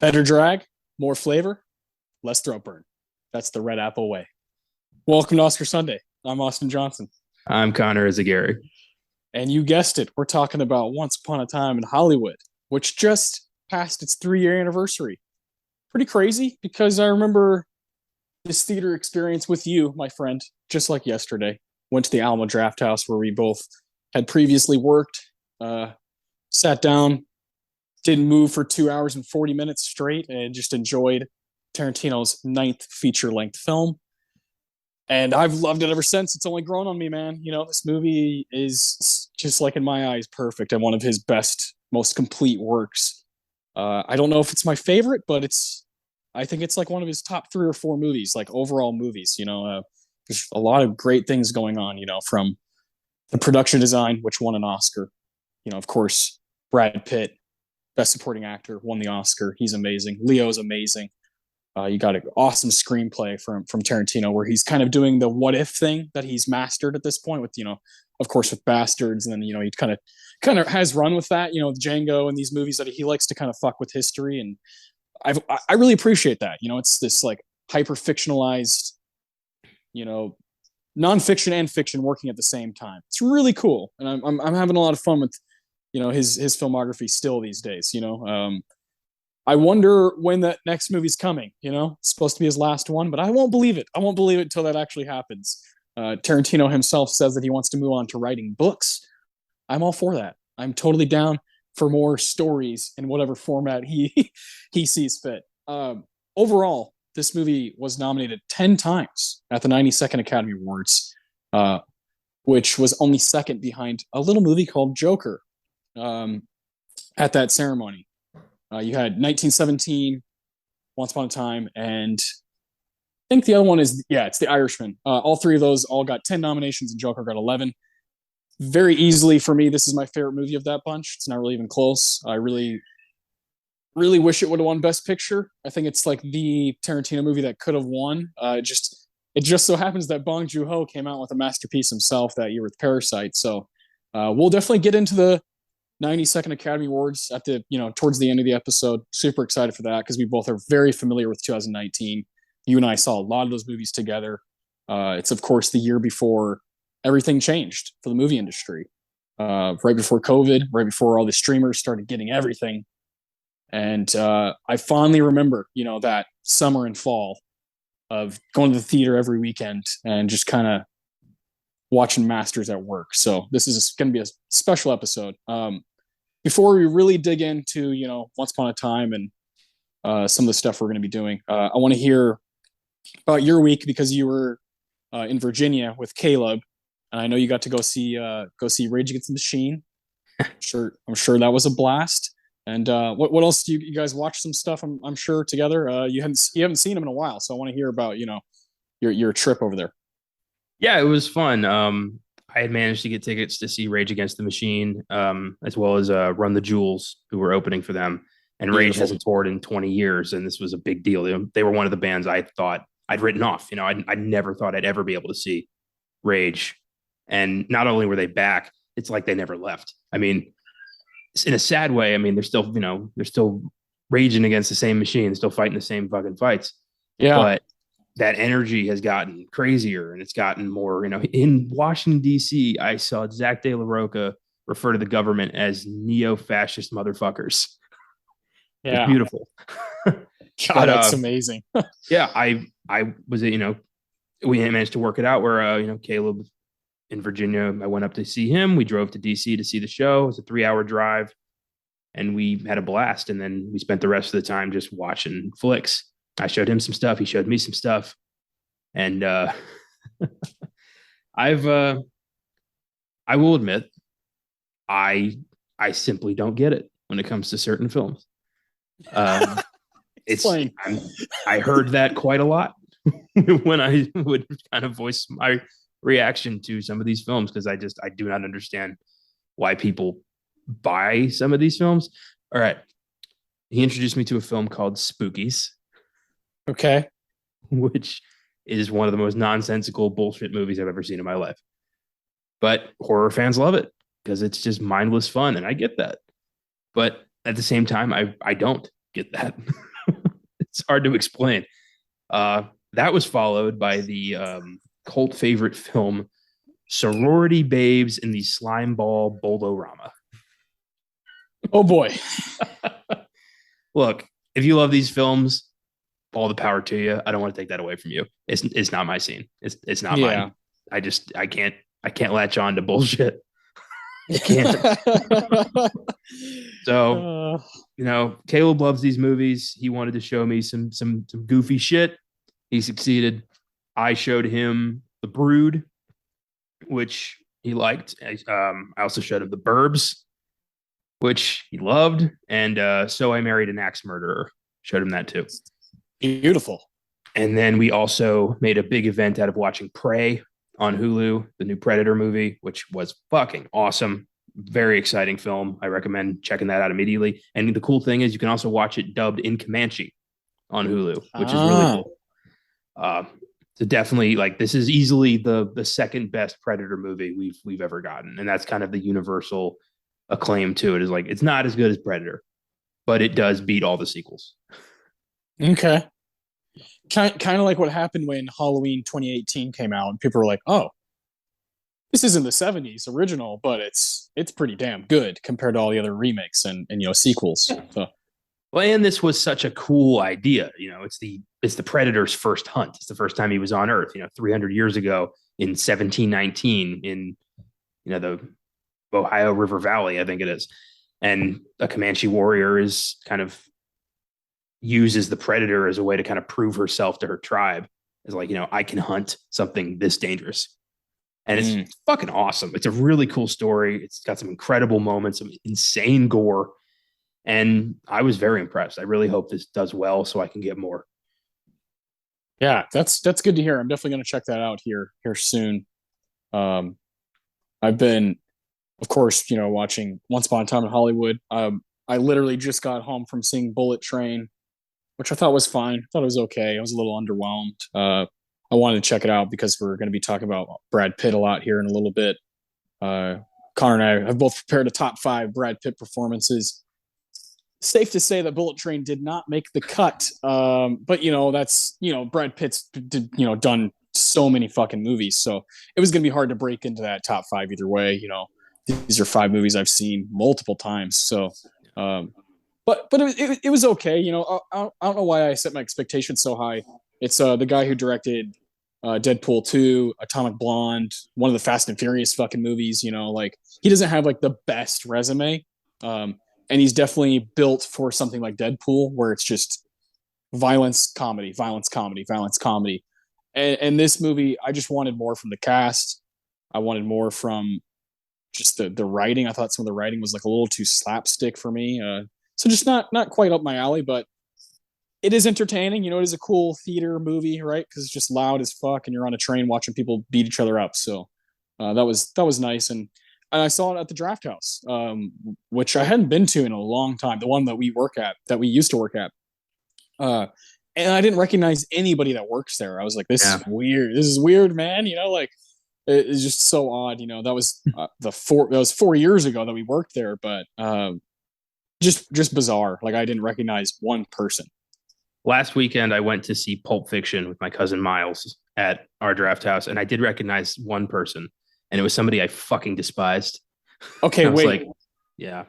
Better drag, more flavor, less throat burn. That's the Red Apple way. Welcome to Oscar Sunday. I'm Austin Johnson. I'm Connor Eyzaguirre. And you guessed it, we're talking about Once Upon a Time in Hollywood, which just passed its 3-year anniversary. Pretty crazy because I remember this theater experience with you, my friend, just like yesterday. Went to the Alamo Draft House where we both had previously worked, sat down, didn't move for 2 hours and 40 minutes straight, and just enjoyed Tarantino's 9th feature-length film. And I've loved it ever since. It's only grown on me, man. You know, this movie is just like in my eyes perfect and one of his best, most complete works. I don't know if it's my favorite, but I think it's like one of his top 3 or 4 movies, like overall movies. There's a lot of great things going on. From the production design, which won an Oscar. Of course, Brad Pitt, Best Supporting Actor, won the Oscar. He's amazing. Leo's amazing. You got an awesome screenplay from Tarantino where he's kind of doing the what if thing that he's mastered at this point with, of course, with Bastards. And then, he kind of has run with that, with Django and these movies that he likes to kind of fuck with history. And I really appreciate that. It's this like hyper fictionalized, nonfiction and fiction working at the same time. It's really cool. And I'm having a lot of fun with, his filmography still these days. I wonder when that next movie's coming. It's supposed to be his last one, but I won't believe it. I won't believe it until that actually happens. Tarantino himself says that he wants to move on to writing books. I'm all for that. I'm totally down for more stories in whatever format he sees fit. Overall, this movie was nominated 10 times at the 92nd Academy Awards, which was only second behind a little movie called Joker at that ceremony. You had 1917, Once Upon a Time, and I think the other one is, it's The Irishman. All 3 of those all got 10 nominations and Joker got 11. Very easily for me, this is my favorite movie of that bunch. It's not really even close. I really, really wish it would have won Best Picture. I think it's like the Tarantino movie that could have won. It just so happens that Bong Joon-ho came out with a masterpiece himself that year with Parasite. So we'll definitely get into the 92nd Academy Awards at the, towards the end of the episode. Super excited for that because we both are very familiar with 2019. You and I saw a lot of those movies together. It's, of course, the year before everything changed for the movie industry. Right before COVID, right before all the streamers started getting everything. And I fondly remember, that summer and fall of going to the theater every weekend and just kind of watching masters at work. So this is going to be a special episode. Before we really dig into, Once Upon a Time and some of the stuff we're going to be doing, I want to hear about your week because you were in Virginia with Caleb, and I know you got to go see Rage Against the Machine. I'm sure that was a blast. And what else do you guys watch some stuff? I'm sure together. You haven't seen him in a while, so I want to hear about your trip over there. Yeah, it was fun. I had managed to get tickets to see Rage Against the Machine, as well as Run the Jewels, who were opening for them. And Rage hasn't toured in 20 years, and this was a big deal. They were one of the bands I thought I'd written off. I never thought I'd ever be able to see Rage. And not only were they back, it's like they never left. I mean, in a sad way, they're still raging against the same machine, still fighting the same fucking fights. Yeah. But that energy has gotten crazier and it's gotten more, in Washington, D.C., I saw Zach De La Rocha refer to the government as neo-fascist motherfuckers. Yeah. It's beautiful. God, that's amazing. Yeah. I was, we managed to work it out where, Caleb in Virginia, I went up to see him. We drove to D.C. to see the show. It was a 3-hour drive and we had a blast. And then we spent the rest of the time just watching flicks. I showed him some stuff. He showed me some stuff. And I will admit, I simply don't get it when it comes to certain films. Explain. I heard that quite a lot when I would kind of voice my reaction to some of these films because I do not understand why people buy some of these films. All right. He introduced me to a film called Spookies, Okay. which is one of the most nonsensical bullshit movies I've ever seen in my life. But horror fans love it because it's just mindless fun. And I get that. But at the same time, I don't get that. It's hard to explain. That was followed by the cult favorite film Sorority Babes in the Slime Ball Boulderama. Oh boy. Look, if you love these films, all the power to you. I don't want to take that away from you. It's not my scene. It's not mine. I can't latch on to bullshit. I can't. So, Caleb loves these movies. He wanted to show me some goofy shit. He succeeded. I showed him The Brood, which he liked. I also showed him The Burbs, which he loved. And So I Married an Axe Murderer. Showed him that too. Beautiful. And then we also made a big event out of watching Prey on Hulu, the new Predator movie, which was fucking awesome. Very exciting film. I recommend checking that out immediately. And the cool thing is you can also watch it dubbed in Comanche on Hulu, which is really cool. So definitely, like, this is easily the second best Predator movie we've ever gotten. And that's kind of the universal acclaim to it, is like, it's not as good as Predator, but it does beat all the sequels. Okay. Kind of like what happened when Halloween 2018 came out, and people were like, "Oh, this isn't the '70s original, but it's pretty damn good compared to all the other remakes and sequels." So, well, and this was such a cool idea. It's the Predator's first hunt. It's the first time he was on Earth. 300 years ago in 1719 in the Ohio River Valley, I think it is, and a Comanche warrior is kind of uses the Predator as a way to kind of prove herself to her tribe, as like, I can hunt something this dangerous. And it's fucking awesome. It's a really cool story. It's got some incredible moments, some insane gore. And I was very impressed. I really hope this does well so I can get more. Yeah, that's good to hear. I'm definitely going to check that out here soon. I've been, of course, watching Once Upon a Time in Hollywood. I literally just got home from seeing Bullet Train, which I thought was fine. I thought it was okay. I was a little underwhelmed. I wanted to check it out because we're going to be talking about Brad Pitt a lot here in a little bit. Connor and I have both prepared a top 5 Brad Pitt performances. Safe to say that Bullet Train did not make the cut. But that's, Brad Pitt's done so many fucking movies. So it was going to be hard to break into that top 5 either way. These are 5 movies I've seen multiple times. So, but it was okay. I don't know why I set my expectations so high. It's the guy who directed Deadpool 2, Atomic Blonde, one of the Fast and Furious fucking movies. Like, he doesn't have like the best resume, and he's definitely built for something like Deadpool, where it's just violence, comedy, violence, comedy, violence, comedy. And this movie, I just wanted more from the cast. I wanted more from just the writing. I thought some of the writing was like a little too slapstick for me. So just not quite up my alley, but it is entertaining. It is a cool theater movie, right? Because it's just loud as fuck, and you're on a train watching people beat each other up. So that was nice, and I saw it at the Draft House, which I hadn't been to in a long time. The one that we used to work at, and I didn't recognize anybody that works there. I was like, "This is weird. This is weird, man." Like, it's just so odd. That was that was 4 years ago that we worked there, but just bizarre. Like, I didn't recognize one person. Last weekend, I went to see Pulp Fiction with my cousin Miles at our Draft House, and I did recognize one person, and it was somebody I fucking despised. Okay, wait. Like, yeah.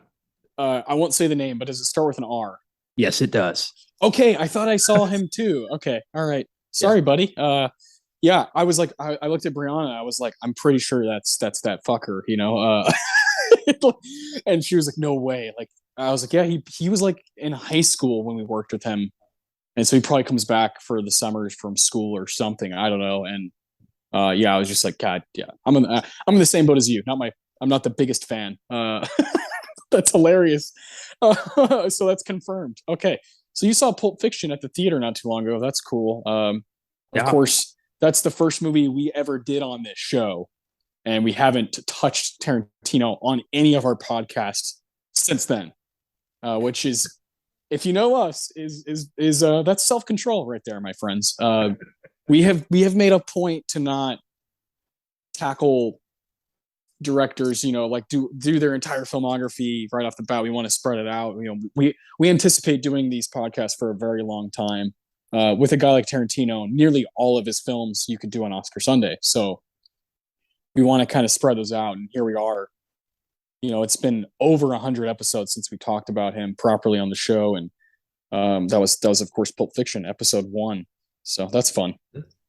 I won't say the name, but does it start with an R? Yes, it does. Okay, I thought I saw him too. Okay, all right. Sorry, buddy. Yeah, I was like, I looked at Brianna. I was like, I'm pretty sure that's that fucker, and she was like, no way. Like, I was like, yeah, he was like in high school when we worked with him. And so he probably comes back for the summers from school or something. I don't know. And yeah, I was just like, God, yeah, I'm in the same boat as you. I'm not the biggest fan. That's hilarious. So that's confirmed. Okay. So you saw Pulp Fiction at the theater not too long ago. That's cool. Of Yeah. course, that's the first movie we ever did on this show, and we haven't touched Tarantino on any of our podcasts since then. Which is, if you know us, is that's self control right there, my friends. We have made a point to not tackle directors, like do their entire filmography right off the bat. We want to spread it out. We anticipate doing these podcasts for a very long time. With a guy like Tarantino, nearly all of his films you could do on Oscar Sunday. So we want to kind of spread those out. And here we are. It's been over 100 episodes since we talked about him properly on the show, and that was of course Pulp Fiction episode 1. So that's fun.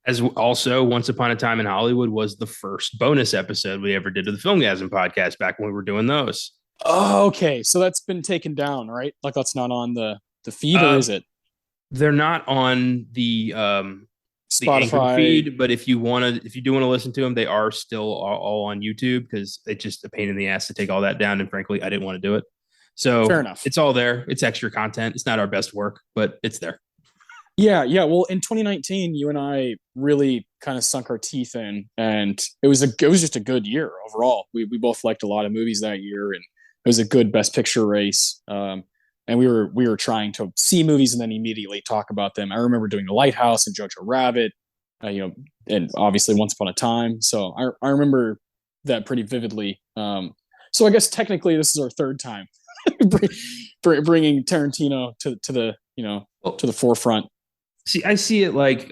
As also, Once Upon a Time in Hollywood was the first bonus episode we ever did of the Filmgazm podcast back when we were doing those. Oh, okay. So that's been taken down, right? Like that's not on the feed, or is it? They're not on the Spotify feed, but if you do want to listen to them, they are still all on YouTube because it's just a pain in the ass to take all that down. And frankly, I didn't want to do it. So fair enough. It's all there. It's extra content. It's not our best work, but it's there. Yeah. Well, in 2019, you and I really kind of sunk our teeth in, and it was just a good year overall. We both liked a lot of movies that year, and it was a good Best Picture race. And we were trying to see movies and then immediately talk about them. I remember doing The Lighthouse and Jojo Rabbit, and obviously Once Upon a Time. So I remember that pretty vividly. So I guess technically this is our third time bringing Tarantino to the to the forefront. See, I see it like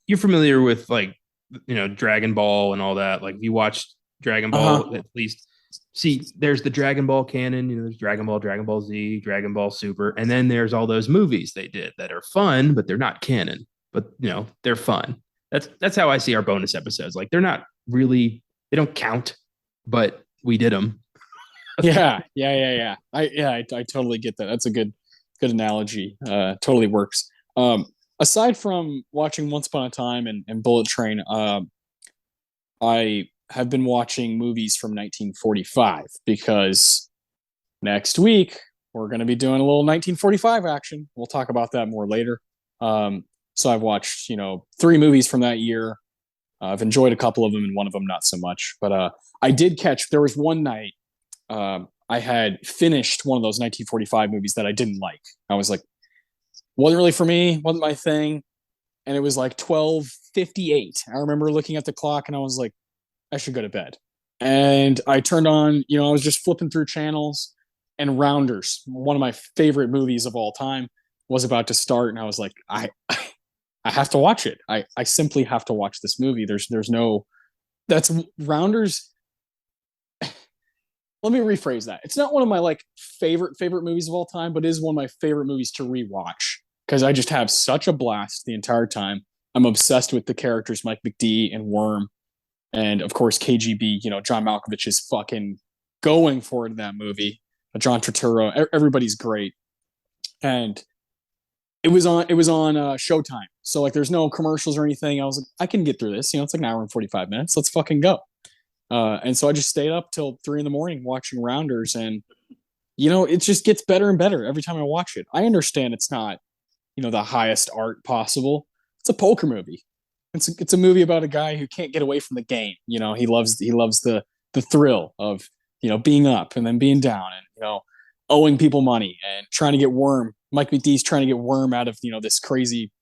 you're familiar with Dragon Ball and all that. Like you watched Dragon Ball at least. See, there's the Dragon Ball canon, there's Dragon Ball, Dragon Ball Z, Dragon Ball Super, and then there's all those movies they did that are fun, but they're not canon. But they're fun. That's how I see our bonus episodes. Like they're not really, they don't count, but we did them. Yeah. I totally get that. That's a good analogy. Totally works. Aside from watching Once Upon a Time and Bullet Train, I have been watching movies from 1945 because next week we're going to be doing a little 1945 action. We'll talk about that more later. So I've watched, 3 movies from that year. I've enjoyed a couple of them and one of them not so much. But I did catch, there was one night I had finished one of those 1945 movies that I didn't like. I was like, wasn't really for me, wasn't my thing. And it was like 12:58. I remember looking at the clock and I was like, I should go to bed. And I turned on, I was just flipping through channels, and Rounders, one of my favorite movies of all time, was about to start. And I was like, I have to watch it. I simply have to watch this movie. There's no, that's Rounders. Let me rephrase that. It's not one of my favorite movies of all time, but it is one of my favorite movies to rewatch because I just have such a blast the entire time. I'm obsessed with the characters, Mike McD and Worm. And of course, KGB, John Malkovich is fucking going for it in that movie. John Turturro, everybody's great. And it was on Showtime. So there's no commercials or anything. I was like, I can get through this. It's like an hour and 45 minutes. Let's fucking go. And so I just stayed up till 3 a.m. watching Rounders, and it just gets better and better every time I watch it. I understand it's not, the highest art possible. It's a poker movie. It's a movie about a guy who can't get away from the game. He loves the thrill of being up and then being down, and owing people money and trying to get Worm. Mike McDee's trying to get Worm out of this crazy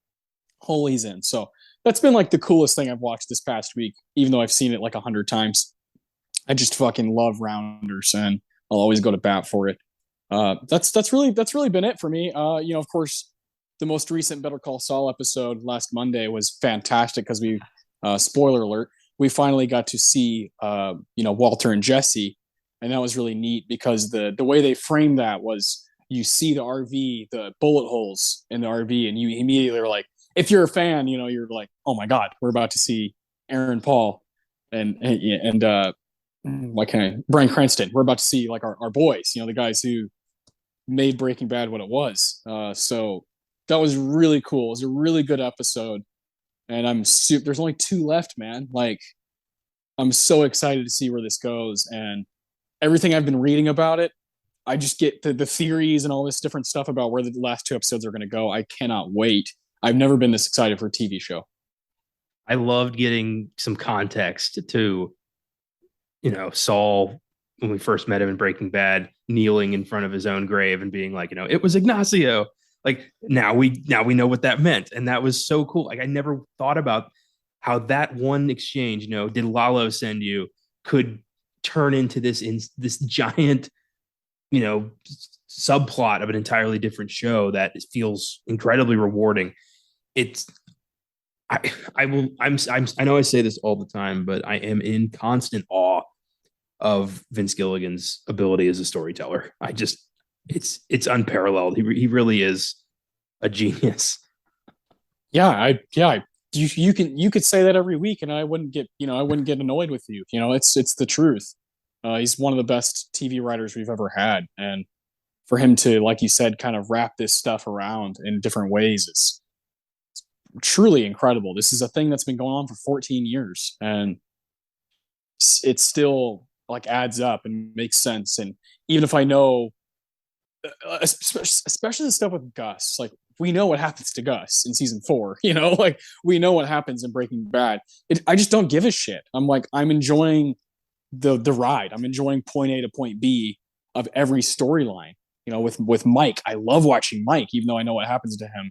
hole he's in. So that's been the coolest thing I've watched this past week, even though I've seen it 100 times. I just fucking love Rounders, and I'll always go to bat for it. That's really been it for me. Of course, the most recent Better Call Saul episode last Monday was fantastic because we, spoiler alert, we finally got to see, Walter and Jesse, and that was really neat because the way they framed that was you see the RV, the bullet holes in the RV, and you immediately are like, if you're a fan, you're like, oh my God, we're about to see Aaron Paul and Bryan Cranston. We're about to see our boys, the guys who made Breaking Bad what it was. So that was really cool. It was a really good episode, and there's only 2 left, man. I'm so excited to see where this goes, and everything I've been reading about it, I just get the theories and all this different stuff about where the last two episodes are going to go. I cannot wait. I've never been this excited for a TV show. I loved getting some context to, Saul when we first met him in Breaking Bad, kneeling in front of his own grave and being like, it was Ignacio. Like now we know what that meant. And that was so cool. Like I never thought about how that one exchange, did Lalo send you, could turn into this giant, you know, subplot of an entirely different show that feels incredibly rewarding. It's I will I know I say this all the time, but I am in constant awe of Vince Gilligan's ability as a storyteller. It's unparalleled. He really is a genius. You could say that every week, and I wouldn't get annoyed with you. It's the truth. He's one of the best TV writers we've ever had, and for him to, like you said, kind of wrap this stuff around in different ways, it's truly incredible. This is a thing that's been going on for 14 years, and it still like adds up and makes sense. And even if I know, especially the stuff with Gus, like we know what happens to Gus in season 4. Like we know what happens in Breaking Bad. I just don't give a shit. I'm enjoying the ride. I'm enjoying point A to point B of every storyline. With Mike, I love watching Mike, even though I know what happens to him.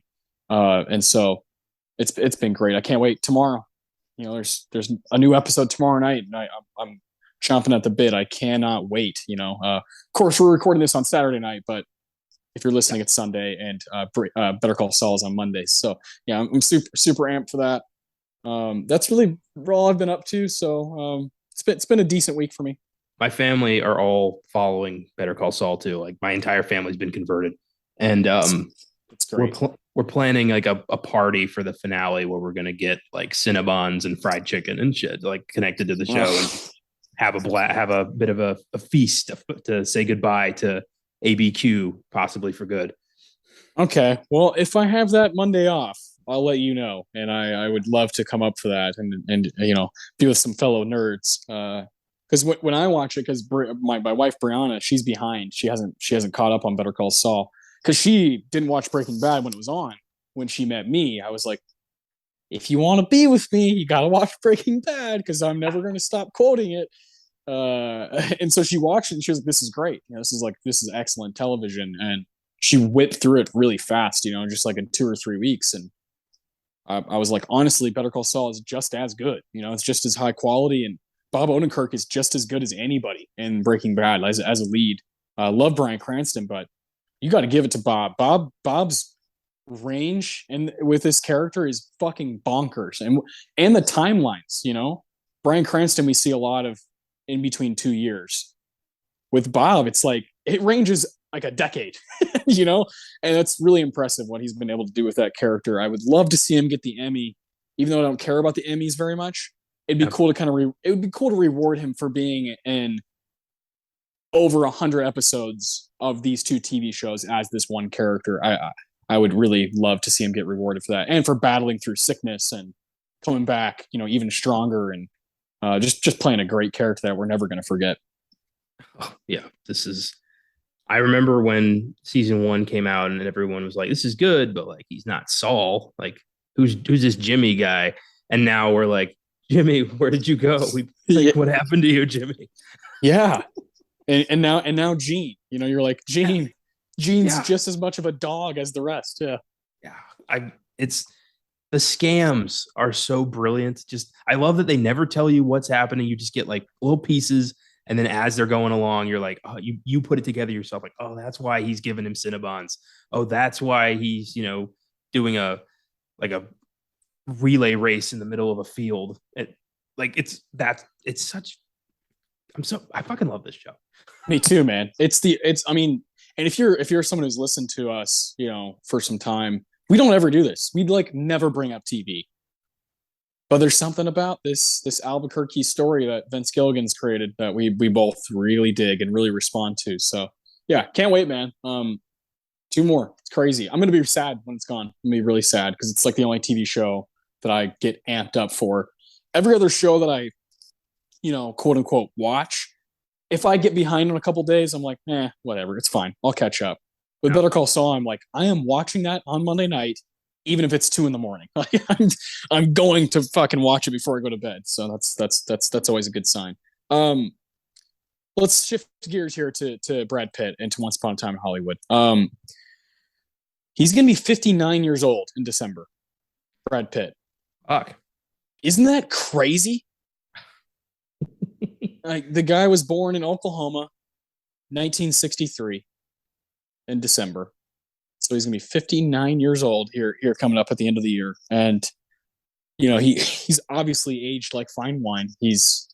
And so it's been great. I can't wait tomorrow. There's a new episode tomorrow night, and I'm chomping at the bit. I cannot wait. Of course, we're recording this on Saturday night, but if you're listening, it's Sunday, and Better Call Saul is on Mondays. So yeah, I'm super amped for that. That's really all I've been up to. So it's been a decent week for me. My family are all following Better Call Saul too. Like my entire family's been converted, and it's great. We're planning like a party for the finale where we're gonna get like Cinnabons and fried chicken and shit like connected to the show and have a bit of a feast to say goodbye to ABQ, possibly for good. Okay, well, if I have that Monday off, I'll let you know, and I would love to come up for that and be with some fellow nerds. Because when I watch it, because my wife Brianna, she's behind. She hasn't caught up on Better Call Saul because she didn't watch Breaking Bad when it was on. When she met me, I was like, if you want to be with me, you got to watch Breaking Bad because I'm never going to stop quoting it. And so she watched it and she was like, this is great. This is excellent television. And she whipped through it really fast, just like in 2 or 3 weeks. And I was like, honestly, Better Call Saul is just as good. It's just as high quality. And Bob Odenkirk is just as good as anybody in Breaking Bad as a lead. Love Bryan Cranston, but you got to give it to Bob. Bob's range and with this character is fucking bonkers. And the timelines, Bryan Cranston, we see a lot of in between 2 years. With Bob, it's like it ranges like a decade, and it's really impressive what he's been able to do with that character. I would love to see him get the Emmy, even though I don't care about the Emmys very much. It'd be cool to it would be cool to reward him for being in over 100 episodes of these 2 TV shows as this one character. I would really love to see him get rewarded for that, and for battling through sickness and coming back, even stronger, and just playing a great character that we're never going to forget. Oh, yeah, I remember when season 1 came out and everyone was like, this is good, but like, he's not Saul. Like, who's this Jimmy guy? And now we're like, Jimmy, where did you go? What happened to you, Jimmy? Yeah. And now Gene, you're like, Gene's just as much of a dog as the rest. Yeah. Yeah. It's the scams are so brilliant. I love that they never tell you what's happening. You just get like little pieces. And then as they're going along, you're like, oh, you put it together yourself. Like, oh, that's why he's giving him Cinnabons. Oh, that's why he's, doing a relay race in the middle of a field. I fucking love this show. Me too, man. And if you're someone who's listened to us, for some time, we don't ever do this. We'd like never bring up TV. But there's something about this Albuquerque story that Vince Gilligan's created that we both really dig and really respond to. So yeah, can't wait, man. 2 more. It's crazy. I'm gonna be sad when it's gone. I'm gonna be really sad because it's like the only TV show that I get amped up for. Every other show that I, quote unquote, watch if I get behind on a couple days, I'm like, whatever, it's fine. I'll catch up. With Yeah. Better Call Saul, I'm like, I am watching that on Monday night, even if it's 2 a.m. Like I'm going to fucking watch it before I go to bed. So that's always a good sign. Um, let's shift gears here to Brad Pitt and to Once Upon a Time in Hollywood. He's gonna be 59 years old in December. Brad Pitt. Fuck. Isn't that crazy? Like the guy was born in Oklahoma, 1963, in December. So he's gonna be 59 years old here coming up at the end of the year, and he's obviously aged like fine wine. He's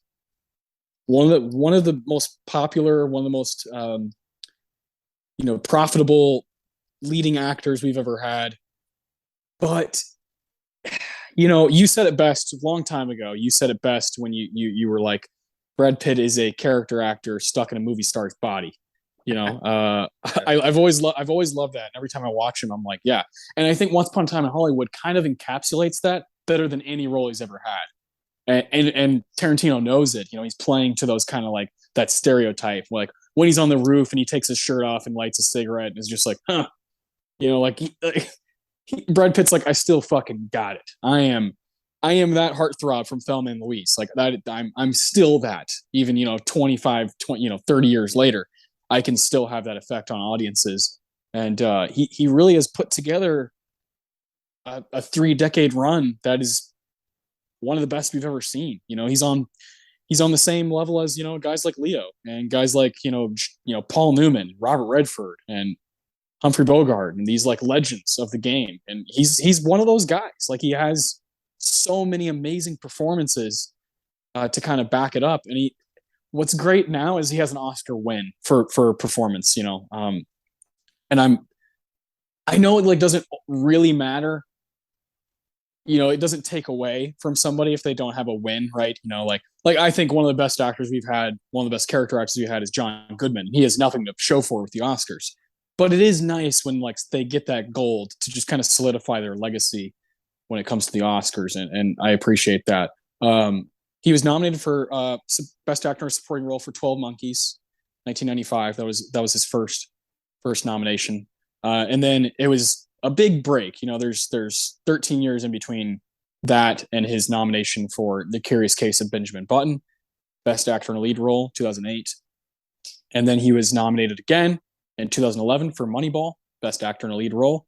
one of the most popular, one of the most profitable leading actors we've ever had. But you said it best a long time ago. You said it best when you were like, Brad Pitt is a character actor stuck in a movie star's body. I've always loved that. Every time I watch him, I'm like, yeah. And I think Once Upon a Time in Hollywood kind of encapsulates that better than any role he's ever had. And Tarantino knows it. He's playing to those kind of like that stereotype, like when he's on the roof and he takes his shirt off and lights a cigarette and is just like, huh, like Brad Pitt's like, I still fucking got it. I am that heartthrob from Thelma and Louise. Like that, I'm still that. Even 25, 20, 30 years later, I can still have that effect on audiences. And he really has put together a 3-decade run that is one of the best we've ever seen. He's on the same level as guys like Leo and guys like Paul Newman, Robert Redford, and Humphrey Bogart, and these like legends of the game. And he's one of those guys. Like he has so many amazing performances to kind of back it up. And what's great now is he has an Oscar win for performance. And I know it like doesn't really matter. It doesn't take away from somebody if they don't have a win, right? Like I think one of the best actors we've had, one of the best character actors we've had is John Goodman. He has nothing to show for with the Oscars. But it is nice when like they get that gold to just kind of solidify their legacy when it comes to the Oscars, and I appreciate that. He was nominated for Best Actor in a Supporting Role for 12 Monkeys, 1995. That was his first nomination, and then it was a big break. There's 13 years in between that and his nomination for The Curious Case of Benjamin Button, Best Actor in a Lead Role, 2008, and then he was nominated again in 2011 for Moneyball, Best Actor in a Lead Role.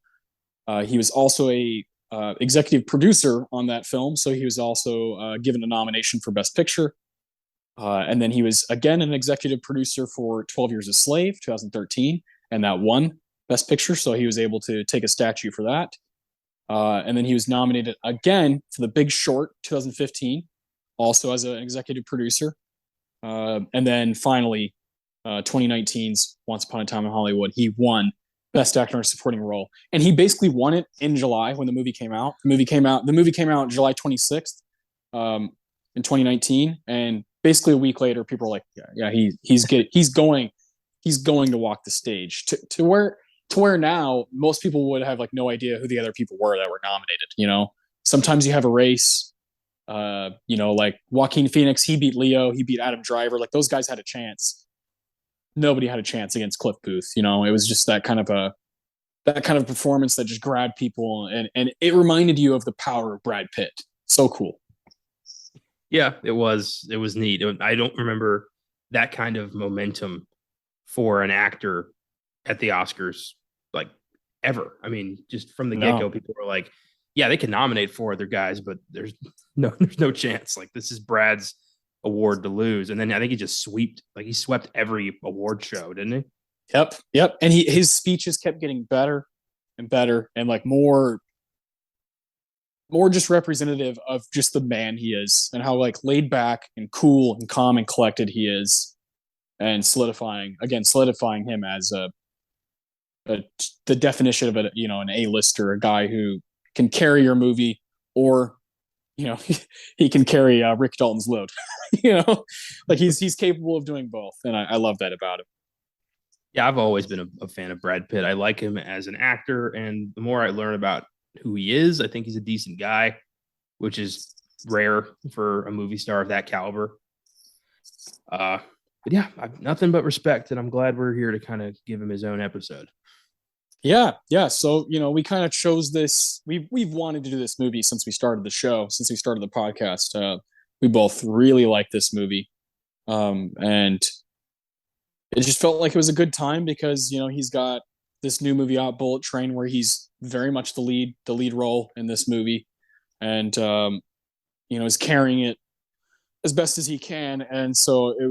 He was also a executive producer on that film, so he was also given a nomination for Best Picture. And then he was again an executive producer for 12 Years a Slave, 2013, and that won Best Picture, so he was able to take a statue for that. And then he was nominated again for The Big Short, 2015, also as an executive producer. And then finally, 2019's Once Upon a Time in Hollywood, he won Best Actor in a Supporting Role, and he basically won it in July when the movie came out. The movie came out July 26th, in 2019, and basically a week later, people were like, yeah, he's going to walk the stage to where now most people would have like no idea who the other people were that were nominated. Sometimes you have a race. Like Joaquin Phoenix, he beat Leo, he beat Adam Driver. Like those guys had a chance. Nobody had a chance against Cliff Booth. It was just that kind of performance that just grabbed people, and it reminded you of the power of Brad Pitt. So cool. Yeah, it was neat. I don't remember that kind of momentum for an actor at the Oscars, like ever. I mean, just from the get-go, people were like, yeah, they can nominate 4 other guys, but there's no chance. Like this is Brad's award to lose. And then I think he swept every award show, didn't he? Yep. And his speeches kept getting better and better, and like more just representative of just the man he is and how like laid back and cool and calm and collected he is, and solidifying him as the definition of an A-lister, a guy who can carry your movie, or he can carry Rick Dalton's load. Like he's capable of doing both, and I love that about him. Yeah, I've always been a fan of Brad Pitt. I like him as an actor, and the more I learn about who he is, I think he's a decent guy, which is rare for a movie star of that caliber. But yeah, I've nothing but respect, and I'm glad we're here to kind of give him his own episode. Yeah, yeah. So we kind of chose this. We've wanted to do this movie since we started the show, since we started the podcast. We both really like this movie, and it just felt like it was a good time because he's got this new movie out, Bullet Train, where he's very much the lead role in this movie, and is carrying it as best as he can. And so it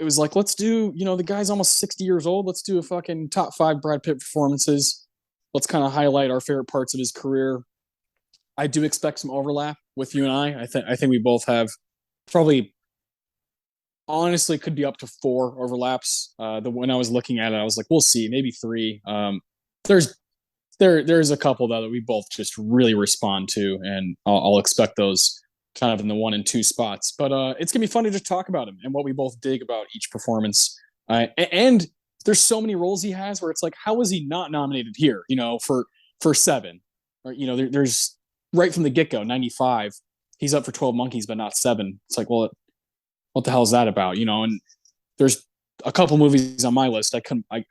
was like, let's do, the guy's almost 60 years old. Let's do a fucking top five Brad Pitt performances. Let's kind of highlight our favorite parts of his career. I do expect some overlap with you and I. I think we both have probably, honestly, could be up to four overlaps. When I was looking at it, I was like, we'll see, maybe three. There's there's a couple that we both just really respond to, and I'll expect those kind of in the 1 and 2 spots. But it's gonna be fun to just talk about him and what we both dig about each performance. And there's so many roles he has where it's like, how was he not nominated here? For Seven, or there's right from the get go, 95. He's up for 12 Monkeys, but not Seven. It's like, well, what the hell is that about? And there's a couple movies on my list.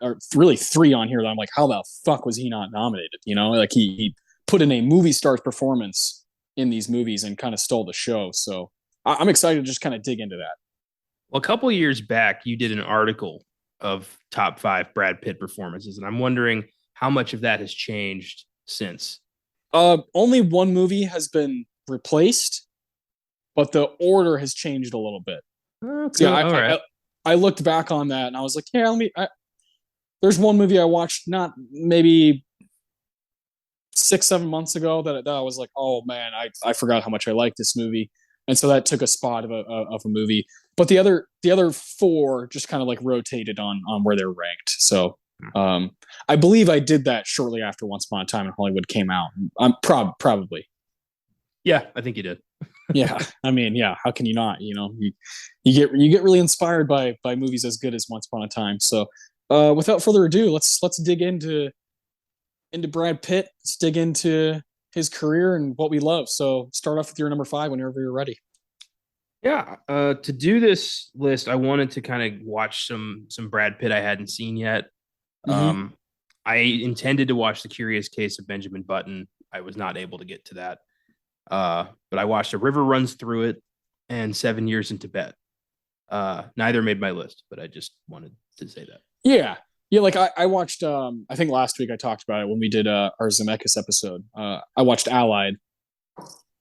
Or really three on here that I'm like, how the fuck was he not nominated? Like he put in a movie star's performance in these movies and kind of stole the show. So I'm excited to just kind of dig into that. Well, a couple of years back, you did an article of top 5 Brad Pitt performances, and I'm wondering how much of that has changed since. Only one movie has been replaced, but the order has changed a little bit. Okay, all right. I looked back on that and I was like, yeah, there's one movie I watched not maybe 6-7 months ago that I was like, oh man, I forgot how much I liked this movie, and so that took a spot of a movie. But the other four just kind of like rotated on where they're ranked. So I believe I did that shortly after Once Upon a Time in Hollywood came out. I'm probably. Yeah, I think you did. Yeah, I mean, yeah. How can you not? You get really inspired by movies as good as Once Upon a Time. So without further ado, let's dig into Brad Pitt. Let's dig into his career and what we love. So start off with your number 5 whenever you're ready. Yeah, to do this list, I wanted to kind of watch some Brad Pitt I hadn't seen yet. Mm-hmm. I intended to watch The Curious Case of Benjamin Button. I was not able to get to that. But I watched A River Runs Through It and 7 Years in Tibet. Neither made my list, but I just wanted to say that. Yeah. Yeah, like I watched I think last week I talked about it when we did our Zemeckis episode. I watched Allied.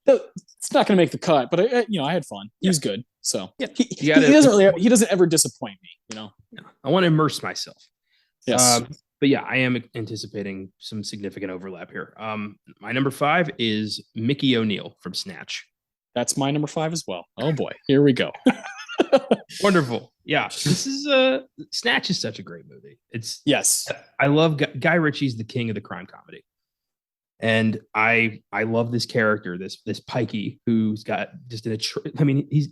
It's not going to make the cut, but I had fun. He was good. So yeah, he doesn't ever disappoint me, I want to immerse myself. Yes. But yeah, I am anticipating some significant overlap here. My number 5 is Mickey O'Neill from Snatch. That's my number 5 as well. Oh boy, here we go. Wonderful. Yeah, this is Snatch is such a great movie. Yes. I love Guy Ritchie's the king of the crime comedy. And I love this character, this Pikey, who's got just he's,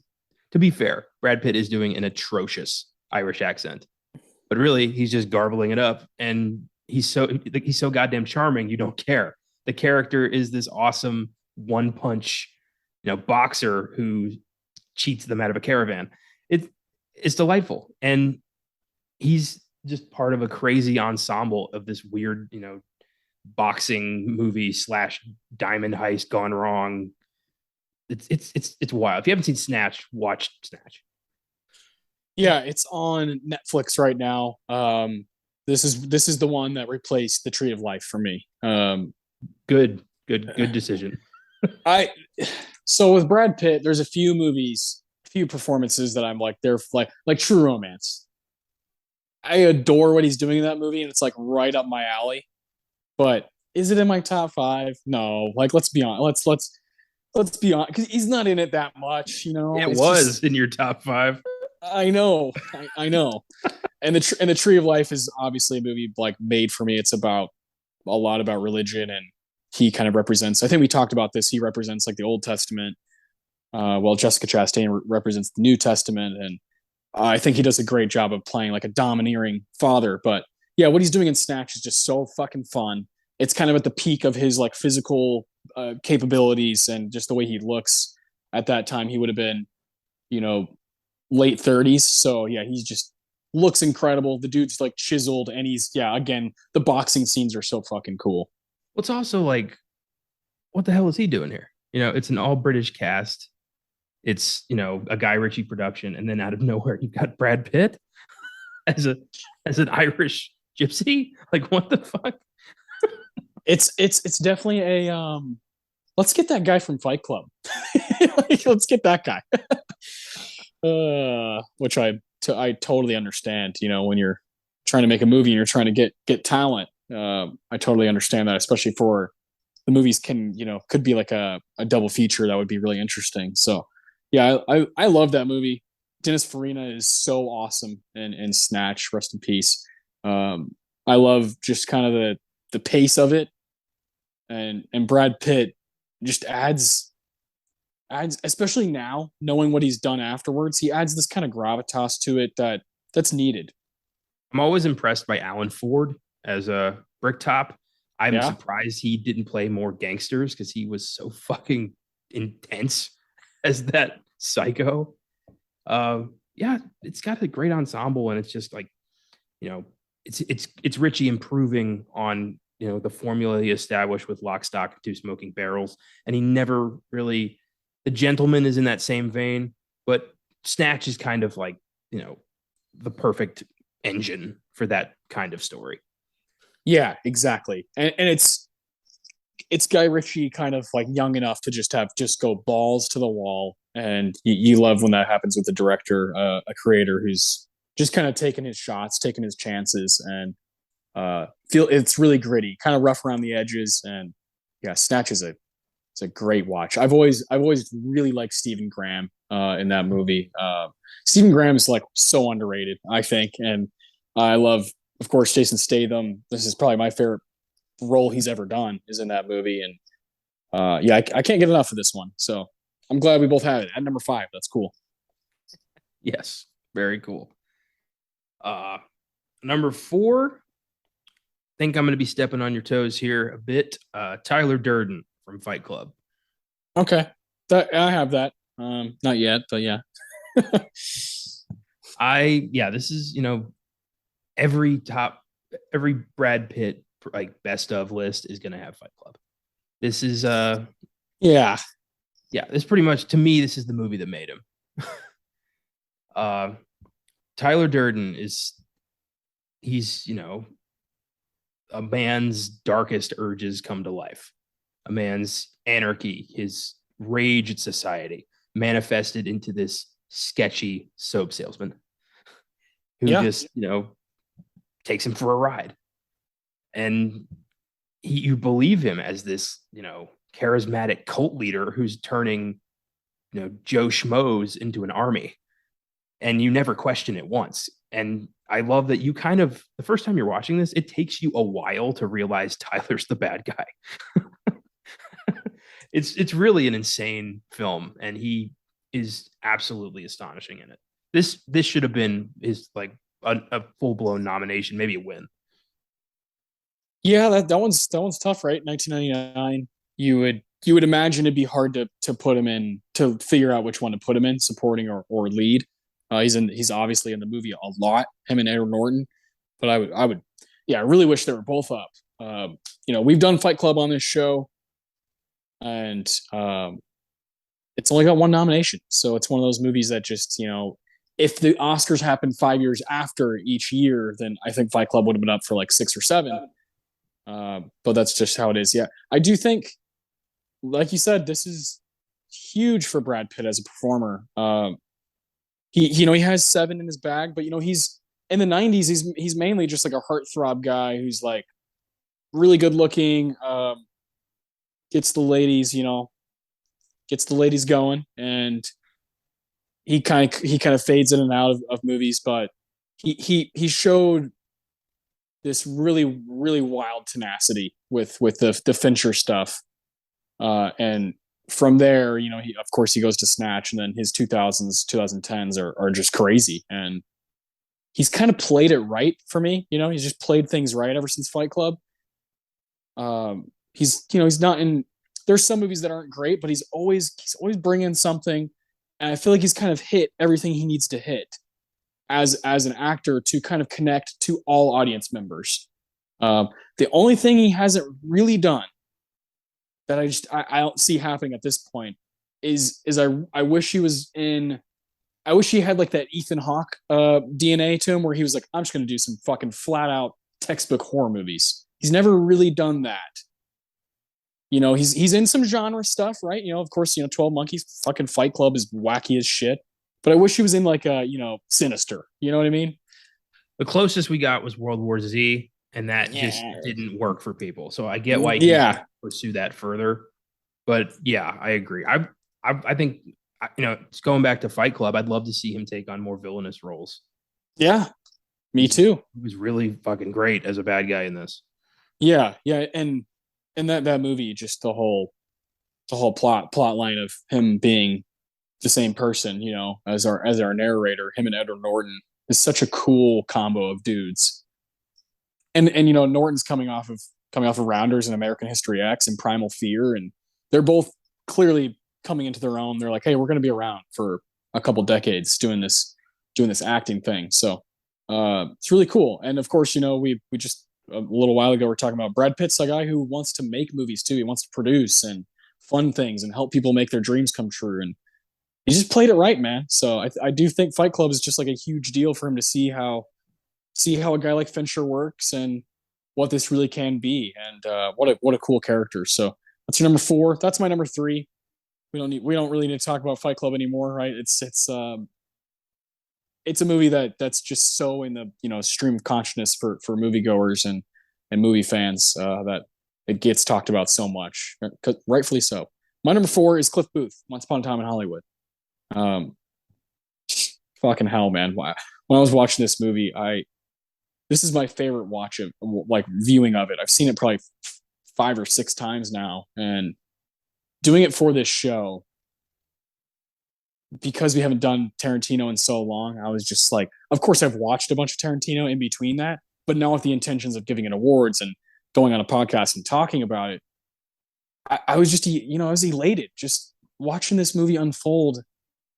to be fair, Brad Pitt is doing an atrocious Irish accent, but really he's just garbling it up, and he's so goddamn charming. You don't care. The character is this awesome one punch, boxer who cheats them out of a caravan. It's delightful, and he's just part of a crazy ensemble of this weird, boxing movie / diamond heist gone wrong. It's wild. If you haven't seen Snatch, watch Snatch. Yeah, it's on Netflix right now. This is the one that replaced The Tree of Life for me. Good decision. So with Brad Pitt, there's a few performances that I'm like, they're like True Romance. I adore what he's doing in that movie, and it's like right up my alley. But is it in my top 5? No. Like, let's be honest. Let's be honest, because he's not in it that much. It was in your top 5. I know. I know. And the Tree of Life is obviously a movie like made for me. It's about a lot about religion, and he kind of represents. I think we talked about this. He represents like the Old Testament, while Jessica Chastain represents the New Testament, and I think he does a great job of playing like a domineering father. But yeah, what he's doing in Snatch is just so fucking fun. It's kind of at the peak of his like physical capabilities and just the way he looks at that time. He would have been, late 30s. So yeah, he's just looks incredible. The dude's like chiseled, and he's yeah. Again, the boxing scenes are so fucking cool. What's also like, what the hell is he doing here? It's an all British cast. It's a Guy Ritchie production, and then out of nowhere you've got Brad Pitt as a as an Irish gypsy. Like, what the fuck? It's definitely a let's get that guy from Fight Club. Like, let's get that guy. Which I totally understand. When you're trying to make a movie and you're trying to get talent, I totally understand that, especially for the movies could be like a double feature that would be really interesting. So yeah, I love that movie. Dennis Farina is so awesome in Snatch. Rest in peace. I love just kind of the pace of it, and Brad Pitt just adds, especially now knowing what he's done afterwards, he adds this kind of gravitas to it that's needed. I'm always impressed by Alan Ford as a Bricktop. I'm Yeah. surprised he didn't play more gangsters because he was so fucking intense as that psycho. Yeah, it's got a great ensemble, and it's just like, it's Richie improving on the formula he established with Lock, Stock, and Two Smoking Barrels, and he never really. The Gentleman is in that same vein, but Snatch is kind of like the perfect engine for that kind of story. Yeah, exactly. And it's Guy Ritchie kind of like young enough to just go balls to the wall. And you love when that happens with a director, a creator who's just kind of taking his shots, taking his chances, and feel it's really gritty, kind of rough around the edges. And yeah, Snatch is it's a great watch. I've always really liked Stephen Graham in that movie. Stephen Graham is like so underrated, I think, and I love, of course, Jason Statham. This is probably my favorite role he's ever done is in that movie, and yeah, I can't get enough of this one. So I'm glad we both have it at number 5. That's cool. Yes, very cool. Number 4. I think I'm going to be stepping on your toes here a bit. Tyler Durden from Fight Club. Okay, I have that. Not yet, but yeah. This is every Brad Pitt like best of list is going to have Fight Club. This is yeah, this pretty much, to me, this is the movie that made him. Tyler Durden he's a man's darkest urges come to life, a man's anarchy, his rage at society manifested into this sketchy soap salesman who just takes him for a ride, and you believe him as this charismatic cult leader who's turning Joe Schmoes into an army, and you never question it once. And I love that you kind of, the first time you're watching this, it takes you a while to realize Tyler's the bad guy. It's really an insane film, and he is absolutely astonishing in it. This should have been his like a full-blown nomination, maybe a win. Yeah, that one's tough, right? 1999. You would imagine it'd be hard to put him in, to figure out which one to put him in, supporting or lead. He's obviously in the movie a lot, him and Edward Norton. But I would yeah, I really wish they were both up. We've done Fight Club on this show, and it's only got one nomination. So it's one of those movies that just, if the Oscars happened 5 years after each year, then I think Fight Club would have been up for like 6 or 7. But that's just how it is. Yeah, I do think, like you said, this is huge for Brad Pitt as a performer. He has 7 in his bag, but he's in the 90s. He's mainly just like a heartthrob guy who's like really good looking, gets the ladies, gets the ladies going, and he kind of fades in and out of movies, but he showed this really, really wild tenacity with the Fincher stuff. And from there, of course he goes to Snatch, and then his 2000s, 2010s are just crazy. And he's kind of played it right for me. He's just played things right ever since Fight Club. He's not in, there's some movies that aren't great, but he's always bringing something. and I feel like he's kind of hit everything he needs to hit as an actor to kind of connect to all audience members. The only thing he hasn't really done that I don't see happening at this point is I wish he was in. I wish he had like that Ethan Hawke DNA to him, where he was like, I'm just gonna do some fucking flat out textbook horror movies. He's never really done that. He's in some genre stuff, right? Of course, 12 Monkeys, fucking Fight Club is wacky as shit. But I wish he was in like a, Sinister. You know what I mean? The closest we got was World War Z, and that just Yeah. didn't work for people. So I get why he Yeah. pursue that further. But yeah, I agree. I think it's going back to Fight Club. I'd love to see him take on more villainous roles. Yeah. Me too. He was really fucking great as a bad guy in this. Yeah. Yeah. And that movie, just the whole plot line of him being the same person, as our narrator, him and Edward Norton is such a cool combo of dudes. And Norton's coming off of Rounders and American History X and Primal Fear, and they're both clearly coming into their own. They're like, hey, we're going to be around for a couple decades doing this acting thing. So it's really cool. And of course, we just a little while ago we're talking about Brad Pitt's a guy who wants to make movies too. He wants to produce and fund things and help people make their dreams come true. And he just played it right, man. So I do think Fight Club is just like a huge deal for him to see how a guy like Fincher works and what this really can be. And what a cool character. So that's your number 4. That's my number 3. We don't really need to talk about Fight Club anymore, right? It's a movie that's just so in the stream of consciousness for moviegoers and movie fans that it gets talked about so much, rightfully so. My number 4 is Cliff Booth, Once Upon a Time in Hollywood. Fucking hell, man! When I was watching this movie, this is my favorite watch of like viewing of it. I've seen it probably 5 or 6 times now, and doing it for this show, because we haven't done Tarantino in so long, I was just like, of course I've watched a bunch of Tarantino in between that, but not with the intentions of giving it awards and going on a podcast and talking about it. I was just, I was elated just watching this movie unfold,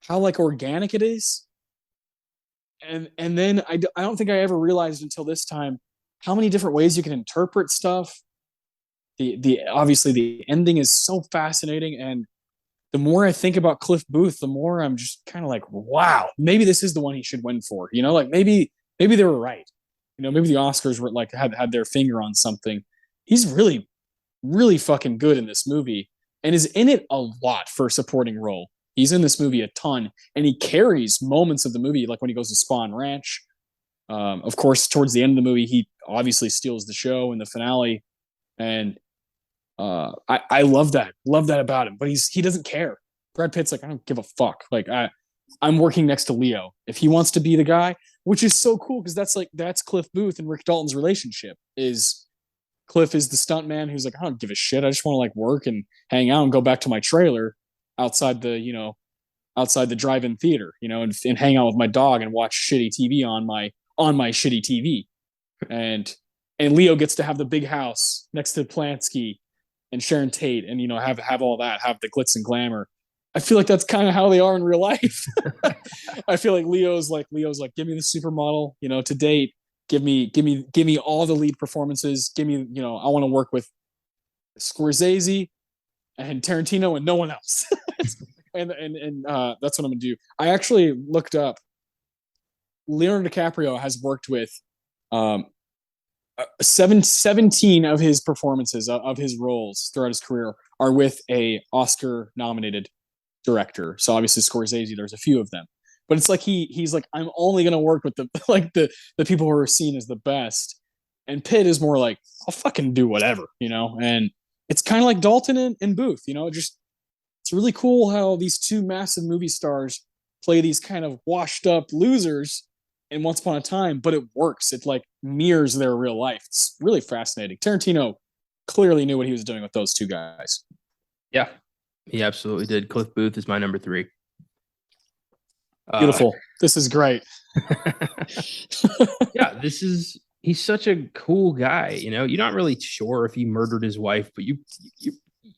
how like organic it is. And then I don't think I ever realized until this time how many different ways you can interpret stuff. The obviously the ending is so fascinating, and the more I think about Cliff Booth, the more I'm just kind of like, wow, maybe this is the one he should win for. Like maybe they were right. Maybe the Oscars were like had their finger on something. He's really, really fucking good in this movie and is in it a lot for a supporting role. He's in this movie a ton, and he carries moments of the movie, like when he goes to Spawn Ranch. Of course, towards the end of the movie, he obviously steals the show in the finale, and I love that about him. But he doesn't care. Brad Pitt's like, I don't give a fuck. Like I'm working next to Leo. If he wants to be the guy, which is so cool because that's Cliff Booth and Rick Dalton's relationship. Is Cliff is the stunt man who's like, I don't give a shit. I just want to like work and hang out and go back to my trailer outside the drive-in theater, and hang out with my dog and watch shitty TV on my shitty TV. And Leo gets to have the big house next to Polanski and Sharon Tate, and have all that, have the glitz and glamour. I feel like that's kind of how they are in real life. I feel like Leo's like, give me the supermodel, to date. Give me all the lead performances. Give me, I want to work with Scorsese and Tarantino and no one else. and that's what I'm gonna do. I actually looked up. Leonardo DiCaprio has worked with 17 of his performances of his roles throughout his career are with a Oscar nominated director. So obviously Scorsese, there's a few of them, but it's like he's like, I'm only gonna work with the like the people who are seen as the best. And Pitt is more like, I'll fucking do whatever, and it's kind of like Dalton and Booth, it's really cool how these two massive movie stars play these kind of washed up losers in Once Upon a Time, but it works. It like mirrors their real life. It's really fascinating. Tarantino clearly knew what he was doing with those two guys. Yeah, he absolutely did. Cliff Booth is my number 3. Beautiful. This is great. Yeah, he's such a cool guy. You're not really sure if he murdered his wife, but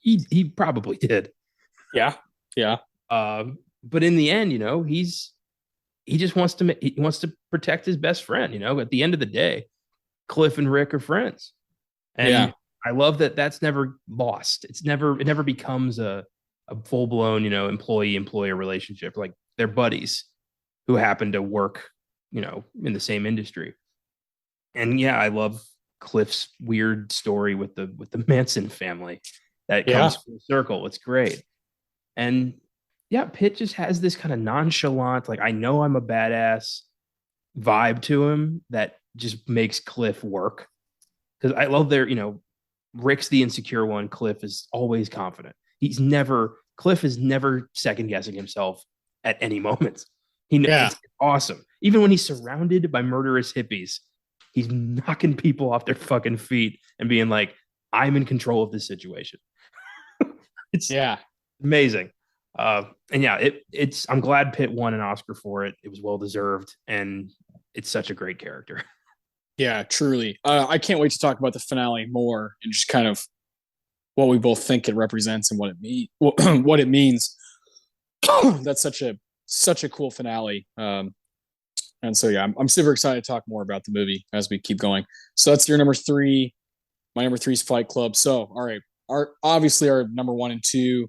he probably did. Yeah. But but in the end, he just wants to he wants to protect his best friend. At the end of the day, Cliff and Rick are friends, Yeah. and I love that that's never lost. It never becomes a full blown employee employer relationship. Like they're buddies who happen to work in the same industry. And yeah, I love Cliff's weird story with the Manson family that Yeah. comes full circle. It's great. And yeah, Pitt just has this kind of nonchalant, like I know I'm a badass vibe to him that just makes Cliff work. Because I love Rick's the insecure one. Cliff is always confident. Cliff is never second guessing himself at any moment. Yeah. It's awesome. Even when he's surrounded by murderous hippies, he's knocking people off their fucking feet and being like, I'm in control of this situation. It's Yeah. amazing. And yeah, I'm glad Pitt won an Oscar for it. It was well deserved, and it's such a great character. Yeah, truly. I can't wait to talk about the finale more and just kind of what we both think it represents and what it means. That's such a cool finale. And so yeah, I'm super excited to talk more about the movie as we keep going. So that's your number three. My number three is Fight Club. So all right, obviously our number one and two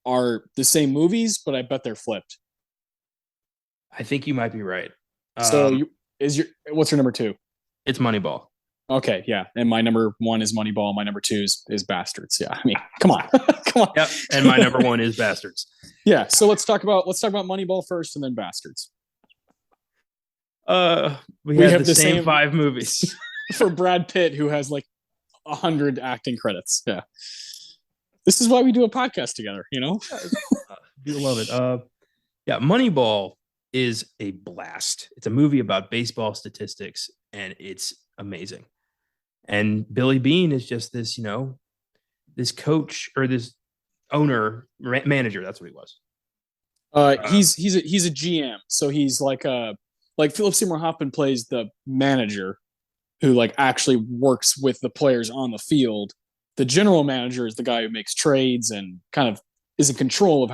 are the same movies, but I bet they're flipped. I think you might be right. So what's your number two? It's Moneyball. Okay, yeah, and my number one is Moneyball. My number two is Bastards. Yeah, I mean, come on, come on. Yep, and my number one is Bastards. Yeah, so let's talk about Moneyball first, and then Bastards. We have the same five movies for Brad Pitt, who has like 100 acting credits. Yeah, this is why we do a podcast together. You love it. Yeah, Moneyball is a blast. It's a movie about baseball statistics, and it's amazing. And Billy Bean is just this, this coach or this manager. That's what he was. He's a GM, so he's like Philip Seymour Hoffman plays the manager who like actually works with the players on the field. The general manager is the guy who makes trades and kind of is in control of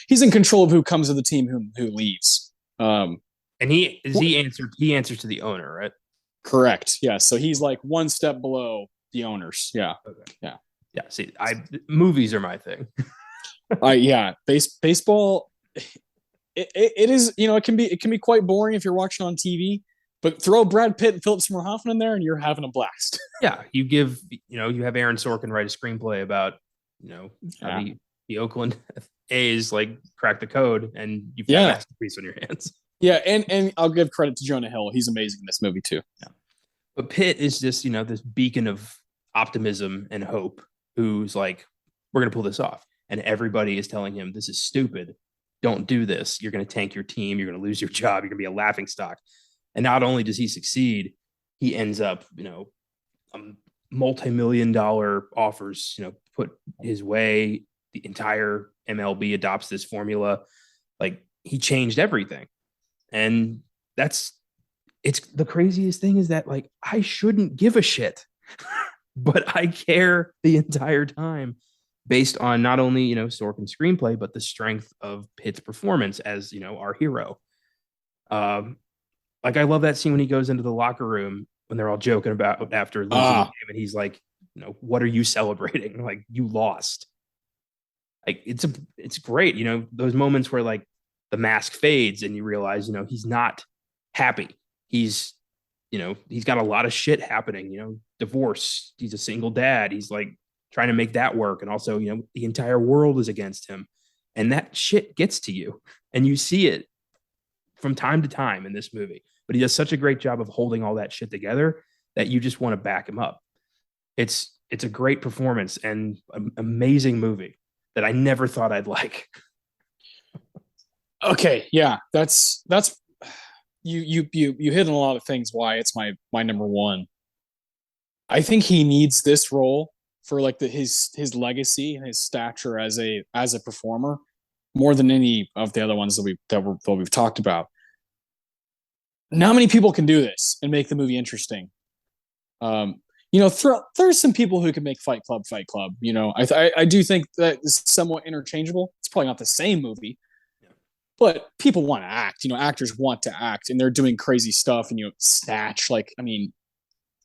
he's in control of who comes to the team, who leaves. And he answers to the owner, right? Correct. Yeah. So he's like one step below the owners. Yeah. Okay. Yeah. Yeah. See, movies are my thing. Baseball. It is, it can be quite boring if you're watching on TV, but throw Brad Pitt and Philip Seymour Hoffman in there and you're having a blast. Yeah. You have Aaron Sorkin write a screenplay about, how the Oakland A's like crack the code, and you've got a masterpiece on your hands. Yeah, and I'll give credit to Jonah Hill. He's amazing in this movie too. Yeah. But Pitt is just, this beacon of optimism and hope who's like, we're going to pull this off. And everybody is telling him, this is stupid. Don't do this. You're going to tank your team. You're going to lose your job. You're going to be a laughing stock. And not only does he succeed, he ends up, multi-million-dollar offers, put his way. The entire MLB adopts this formula. Like, he changed everything. And it's the craziest thing is that like I shouldn't give a shit, but I care the entire time based on not only, Sorkin's screenplay, but the strength of Pitt's performance as, our hero. Like I love that scene when he goes into the locker room when they're all joking about after losing the game, and he's like, what are you celebrating? Like, you lost. Like it's great. Those moments where like the mask fades and you realize, he's not happy. He's got a lot of shit happening, divorce. He's a single dad. He's like trying to make that work. And also, the entire world is against him. And that shit gets to you. And you see it from time to time in this movie. But he does such a great job of holding all that shit together that you just want to back him up. It's a great performance and an amazing movie that I never thought I'd like. Okay, yeah, that's you hit on a lot of things why it's my number one. I think he needs this role for like his legacy and his stature as a performer more than any of the other ones that we've talked about. Not many people can do this and make the movie interesting. There's some people who can make Fight Club. I do think that is somewhat interchangeable. It's probably not the same movie, but people want to act. Actors want to act, and they're doing crazy stuff. And Snatch, like, I mean,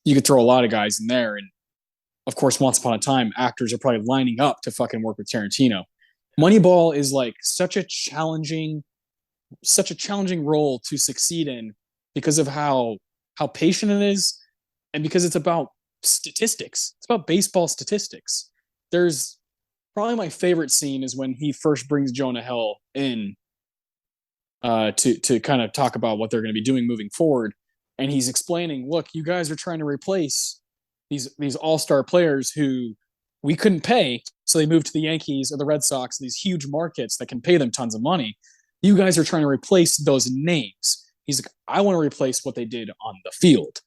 you could throw a lot of guys in there. And of course, Once Upon a Time, actors are probably lining up to fucking work with Tarantino. Moneyball is like such a challenging role to succeed in because of how patient it is, and because it's about statistics. It's about baseball statistics. There's probably my favorite scene is when he first brings Jonah Hill in to kind of talk about what they're going to be doing moving forward, and he's explaining, look, you guys are trying to replace these all-star players who we couldn't pay, so they moved to the Yankees or the Red Sox, these huge markets that can pay them tons of money. You guys are trying to replace those names. He's like, I want to replace what they did on the field.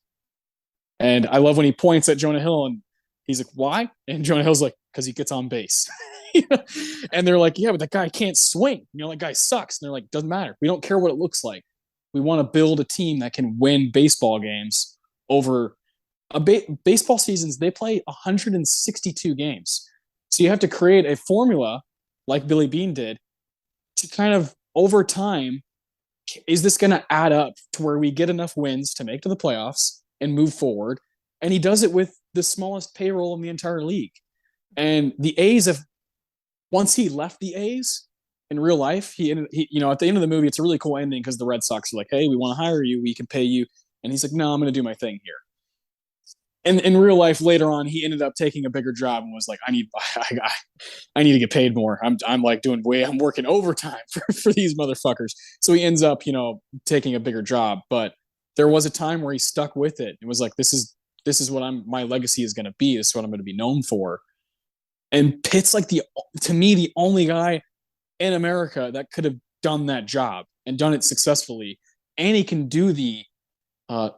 And I love when he points at Jonah Hill and he's like, why? And Jonah Hill's like, because he gets on base. And they're like, yeah, but that guy can't swing. That guy sucks. And they're like, doesn't matter. We don't care what it looks like. We want to build a team that can win baseball games over baseball seasons. They play 162 games. So you have to create a formula like Billy Beane did to kind of over time, is this going to add up to where we get enough wins to make to the playoffs and move forward? And he does it with the smallest payroll in the entire league. And the A's have, once he left the A's in real life, he at the end of the movie, it's a really cool ending because the Red Sox are like, hey, we want to hire you. We can pay you. And he's like, no, I'm going to do my thing here. And in real life, later on, he ended up taking a bigger job and was like, I need to get paid more. I'm like I'm working overtime for these motherfuckers. So he ends up, taking a bigger job. But there was a time where he stuck with it. It was like, this is what my legacy is going to be. This is what I'm going to be known for. And Pitt's like to me, the only guy in America that could have done that job and done it successfully. And he can do the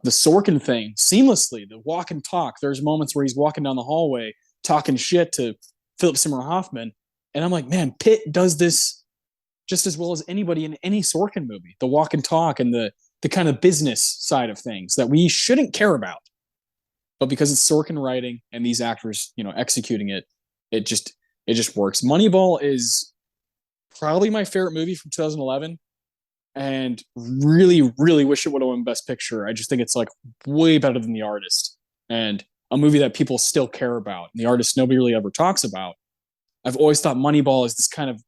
Sorkin thing seamlessly, the walk and talk. There's moments where he's walking down the hallway talking shit to Philip Seymour Hoffman. And I'm like, man, Pitt does this just as well as anybody in any Sorkin movie. The walk and talk and the kind of business side of things that we shouldn't care about. But because it's Sorkin writing and these actors, executing it, it just works. Moneyball is probably my favorite movie from 2011. And really, really wish it would have won Best Picture. I just think it's like way better than The Artist, and a movie that people still care about. And The Artist nobody really ever talks about. I've always thought Moneyball is this kind of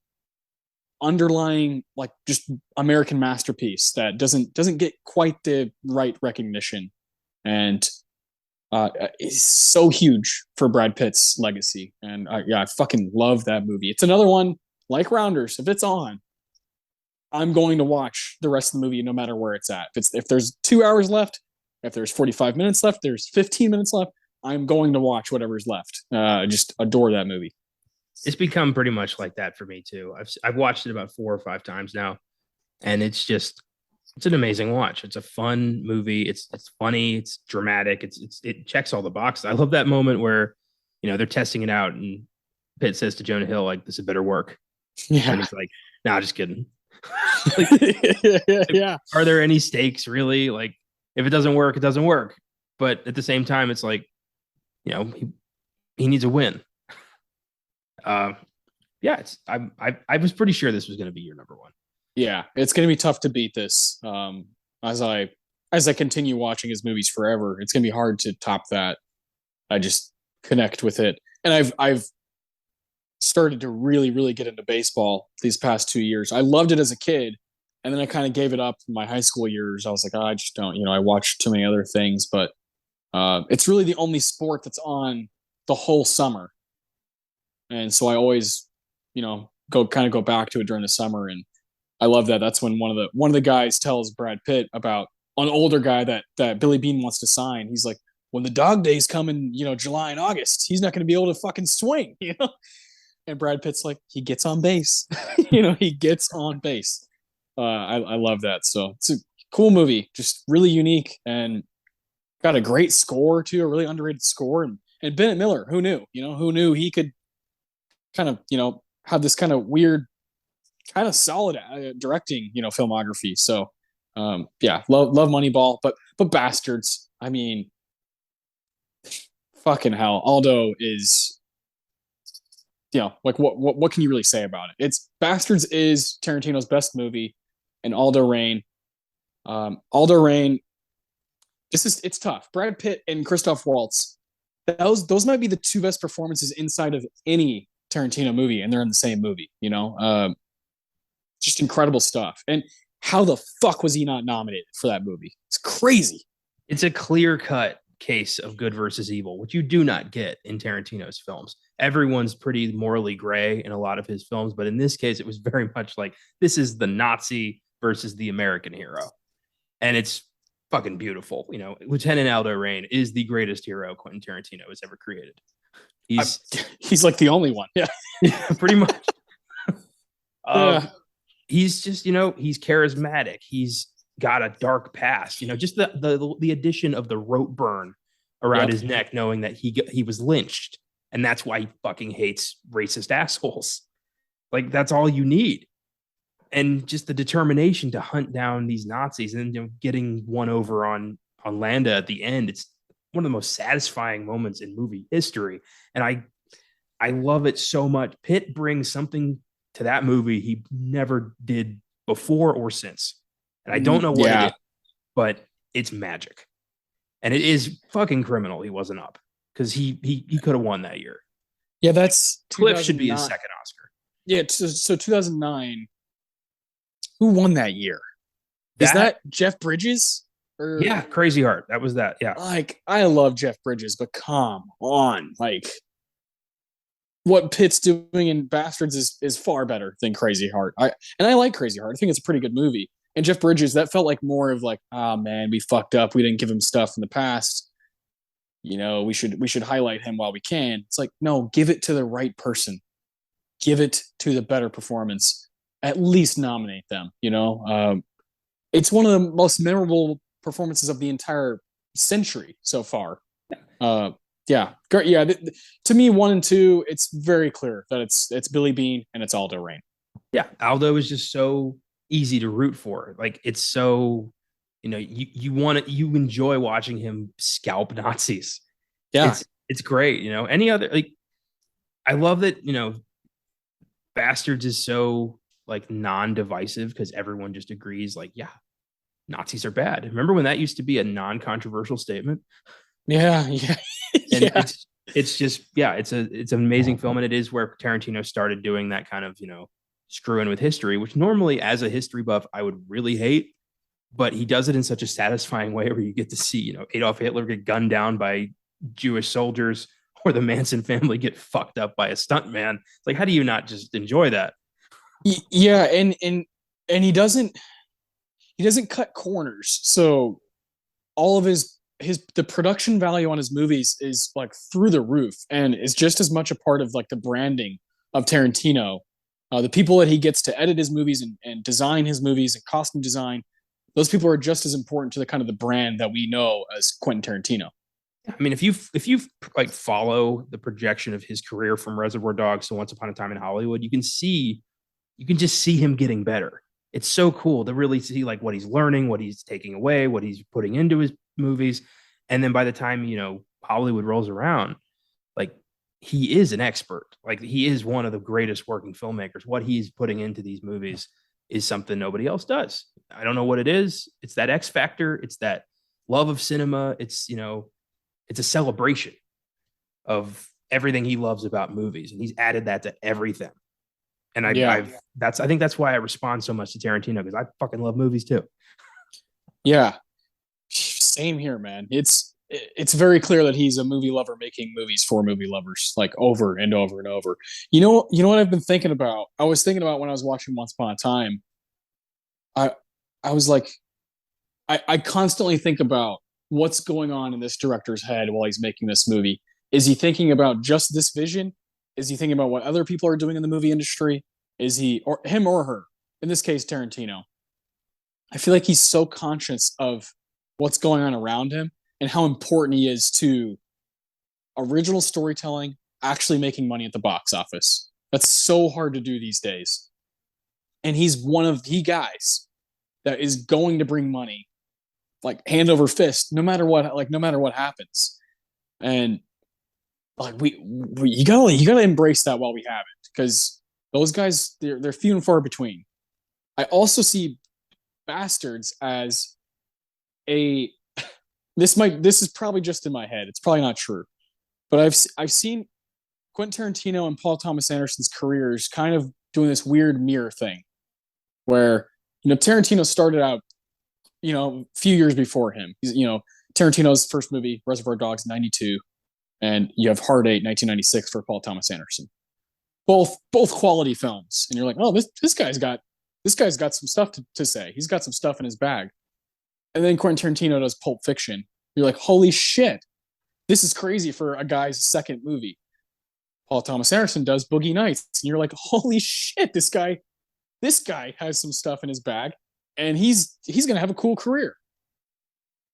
underlying, like, just American masterpiece that doesn't get quite the right recognition, and is so huge for Brad Pitt's legacy. And I fucking love that movie. It's another one like Rounders. If it's on, I'm going to watch the rest of the movie no matter where it's at. If there's 2 hours left, if there's 45 minutes left, there's 15 minutes left, I'm going to watch whatever's left. I just adore that movie. It's become pretty much like that for me too. I've watched it about 4 or 5 times now, and it's an amazing watch. It's a fun movie. It's funny. It's dramatic. It checks all the boxes. I love that moment where they're testing it out, and Pitt says to Jonah Hill, like, "This had better work." Yeah, and he's like, "Nah, just kidding." Yeah. Are there any stakes really? Like, if it doesn't work, it doesn't work. But at the same time, it's like, he needs a win. Yeah, I was pretty sure this was going to be your number one. Yeah, it's going to be tough to beat this. As I continue watching his movies forever, it's going to be hard to top that. I just connect with it, and I've started to really, really get into baseball these past 2 years. I loved it as a kid, and then I kind of gave it up in my high school years. I was like, I just don't, I watched too many other things, but it's really the only sport that's on the whole summer. And so I always, go back to it during the summer. And I love that. That's when one of the guys tells Brad Pitt about an older guy that Billy Beane wants to sign. He's like, when the dog days come in, July and August, he's not going to be able to fucking swing, And Brad Pitt's like, he gets on base. He gets on base. I love that. So it's a cool movie, just really unique, and got a great score too, a really underrated score. And Bennett Miller, who knew? Who knew he could kind of, have this kind of weird, kind of solid directing, filmography. So yeah, love Moneyball, but Bastards. I mean, fucking hell, Aldo is. Like what can you really say about it? It's Bastards is Tarantino's best movie. and Aldo Rain. Aldo Rain, it's tough. Brad Pitt and Christoph Waltz, those might be the two best performances inside of any Tarantino movie, and they're in the same movie. Just incredible stuff. And how the fuck was he not nominated for that movie? It's crazy. It's a clear cut case of good versus evil, which you do not get in Tarantino's films. Everyone's pretty morally gray in a lot of his films, but in this case, it was very much like this is the Nazi versus the American hero. And it's fucking beautiful. Lieutenant Aldo Rain is the greatest hero Quentin Tarantino has ever created. He's like the only one. Yeah. Pretty much. He's just, he's charismatic. He's got a dark past. Just the addition of the rope burn around his neck, knowing that he was lynched, and that's why he fucking hates racist assholes. Like, that's all you need. And just the determination to hunt down these Nazis, and then getting one over on Landa at the end. It's one of the most satisfying moments in movie history, and I love it so much. Pitt brings something to that movie he never did before or since, and I don't know what it is, but it's magic, and it is fucking criminal he wasn't up, because he could have won that year. Yeah, that's Cliff should be his second Oscar. Yeah, so 2009. Who won that year? Is that Jeff Bridges? Yeah, Crazy Heart. That was that. Yeah. Like, I love Jeff Bridges, but come on. Like, what Pitt's doing in Bastards is far better than Crazy Heart. I like Crazy Heart. I think it's a pretty good movie. And Jeff Bridges, that felt like more of like, oh man, we fucked up. We didn't give him stuff in the past. We should highlight him while we can. It's like, no, give it to the right person. Give it to the better performance. At least nominate them. It's one of the most memorable performances of the entire century so far. Yeah, great. Yeah, to me, 1 and 2, it's very clear that it's Billy Beane and it's Aldo Rain. Yeah, Aldo is just so easy to root for. Like, it's so, you enjoy watching him scalp Nazis. Yeah, it's great. Any other, like, I love that. Bastards is so like non-divisive because everyone just agrees, like, yeah, Nazis are bad. Remember when that used to be a non-controversial statement? Yeah. And it's just, it's an amazing film, and it is where Tarantino started doing that kind of, screwing with history, which normally as a history buff I would really hate, but he does it in such a satisfying way where you get to see, Adolf Hitler get gunned down by Jewish soldiers, or the Manson family get fucked up by a stuntman. It's like, how do you not just enjoy that? Yeah, and he doesn't cut corners. So all of the production value on his movies is like through the roof, and is just as much a part of like the branding of Tarantino. The people that he gets to edit his movies and design his movies and costume design, those people are just as important to the kind of the brand that we know as Quentin Tarantino. I mean, if you like follow the projection of his career from Reservoir Dogs to Once Upon a Time in Hollywood, you can just see him getting better. It's so cool to really see like what he's learning, what he's taking away, what he's putting into his movies. And then by the time, Hollywood rolls around, like, he is an expert. Like, he is one of the greatest working filmmakers. What he's putting into these movies is something nobody else does. I don't know what it is. It's that X factor. It's that love of cinema. It's, it's a celebration of everything he loves about movies. And he's added that to everything. And I think that's why I respond so much to Tarantino, because I fucking love movies too. Yeah, same here, man. It's very clear that he's a movie lover making movies for movie lovers, like over and over and over. You know what I've been thinking about? I was thinking about when I was watching Once Upon a Time. I was like, I constantly think about what's going on in this director's head while he's making this movie. Is he thinking about just this vision? Is he thinking about what other people are doing in the movie industry? Is he, or him or her? In this case, Tarantino. I feel like he's so conscious of what's going on around him and how important he is to original storytelling, actually making money at the box office. That's so hard to do these days. And he's one of the guys that is going to bring money, like hand over fist, no matter what happens. And like you gotta embrace that while we have it, because those guys, they're few and far between. I also see Bastards as a this is probably just in my head. It's probably not true, but I've seen Quentin Tarantino and Paul Thomas Anderson's careers kind of doing this weird mirror thing where Tarantino started out a few years before him. Tarantino's first movie, Reservoir Dogs, 92, and you have Hard Eight, 1996 for Paul Thomas Anderson. Both quality films, and you're like, oh, this guy's got some stuff to say. He's got some stuff in his bag. And then Quentin Tarantino does Pulp Fiction. You're like, holy shit, this is crazy for a guy's second movie. Paul Thomas Anderson does Boogie Nights, and you're like, holy shit, this guy has some stuff in his bag, and he's gonna have a cool career.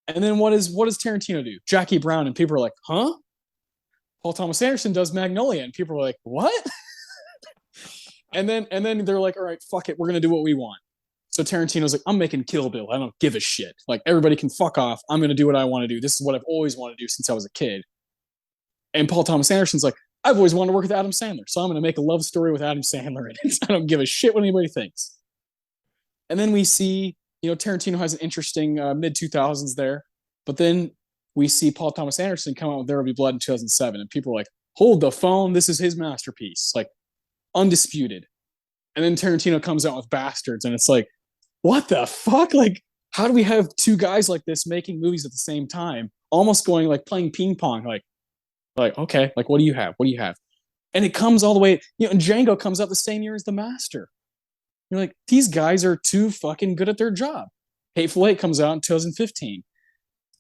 And then what does Tarantino do? Jackie Brown, and people are like, huh? Paul Thomas Anderson does Magnolia, and people are like, what? and then they're like, all right, fuck it, we're gonna do what we want. So Tarantino's like, I'm making Kill Bill. I don't give a shit. Like, everybody can fuck off. I'm gonna do what I want to do. This is what I've always wanted to do since I was a kid. And Paul Thomas Anderson's like, I've always wanted to work with Adam Sandler, so I'm going to make a love story with Adam Sandler in it. I don't give a shit what anybody thinks. And then we see, Tarantino has an interesting mid-2000s there, but then we see Paul Thomas Anderson come out with There Will Be Blood in 2007, and people are like, hold the phone, this is his masterpiece, like, undisputed. And then Tarantino comes out with Bastards, and it's like, what the fuck? Like, how do we have two guys like this making movies at the same time, almost going like playing ping pong, like, okay, like, what do you have? What do you have? And it comes all the way, and Django comes out the same year as The Master. You're like, these guys are too fucking good at their job. Hateful Eight comes out in 2015.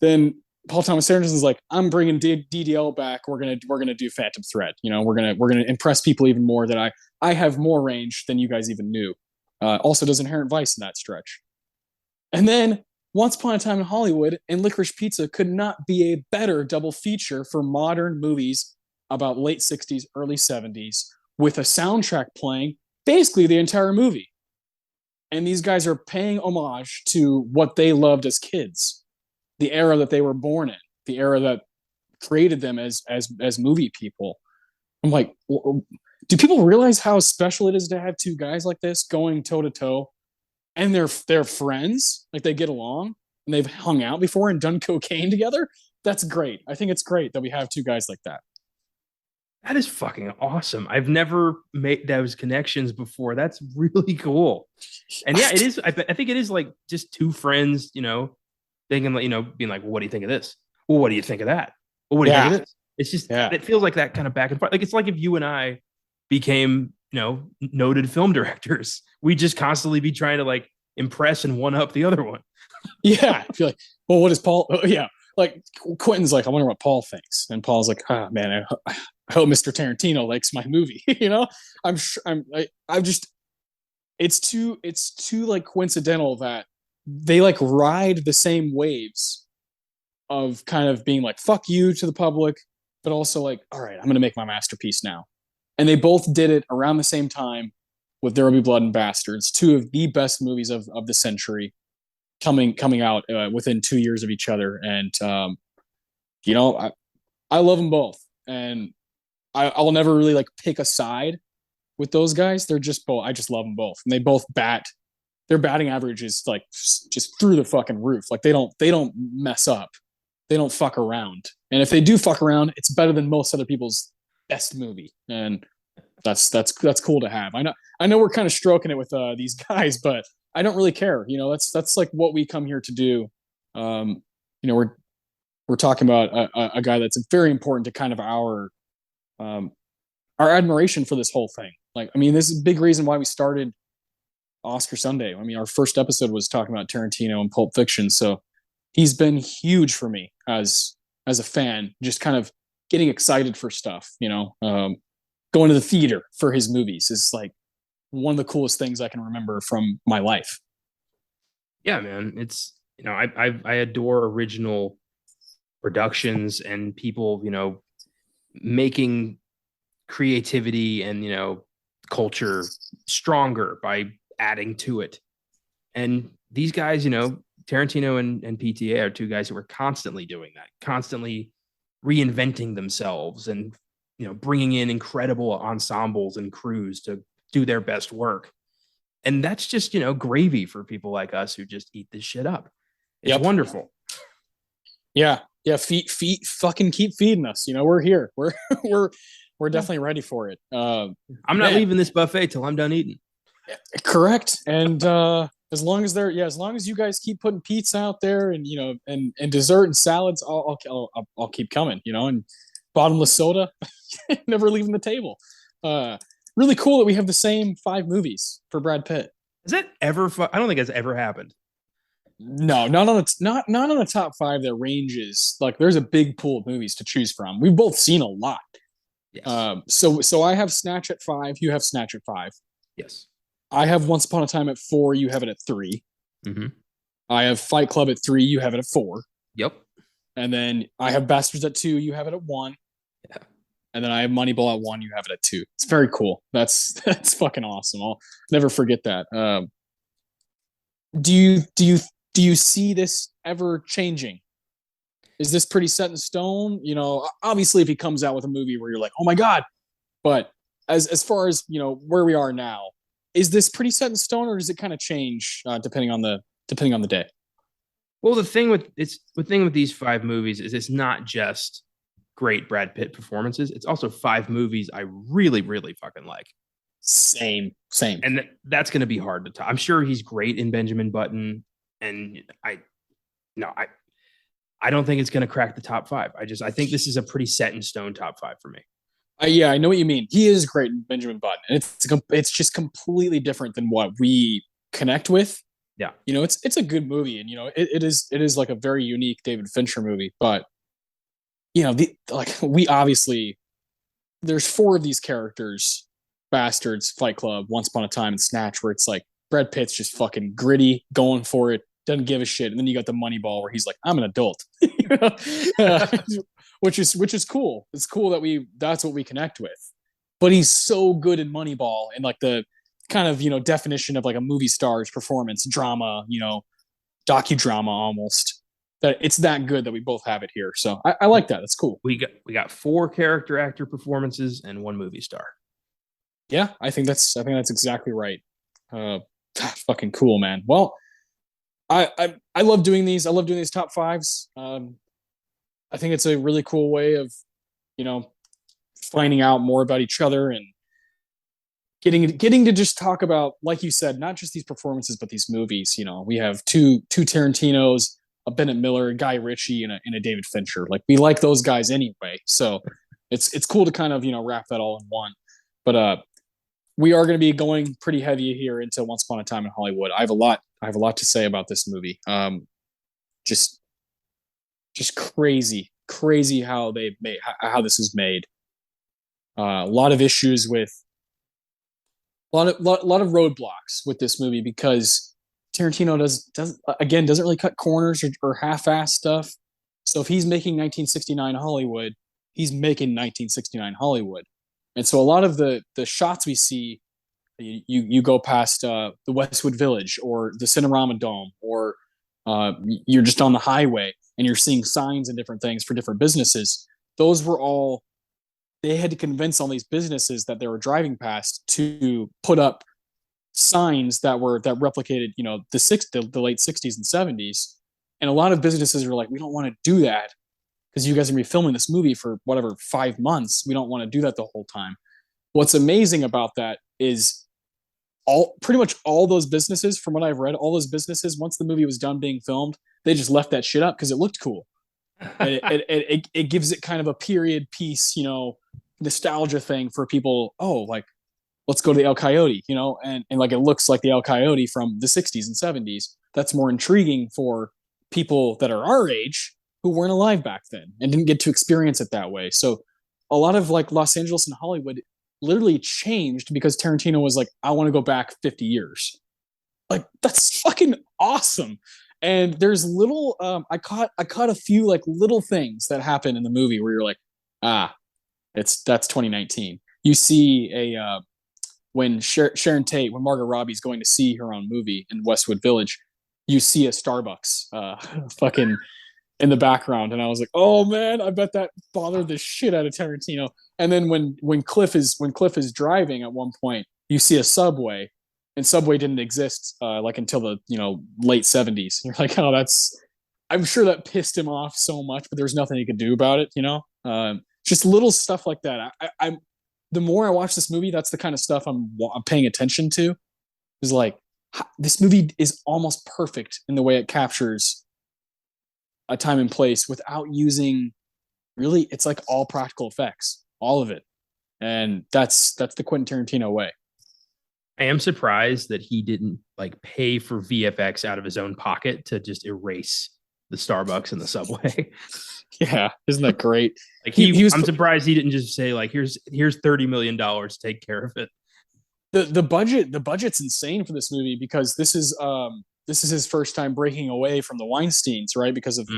Then Paul Thomas Anderson's like, I'm bringing DDL back. We're gonna do Phantom Thread. We're gonna impress people even more. That I have more range than you guys even knew. Also does Inherent Vice in that stretch. And then Once Upon a Time in Hollywood and Licorice Pizza could not be a better double feature for modern movies about late 60s, early 70s, with a soundtrack playing basically the entire movie. And these guys are paying homage to what they loved as kids, the era that they were born in, the era that created them as movie people. I'm like, do people realize how special it is to have two guys like this going toe to toe? And they're friends, like they get along, and they've hung out before and done cocaine together. That's great. I think it's great that we have two guys like that. That is fucking awesome. I've never made those connections before. That's really cool. And yeah, it is. I think it is like just two friends, thinking, being like, well, what do you think of this? Well, what do you think of that? Well, what do you think of this? It's just, it feels like that kind of back and forth. Like, it's like if you and I became, noted film directors, we just constantly be trying to like impress and one up the other one. Yeah. I feel like, well, what is Paul? Oh, yeah. Like Quentin's like, I wonder what Paul thinks. And Paul's like, oh man, I hope Mr. Tarantino likes my movie. I'm sure I've just, it's too like coincidental that they like ride the same waves of kind of being like, fuck you to the public, but also like, all right, I'm going to make my masterpiece now. And they both did it around the same time with There Will Be Blood and Bastards, two of the best movies of the century, coming out within 2 years of each other. And I love them both, and I'll never really like pick a side with those guys. They're just both. I just love them both, and they both bat. Their batting average is like just through the fucking roof. Like they don't mess up. They don't fuck around. And if they do fuck around, it's better than most other people's best movie. And that's cool to have. I know we're kind of stroking it with these guys, but I don't really care. That's like what we come here to do. We're talking about a guy that's very important to kind of our admiration for this whole thing. Like, I mean, this is a big reason why we started Oscar Sunday. I mean, our first episode was talking about Tarantino and Pulp Fiction. So he's been huge for me as a fan, just kind of getting excited for stuff, going to the theater for his movies is like one of the coolest things I can remember from my life. Yeah, man. It's, I adore original productions and people, making creativity and, culture stronger by adding to it. And these guys, Tarantino and PTA are two guys who are constantly doing that, constantly reinventing themselves and, bringing in incredible ensembles and crews to do their best work. And that's just, gravy for people like us who just eat this shit up. It's Yep. wonderful. Yeah. Yeah. Feet fucking keep feeding us. We're here. We're we're definitely ready for it. I'm not Man, leaving this buffet till I'm done eating. correct. And as long as you guys keep putting pizza out there, and and dessert and salads, I'll keep coming. And bottomless soda, never leaving the table. Really cool that we have the same 5 movies for Brad Pitt. Has that ever? I don't think it's ever happened. No, not on the top 5 that ranges. Like, there's a big pool of movies to choose from. We've both seen a lot. Yes. So I have Snatch at 5. You have Snatch at 5. Yes. I have Once Upon a Time at 4. You have it at 3. Mm-hmm. I have Fight Club at 3. You have it at 4. Yep. And then I have Bastards at 2. You have it at 1. Yeah. And then I have Moneyball at 1. You have it at 2. It's very cool. That's fucking awesome. I'll never forget that. Do you see this ever changing? Is this pretty set in stone? Obviously, if he comes out with a movie where you're like, oh my god, but as far as where we are now, is this pretty set in stone, or does it kind of change depending on the day? Well, the thing with these 5 movies is it's not just great Brad Pitt performances. It's also 5 movies I really, really fucking like. Same. And that's going to be hard to top. I'm sure he's great in Benjamin Button, and I don't think it's going to crack the top 5. I think this is a pretty set in stone top 5 for me. Yeah, I know what you mean. He is great in Benjamin Button, and it's just completely different than what we connect with. Yeah, it's a good movie, and it is like a very unique David Fincher movie. But we obviously, there's 4 of these characters: Bastards, Fight Club, Once Upon a Time, and Snatch, where it's like Brad Pitt's just fucking gritty, going for it, doesn't give a shit. And then you got the Moneyball, where he's like, I'm an adult. Which is cool. It's cool that that's what we connect with. But he's so good in Moneyball, and like the kind of definition of like a movie star's performance, drama, docudrama almost. That it's that good that we both have it here. So I like that. That's cool. We got 4 character actor performances and 1 movie star. Yeah, I think that's exactly right. Fucking cool, man. Well, I love doing these. I love doing these top 5s. I think it's a really cool way of, finding out more about each other and getting to just talk about, like you said, not just these performances, but these movies. We have two Tarantinos, a Bennett Miller, a Guy Ritchie, and a David Fincher. Like, we like those guys anyway. So it's cool to kind of, wrap that all in one. But we are going to be going pretty heavy here into Once Upon a Time in Hollywood. I have a lot to say about this movie. Just crazy how this is made. A lot of issues with a lot of roadblocks with this movie, because Tarantino doesn't really cut corners or half-ass stuff. So if he's making 1969 Hollywood, he's making 1969 Hollywood. And so a lot of the shots we see, you go past the Westwood Village or the Cinerama Dome, or you're just on the highway and you're seeing signs and different things for different businesses. Those were all, they had to convince all these businesses that they were driving past to put up signs that replicated, the late 60s and 70s. And a lot of businesses were like, we don't want to do that because you guys are going to be filming this movie for whatever 5 months. We don't want to do that the whole time. What's amazing about that is pretty much all those businesses, from what I've read, all those businesses, once the movie was done being filmed, they just left that shit up because it looked cool. And it gives it kind of a period piece, nostalgia thing for people. Oh, like, let's go to the El Coyote, and like, it looks like the El Coyote from the 60s and 70s. That's more intriguing for people that are our age who weren't alive back then and didn't get to experience it that way. So a lot of like Los Angeles and Hollywood literally changed because Tarantino was like, I want to go back 50 years. Like, that's fucking awesome. And there's little, I caught a few like little things that happen in the movie where you're like, that's 2019. You see when Sharon Tate, when Margot Robbie's going to see her own movie in Westwood Village, you see a Starbucks fucking in the background. And I was like, oh man, I bet that bothered the shit out of Tarantino. And then when Cliff is driving at one point, you see a Subway, and Subway didn't exist like until the late 70s. You're like, oh, that's I'm sure that pissed him off so much, but there's nothing he could do about it. Just little stuff like that. I'm the more I watch this movie, that's the kind of stuff I'm paying attention to. Is like this movie is almost perfect in the way it captures a time and place without using really. It's like all practical effects, all of it, and that's the Quentin Tarantino way. I am surprised that he didn't like pay for VFX out of his own pocket to just erase the Starbucks and the Subway. Yeah, isn't that great? Like I'm surprised he didn't just say like, here's $30 million, take care of it. The budget's insane for this movie because this is his first time breaking away from the Weinsteins, right? Because of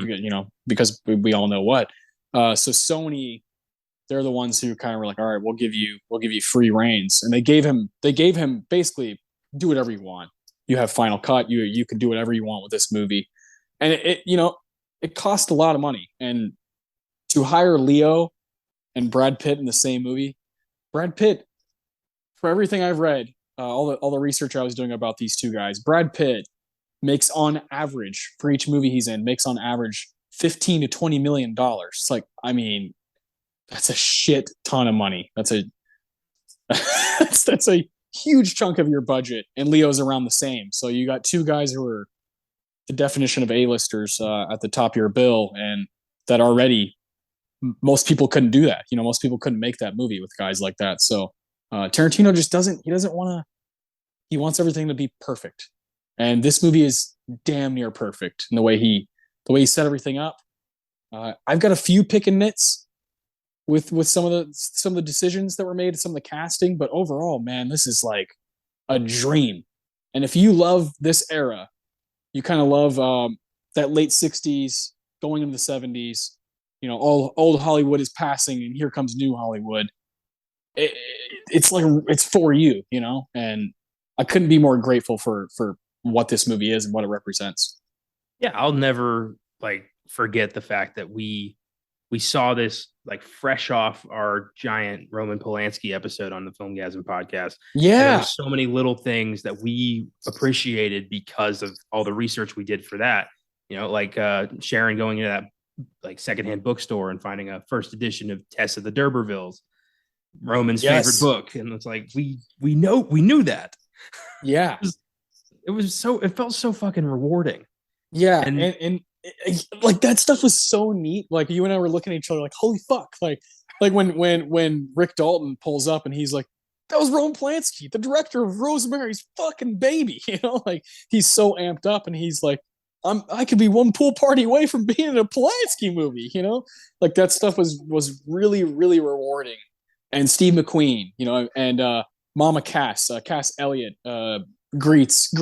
because we all know what. So Sony, they're the ones who kind of were like, all right, we'll give you free reins, and they gave him basically do whatever you want. You have final cut. You can do whatever you want with this movie, and it cost a lot of money. And to hire Leo and Brad Pitt in the same movie, Brad Pitt, for everything I've read, all the research I was doing about these two guys, Brad Pitt makes on average for each movie he's in makes on average $15 to $20 million. It's like, I mean, that's a shit ton of money. That's a that's a huge chunk of your budget, and Leo's around the same. So you got two guys who are the definition of A-listers at the top of your bill, and that already most people couldn't do that. Most people couldn't make that movie with guys like that. So Tarantino just doesn't want to. He wants everything to be perfect, and this movie is damn near perfect in the way he set everything up. I've got a few pick and nits with some of the decisions that were made, some of the casting, but overall, man, this is like a dream. And if you love this era, you kind of love that late 60s going into the 70s. All old Hollywood is passing, and here comes new Hollywood. It's like it's for you, and I couldn't be more grateful for what this movie is and what it represents. Yeah, I'll never like forget the fact that we saw this like fresh off our giant Roman Polanski episode on the Filmgazm podcast. Yeah, there were so many little things that we appreciated because of all the research we did for that. Like Sharon going into that like secondhand bookstore and finding a first edition of Tess of the D'Urbervilles, Roman's favorite book, and it's like we knew that. Yeah, it felt so fucking rewarding. Yeah, and like that stuff was so neat. Like you and I were looking at each other like, holy fuck! Like when Rick Dalton pulls up and he's like, that was Roman Polanski, the director of Rosemary's fucking Baby. Like he's so amped up, and he's like, I could be one pool party away from being in a Polanski movie. Like that stuff was really really rewarding. And Steve McQueen, and Mama Cass Elliott greets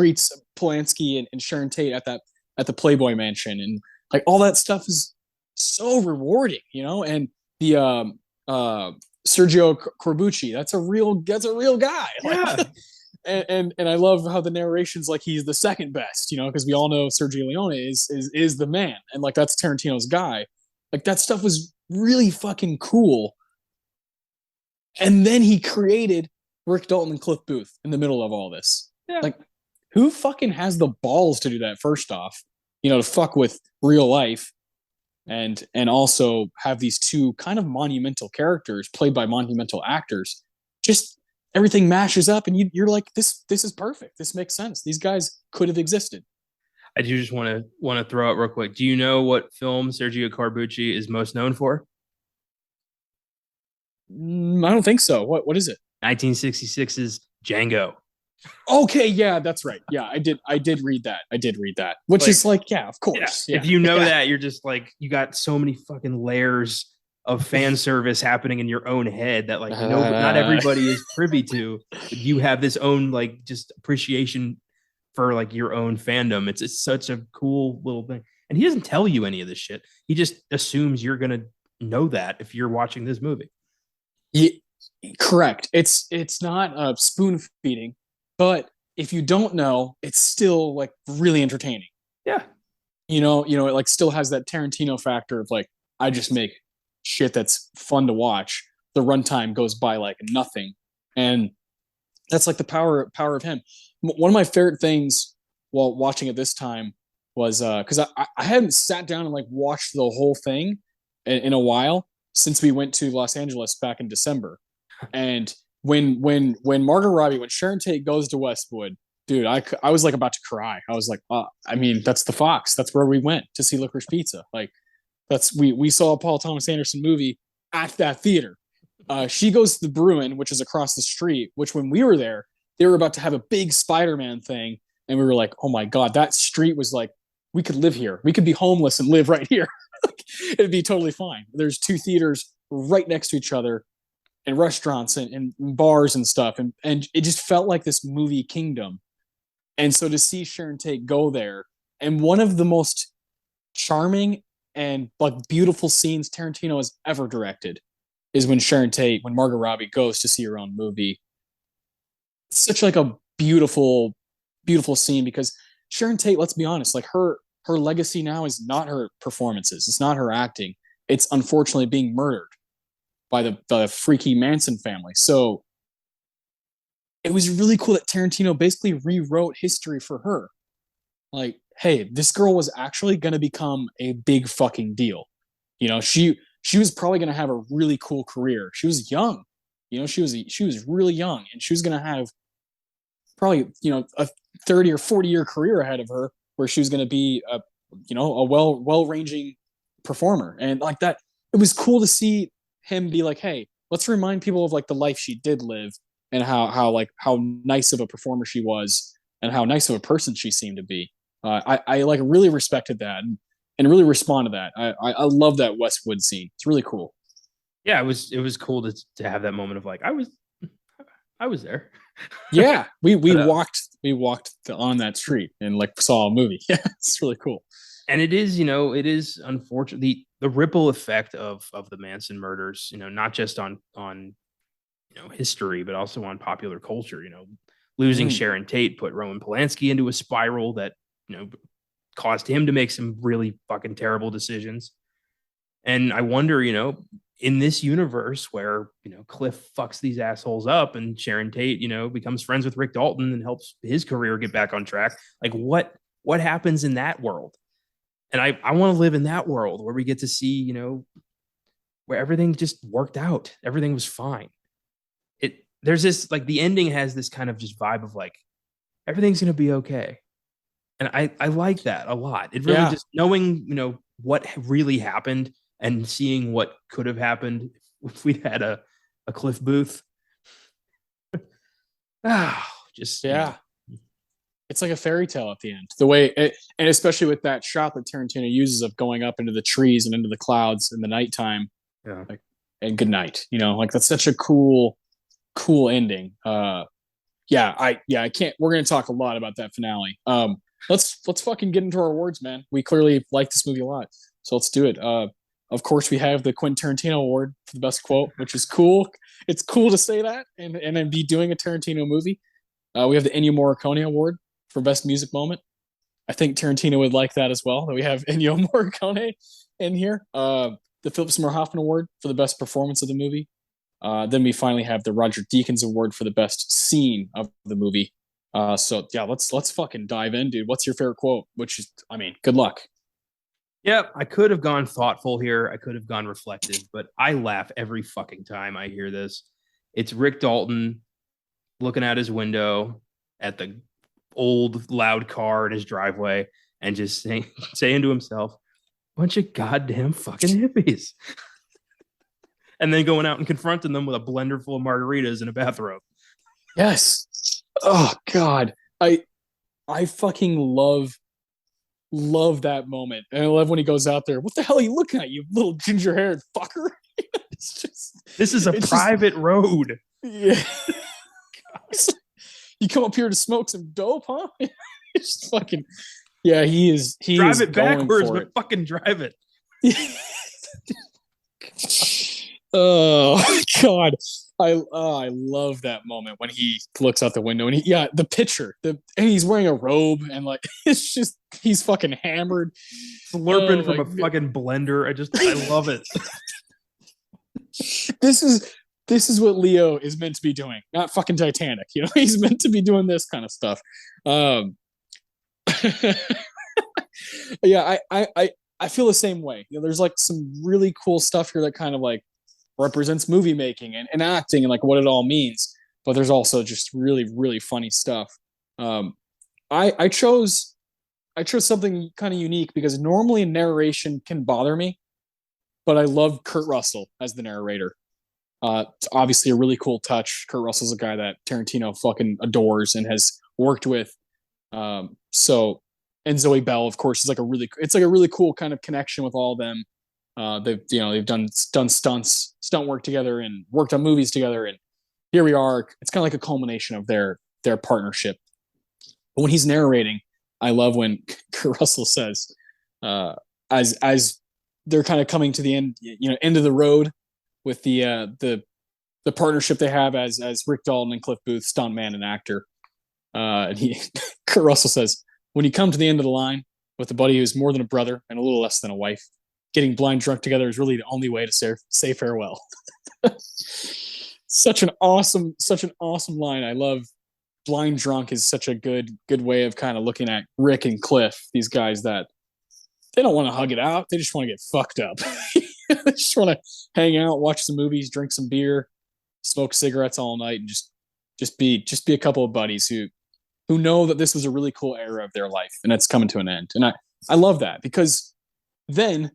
Polanski and Sharon Tate at the Playboy Mansion, and like all that stuff is so rewarding, and the Sergio Corbucci, that's a real guy. Yeah. Like, and I love how the narration's like he's the second best, because we all know Sergio Leone is the man, and like that's Tarantino's guy. Like that stuff was really fucking cool. And then he created Rick Dalton and Cliff Booth in the middle of all this. Yeah. Like, who fucking has the balls to do that? First off, to fuck with real life, and also have these two kind of monumental characters played by monumental actors. Just everything mashes up, and you're like, this is perfect. This makes sense. These guys could have existed. I do just want to throw out real quick. Do you know what film Sergio Corbucci is most known for? I don't think so. What is it? 1966's Django. Okay, yeah, that's right. Yeah, I did read that. Which is like, yeah, of course. Yeah. Yeah. If you know that, you're just like, you got so many fucking layers of fan service happening in your own head that like not everybody is privy to. You have this own like just appreciation for like your own fandom. It's such a cool little thing. And he doesn't tell you any of this shit. He just assumes you're gonna know that if you're watching this movie. Yeah, correct. It's not spoon feeding, but if you don't know, it's still like really entertaining. Yeah. It like still has that Tarantino factor of like, I just make shit that's fun to watch. The runtime goes by like nothing. And That's like the power of him. One of my favorite things while watching it this time was because I hadn't sat down and like watched the whole thing in a while since we went to Los Angeles back in December. And when Margot Robbie, when Sharon Tate goes to Westwood, dude, I was like about to cry. I was like, I mean, that's the Fox. That's where we went to see Licorice Pizza. Like that's we saw a Paul Thomas Anderson movie at that theater. She goes to the Bruin, which is across the street. Which when we were there, they were about to have a big Spider-Man thing, and we were like, oh my god, that street was like we could live here. We could be homeless and live right here. It'd be totally fine. There's two theaters right next to each other and restaurants and bars and stuff. And it just felt like this movie kingdom. And so to see Sharon Tate go there, and one of the most charming and like beautiful scenes Tarantino has ever directed is when Margot Robbie goes to see her own movie. It's such like a beautiful, beautiful scene because Sharon Tate, let's be honest, like her legacy now is not her performances. It's not her acting. It's unfortunately being murdered by the freaky Manson family. So it was really cool that Tarantino basically rewrote history for her. Like, hey, this girl was actually going to become a big fucking deal. You know, she was probably going to have a really cool career. She was young. You know, she was really young, and she was going to have probably, you know, a 30 or 40-year career ahead of her where she was going to be a, you know, a well-ranging performer. And like that, it was cool to see him be like, hey, let's remind people of like the life she did live and how nice of a performer she was and how nice of a person she seemed to be. I like really respected that and really respond to that. I love that Westwood scene. It's really cool. Yeah, it was cool to have that moment of like I was there. Yeah, we But, walked on that street and like saw a movie. Yeah, it's really cool. and it is, you know, it is unfortunately the ripple effect of the Manson murders, you know, not just on you know history, but also on popular culture. You know, losing Sharon Tate put Roman Polanski into a spiral that, you know, caused him to make some really fucking terrible decisions. And I wonder, you know, in this universe where, you know, Cliff fucks these assholes up and Sharon Tate, you know, becomes friends with Rick Dalton and helps his career get back on track. Like what happens in that world? And I want to live in that world where we get to see, you know, where everything just worked out. Everything was fine. There's this like the ending has this kind of just vibe of like everything's gonna be okay. And I like that a lot. It really just knowing, you know, what really happened and seeing what could have happened if we'd had a Cliff Booth. Just yeah. It's like a fairy tale at the end. The way it, and especially with that shot that Tarantino uses of going up into the trees and into the clouds in the nighttime. Yeah. Like, and good night. You know, like that's such a cool ending. I can't. We're gonna talk a lot about that finale. Let's fucking get into our awards, man. We clearly like this movie a lot, so let's do it. Of course, we have the Quentin Tarantino Award for the best quote, which is cool. It's cool to say that and then be doing a Tarantino movie. We have the Ennio Morricone Award for best music moment. I think Tarantino would like that as well. That we have Ennio Morricone in here. The Philip Seymour Hoffman Award for the best performance of the movie. Then we finally have the Roger Deakins Award for the best scene of the movie. So yeah, let's fucking dive in, dude. What's your favorite quote? Which is, I mean, good luck. Yep, I could have gone thoughtful here. I could have gone reflective, but I laugh every fucking time I hear this. It's Rick Dalton looking out his window at the old loud car in his driveway and just saying to himself, bunch of goddamn fucking hippies. And then going out and confronting them with a blender full of margaritas in a bathrobe. Yes. Oh God. I fucking love that moment. And I love when he goes out there. What the hell are you looking at, you little ginger haired fucker? This is a private road. Yeah. You come up here to smoke some dope, huh? It's fucking yeah, he is drive it backwards, but fucking drive it. Oh God. I love that moment when he looks out the window and the picture, and he's wearing a robe and like it's just he's fucking hammered, slurping from a fucking blender. I love it. This this is what Leo is meant to be doing, not fucking Titanic. You know, he's meant to be doing this kind of stuff. Um, yeah, I feel the same way. You know, there's like some really cool stuff here that kind of like represents movie making and acting and like what it all means. But there's also just really, really funny stuff. Um, I chose something kind of unique because normally narration can bother me, but I love Kurt Russell as the narrator. It's obviously a really cool touch. Kurt Russell's a guy that Tarantino fucking adores and has worked with. So and Zoe Bell, of course, is like it's like a really cool kind of connection with all of them. They've done stunt work together, and worked on movies together, and here we are. It's kind of like a culmination of their partnership. But when he's narrating, I love when Kurt Russell says, as they're kind of coming to the end, end of the road with the partnership they have as Rick Dalton and Cliff Booth, stuntman and actor. And Kurt Russell says, when you come to the end of the line with a buddy who's more than a brother and a little less than a wife, getting blind drunk together is really the only way to say farewell. Such an awesome line. I love blind drunk is such a good way of kind of looking at Rick and Cliff, these guys that they don't want to hug it out. They just want to get fucked up. They just want to hang out, watch some movies, drink some beer, smoke cigarettes all night, and just be a couple of buddies who know that this was a really cool era of their life and it's coming to an end. And I love that, because then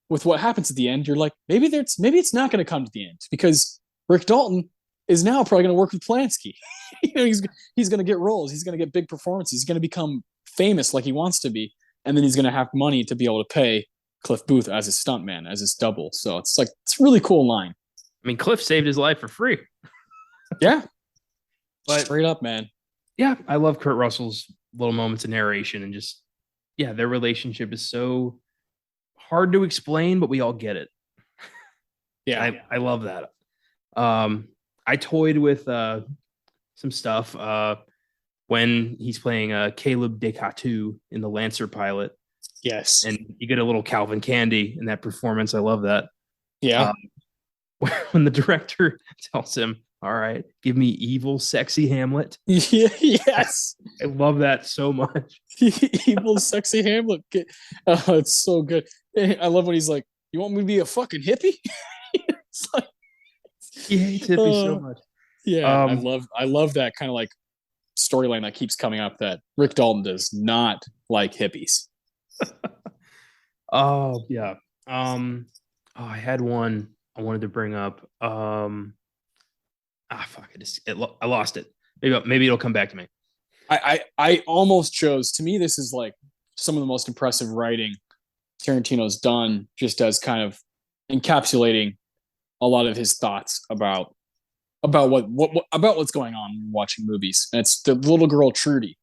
with what happens at the end, you're like, maybe it's not going to come to the end, because Rick Dalton is now probably going to work with Polanski. He's going to get roles. He's going to get big performances. He's going to become famous like he wants to be. And then he's going to have money to be able to pay Cliff Booth as his stuntman, as his double. So it's a really cool line. I mean, Cliff saved his life for free. Yeah. But straight up, man. Yeah, I love Kurt Russell's little moments of narration, and just, their relationship is so hard to explain, but we all get it. Yeah. I love that. I toyed with some stuff when he's playing Caleb Decatu in the Lancer pilot. Yes. And you get a little Calvin Candy in that performance. I love that. Yeah. When the director tells him, all right, give me evil, sexy Hamlet. Yes. I love that so much. Evil, sexy Hamlet. It's so good. I love when he's like, you want me to be a fucking hippie? It's like, he hates hippies so much. Yeah. I love that kind of like storyline that keeps coming up, that Rick Dalton does not like hippies. Oh, yeah. I had one I wanted to bring up. Fuck! I lost it. Maybe it'll come back to me. I almost chose. To me, this is like some of the most impressive writing Tarantino's done, just as kind of encapsulating a lot of his thoughts about what's going on watching movies. And it's the little girl Trudy,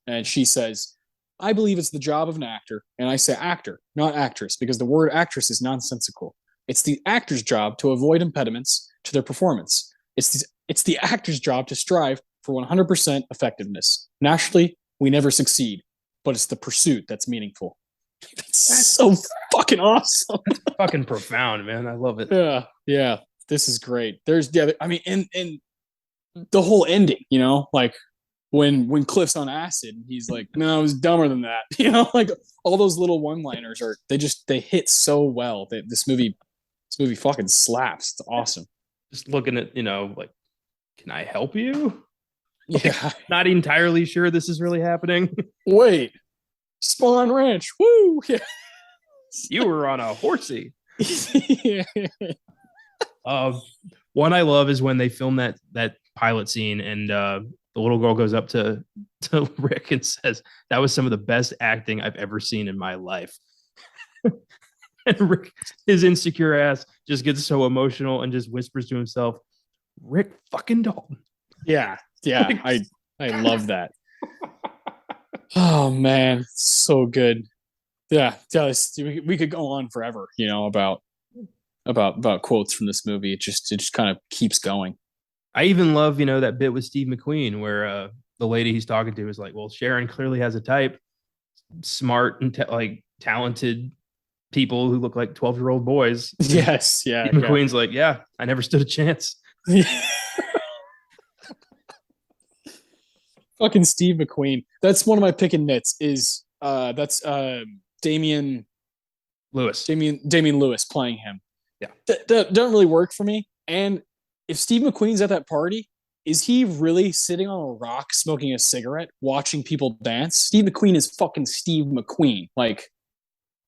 and she says, I believe it's the job of an actor, and I say actor, not actress, because the word actress is nonsensical. It's the actor's job to avoid impediments to their performance. It's the actor's job to strive for 100% effectiveness. Naturally, we never succeed, but it's the pursuit that's meaningful. That's so fucking awesome. That's fucking profound, man. I love it. Yeah. This is great. There's, I mean, in the whole ending, like when Cliff's on acid, he's like, no, it was dumber than that. Like all those little one-liners they hit so well. This movie fucking slaps. It's awesome. Just looking at, like, can I help you? Yeah. Not entirely sure this is really happening. Wait, Spawn Ranch. Woo. Yeah. You were on a horsey. Yeah. One I love is when they film that pilot scene, and the little girl goes up to Rick and says, that was some of the best acting I've ever seen in my life. And Rick, his insecure ass, just gets so emotional and just whispers to himself, Rick fucking Dalton. Yeah. I love that. Oh man, so good. Yeah, we could go on forever, about quotes from this movie. It just kind of keeps going. I even love, that bit with Steve McQueen where the lady he's talking to is like, well, Sharon clearly has a type, smart and talented, people who look like 12-year-old boys. Yes, yeah, Steve McQueen's like, yeah, I never stood a chance. yeah. Fucking Steve McQueen. That's one of my pick and nits. Is that's Damian Lewis. Damian Lewis playing him. Yeah. That don't really work for me. And if Steve McQueen's at that party, is he really sitting on a rock smoking a cigarette watching people dance? Steve McQueen is fucking Steve McQueen. Like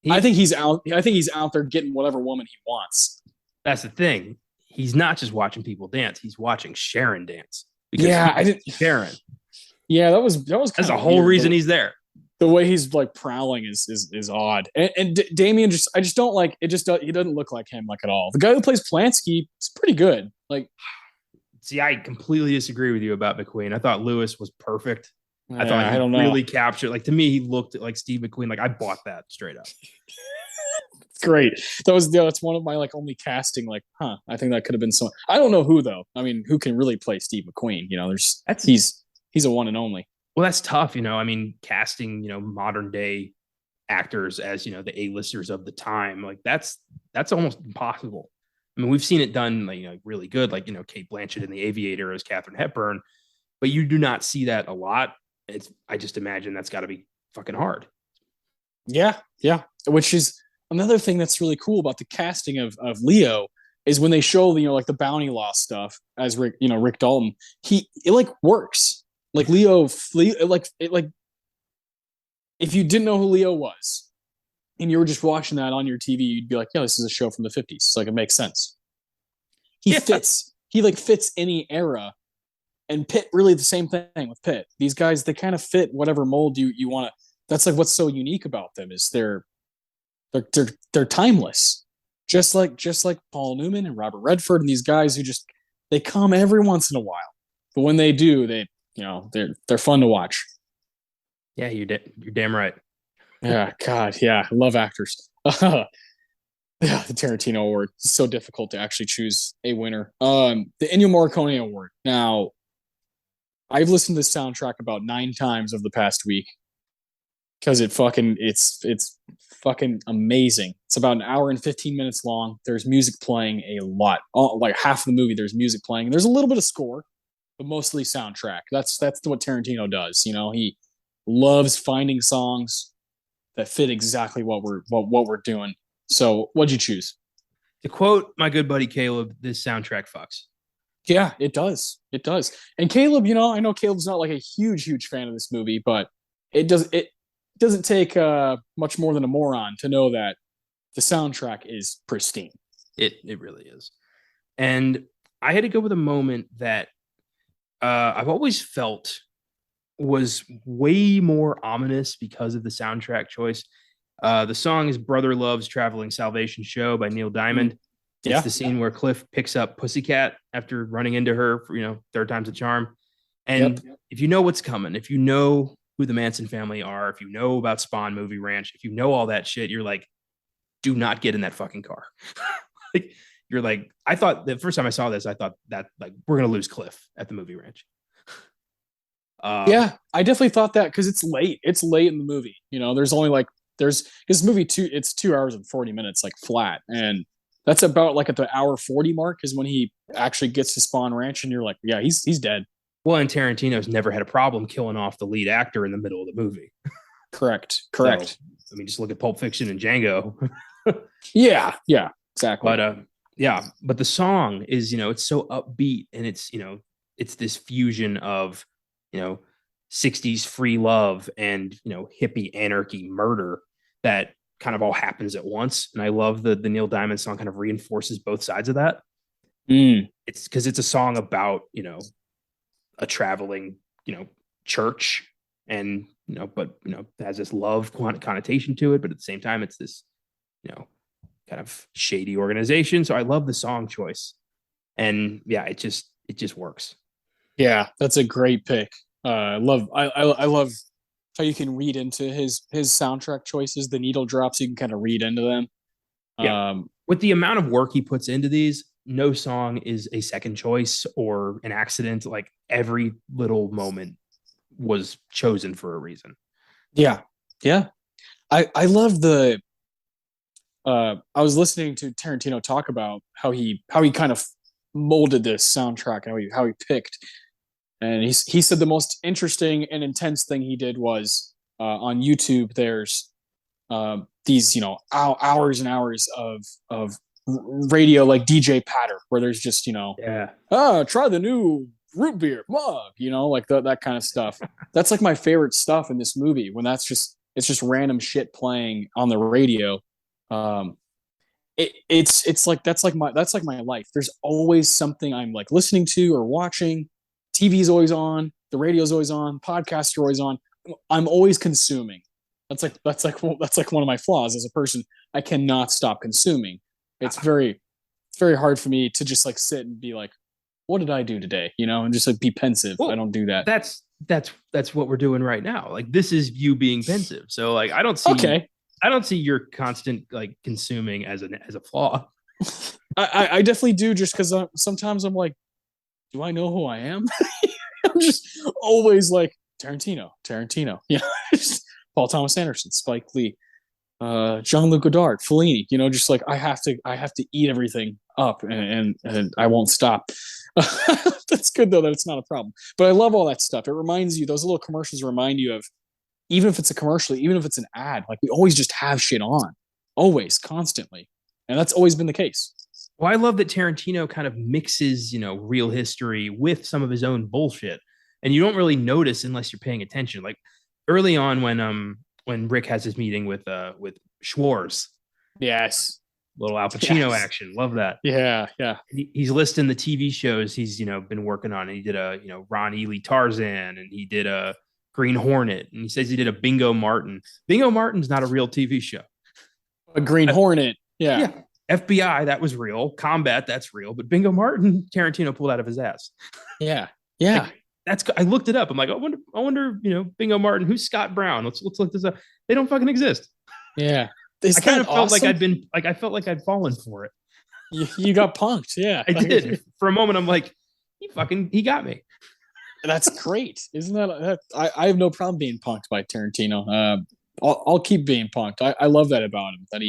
I think he's out there getting whatever woman he wants. That's the thing. He's not just watching people dance, he's watching Sharon dance. Yeah, I didn't Sharon. Yeah, that was that's the whole reason he's there. The way he's like prowling is odd. And Damien I just don't like it. He doesn't look like him like at all. The guy who plays Polanski is pretty good. Like, see, I completely disagree with you about McQueen. I thought Lewis was perfect. I thought he really captured. Like, to me, he looked like Steve McQueen. Like, I bought that straight up. Great. That's one of my like only casting. Like, I think that could have been someone. I don't know who though. I mean, who can really play Steve McQueen? You know, he's a one and only. Well, that's tough. You know, I mean, casting, modern day actors as, the A-listers of the time, like that's almost impossible. I mean, we've seen it done like, really good, like, Cate Blanchett in The Aviator as Katharine Hepburn, but you do not see that a lot. I just imagine that's got to be fucking hard. Yeah. Yeah. Which is another thing that's really cool about the casting of Leo is when they show, like the bounty law stuff as Rick Dalton, it like works. Like Leo, like if you didn't know who Leo was and you were just watching that on your TV, you'd be like, yeah, this is a show from the 50s. So like it makes sense. He fits any era. And Pitt, really the same thing with Pitt. These guys, they kind of fit whatever mold you want to. That's like what's so unique about them is they're timeless. Just like Paul Newman and Robert Redford and these guys who they come every once in a while. But when they do, they're fun to watch. Yeah, you're damn right. Yeah, God, yeah, I love actors. Yeah, the Tarantino Award. It's so difficult to actually choose a winner. The Ennio Morricone Award. Now, I've listened to this soundtrack about 9 times over the past week because it's fucking amazing. It's about an hour and 15 minutes long. There's music playing a lot. Like half of the movie, there's music playing. There's a little bit of score, but mostly soundtrack. That's what Tarantino does. He loves finding songs that fit exactly what we're doing. So, what'd you choose? To quote my good buddy Caleb, this soundtrack fucks. Yeah, it does. It does. And Caleb, I know Caleb's not like a huge fan of this movie, but it doesn't take much more than a moron to know that the soundtrack is pristine. It really is. And I had to go with a moment that I've always felt was way more ominous because of the soundtrack choice. The song is Brother Love's Traveling Salvation Show by Neil Diamond. It's the scene where Cliff picks up Pussycat after running into her for, third time's a charm. And if you know what's coming, if you know who the Manson family are, if you know about Spawn Movie Ranch, if you know all that shit, you're like, do not get in that fucking car. Like, you're like, I thought the first time I saw this, I thought that like we're going to lose Cliff at the movie ranch. Yeah, I definitely thought that because it's late. It's late in the movie. There's only this movie it's 2 hours and 40 minutes like flat. And that's about like at the hour 40 mark is when he actually gets to Spawn Ranch. And you're like, yeah, he's dead. Well, and Tarantino's never had a problem killing off the lead actor in the middle of the movie. Correct. So, I mean, just look at Pulp Fiction and Django. Yeah, exactly. But the song is, it's so upbeat and it's, it's this fusion of, 60s free love and, hippie anarchy murder that kind of all happens at once. And I love the Neil Diamond song kind of reinforces both sides of that. It's because it's a song about, a traveling, church and, but, has this love connotation to it. But at the same time, it's this, kind of shady organization. So I love the song choice. And yeah, it just works. Yeah, that's a great pick. I love how you can read into his soundtrack choices, the needle drops, you can kind of read into them. Yeah. With the amount of work he puts into these, no song is a second choice or an accident. Like every little moment was chosen for a reason. Yeah. I love I was listening to Tarantino talk about how he kind of molded this soundtrack, how he picked, and he said the most interesting and intense thing he did was on YouTube. There's these hours and hours of radio, like DJ patter, where there's just Yeah. try the new root beer mug, like that kind of stuff. That's like my favorite stuff in this movie, when it's just random shit playing on the radio. um it's like that's like my life. There's always something I'm like listening to or watching. TV's always on, the radio's always on, podcasts are always on. I'm always consuming. That's like one of my flaws as a person. I cannot stop consuming. It's very hard for me to just like sit and be like, what did I do today, and just like be pensive. I Well, don't do that. that's what we're doing right now. Like this is you being pensive. So like Okay. I don't see your constant like consuming as a flaw. I definitely do, just because sometimes I'm like, do I know who I am? I'm just always like Tarantino, Paul Thomas Anderson, Spike Lee, Jean-Luc Godard, Fellini. Just like I have to eat everything up, and I won't stop. That's good though that it's not a problem. But I love all that stuff. It reminds you, those little commercials remind you of, even if it's a commercial, even if it's an ad, like we always just have shit on, always, constantly, and that's always been the case. Well, I love that Tarantino kind of mixes, real history with some of his own bullshit. And you don't really notice unless you're paying attention. Like early on when Rick has his meeting with Schwartz, Yes. little Al Pacino Yes. action. Love that. Yeah. Yeah. He's listing the TV shows he's, been working on. And he did a, Ron Ely Tarzan, and he did a Green Hornet, and he says he did a Bingo Martin. Bingo Martin's not a real TV show. A Green Hornet. Yeah. Yeah. FBI, that was real. Combat, that's real. But Bingo Martin, Tarantino pulled out of his ass. Yeah. Yeah. Like, I looked it up. I'm like, I wonder, Bingo Martin, who's Scott Brown? Let's look this up. They don't fucking exist. Yeah. I kind of felt like I felt like I'd fallen for it. You got punked. Yeah. I did. For a moment, I'm like, he got me. That's great. Isn't that I have no problem being punked by Tarantino. I'll keep being punked. I love that about him, that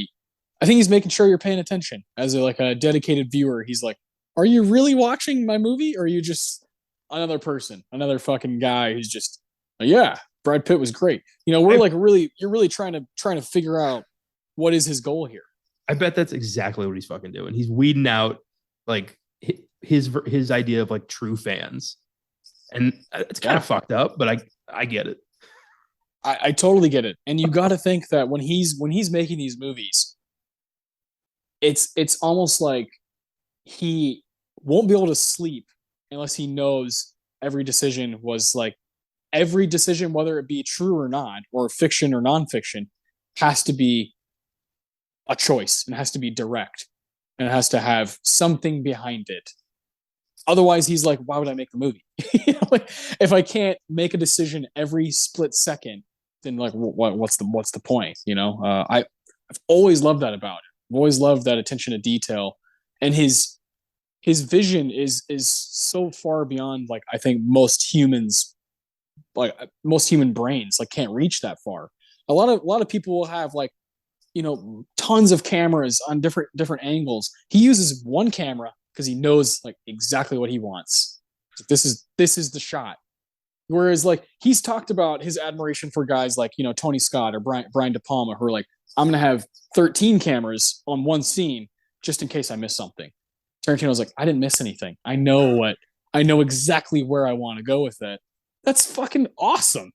I think he's making sure you're paying attention as a dedicated viewer. He's like, are you really watching my movie, or are you just another person, another fucking guy who's just, yeah, Brad Pitt was great. You're really trying to figure out what is his goal here. I bet that's exactly what he's fucking doing. He's weeding out like his idea of like true fans, and it's kind of fucked up, but I get it. I totally get it. And you got to think that when he's making these movies, it's almost like he won't be able to sleep unless he knows every decision, whether it be true or not, or fiction or nonfiction, has to be a choice, and has to be direct, and it has to have something behind it. Otherwise, he's like, why would I make the movie? Like, if I can't make a decision every split second, then like, what's the point? I've always loved that about it. I've always loved that attention to detail, and his vision is so far beyond, like, I think most humans, like most human brains, like can't reach that far. A lot of people will have like, tons of cameras on different angles. He uses one camera because he knows like exactly what he wants. This is the shot. Whereas like he's talked about his admiration for guys like, Tony Scott or Brian De Palma, who are like, I'm gonna have 13 cameras on one scene just in case I miss something. Tarantino's like, I didn't miss anything. I know exactly where I want to go with it. That's fucking awesome.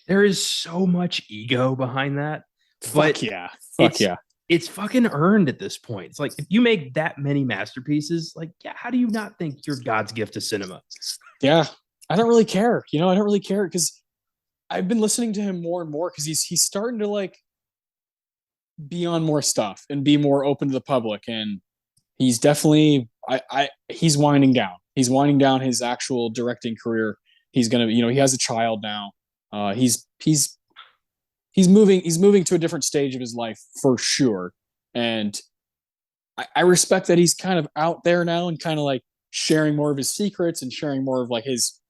There is so much ego behind that. Fuck yeah. Fuck yeah. It's fucking earned at this point. It's like, if you make that many masterpieces, like, yeah, how do you not think you're God's gift to cinema? Yeah. I don't really care. I don't really care, because I've been listening to him more and more, because he's starting to like be on more stuff and be more open to the public. And he's definitely, he's winding down. He's winding down his actual directing career. He's gonna, he has a child now. He's moving to a different stage of his life for sure. And I respect that he's kind of out there now and kind of like sharing more of his secrets and sharing more of like his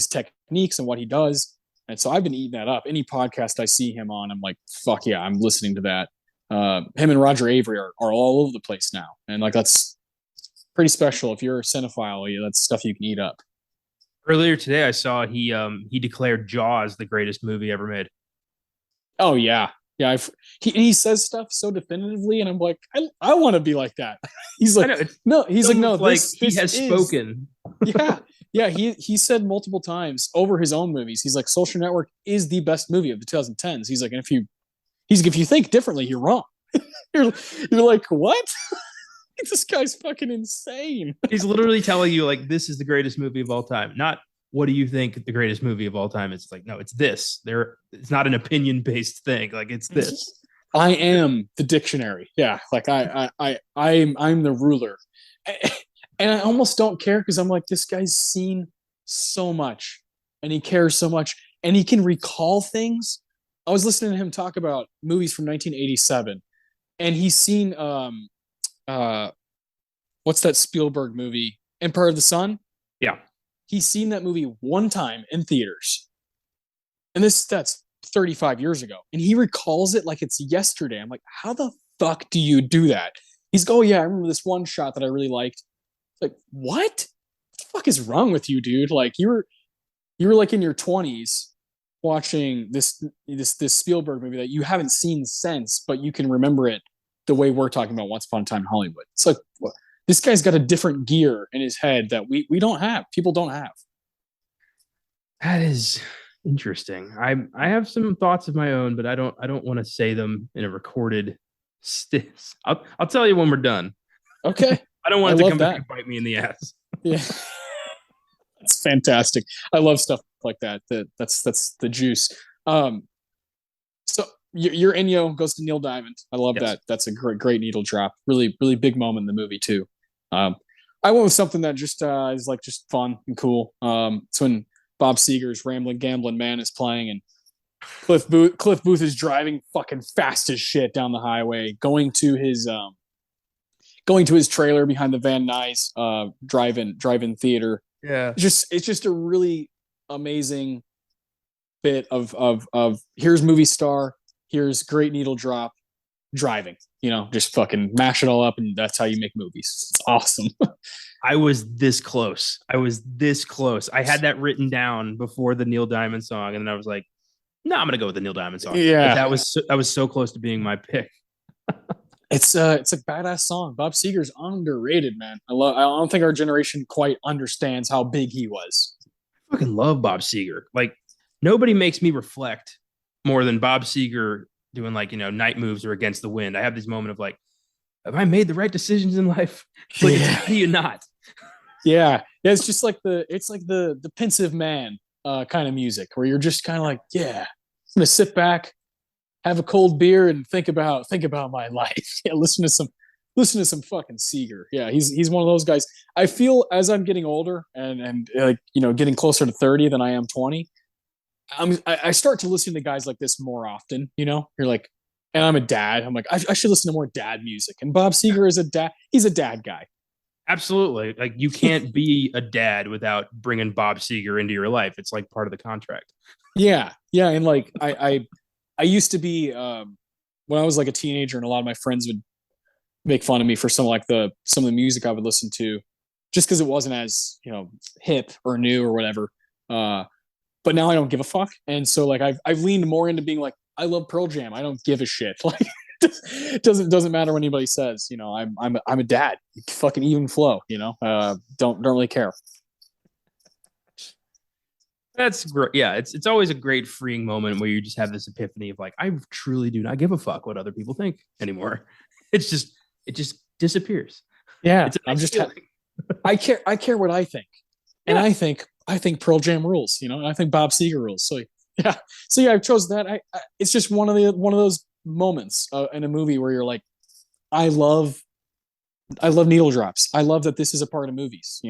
techniques and what he does. And so I've been eating that up. Any podcast I see him on, I'm like, fuck yeah, I'm listening to that. Him and Roger Avery are all over the place now, and like that's pretty special. If you're a cinephile, that's stuff you can eat up. Earlier today, I saw he declared Jaws the greatest movie ever made. Oh yeah, yeah. He says stuff so definitively, and I'm like, I want to be like that. He's I like, know it's no, he's like, no, like he this has is spoken. yeah, yeah. He said multiple times over his own movies. He's like, Social Network is the best movie of the 2010s. He's like, and if you think differently, you're wrong. you're you're like, what? This guy's fucking insane. He's literally telling you like this is the greatest movie of all time. Not what do you think the greatest movie of all time? It's like no, it's this. It's not an opinion based thing. Like it's this. I am the dictionary. Yeah, like I'm the ruler, and I almost don't care because I'm like this guy's seen so much, and he cares so much, and he can recall things. I was listening to him talk about movies from 1987, and he's seen uh what's that Spielberg movie, Empire of the Sun? Yeah. He's seen that movie one time in theaters, and that's 35 years ago, and he recalls it like it's yesterday. I'm like, how the fuck do you do that? He's go, oh, yeah, I remember this one shot that I really liked. Like, what the fuck is wrong with you, dude? Like, you were like in your 20s watching this Spielberg movie that you haven't seen since, but you can remember it the way we're talking about Once Upon a Time in Hollywood. It's like, what? This guy's got a different gear in his head that we don't have. People don't have. That is interesting. I have some thoughts of my own, but I don't want to say them in a recorded stis. I'll tell you when we're done. Okay. I don't want it to come back and bite me in the ass. Yeah. That's fantastic. I love stuff like that. That's the juice. So your Ennio goes to Neil Diamond. I love that. That's a great needle drop. Really, really big moment in the movie too. I went with something that just is like just fun and cool. It's when Bob Seger's Rambling Gambling Man is playing, and Cliff Booth is driving fucking fast as shit down the highway, going to his trailer behind the Van Nuys drive-in theater. Yeah. It's just a really amazing bit of here's movie star, here's great needle drop, driving. Just fucking mash it all up, and that's how you make movies. It's awesome. I was this close. I had that written down before the Neil Diamond song, and then I was like, "No, I'm gonna go with the Neil Diamond song." Yeah, that was so close to being my pick. It's a badass song. Bob Seger's underrated, man. I don't think our generation quite understands how big he was. I fucking love Bob Seger. Like nobody makes me reflect more than Bob Seger doing like Night Moves or Against the Wind. I have this moment of like, have I made the right decisions in life? Like, how do you not? Yeah. It's just like the pensive man kind of music where you're just kind of like, yeah, I'm gonna sit back, have a cold beer, and think about my life. Yeah, listen to some fucking Seeger. Yeah, he's one of those guys. I feel as I'm getting older and like getting closer to 30 than I am 20. I start to listen to guys like this more often. You're like, and I'm a dad. I'm like, I should listen to more dad music. And Bob Seger is a dad. He's a dad guy. Absolutely. Like you can't be a dad without bringing Bob Seger into your life. It's like part of the contract. Yeah, yeah, and like I used to be when I was like a teenager, and a lot of my friends would make fun of me for some of the music I would listen to, just because it wasn't as hip or new or whatever. But now I don't give a fuck, and so like I've leaned more into being like, I love Pearl Jam. I don't give a shit. Like it doesn't matter what anybody says. I'm a dad. Fucking even flow. Don't really care. That's great. Yeah, it's always a great freeing moment where you just have this epiphany of like, I truly do not give a fuck what other people think anymore. It just disappears. Yeah, it's nice I'm just I care what I think, and I think Pearl Jam rules. And I think Bob Seger rules. So yeah, I've chosen that. It's just one of those moments in a movie where you're like, I love needle drops. I love that this is a part of movies.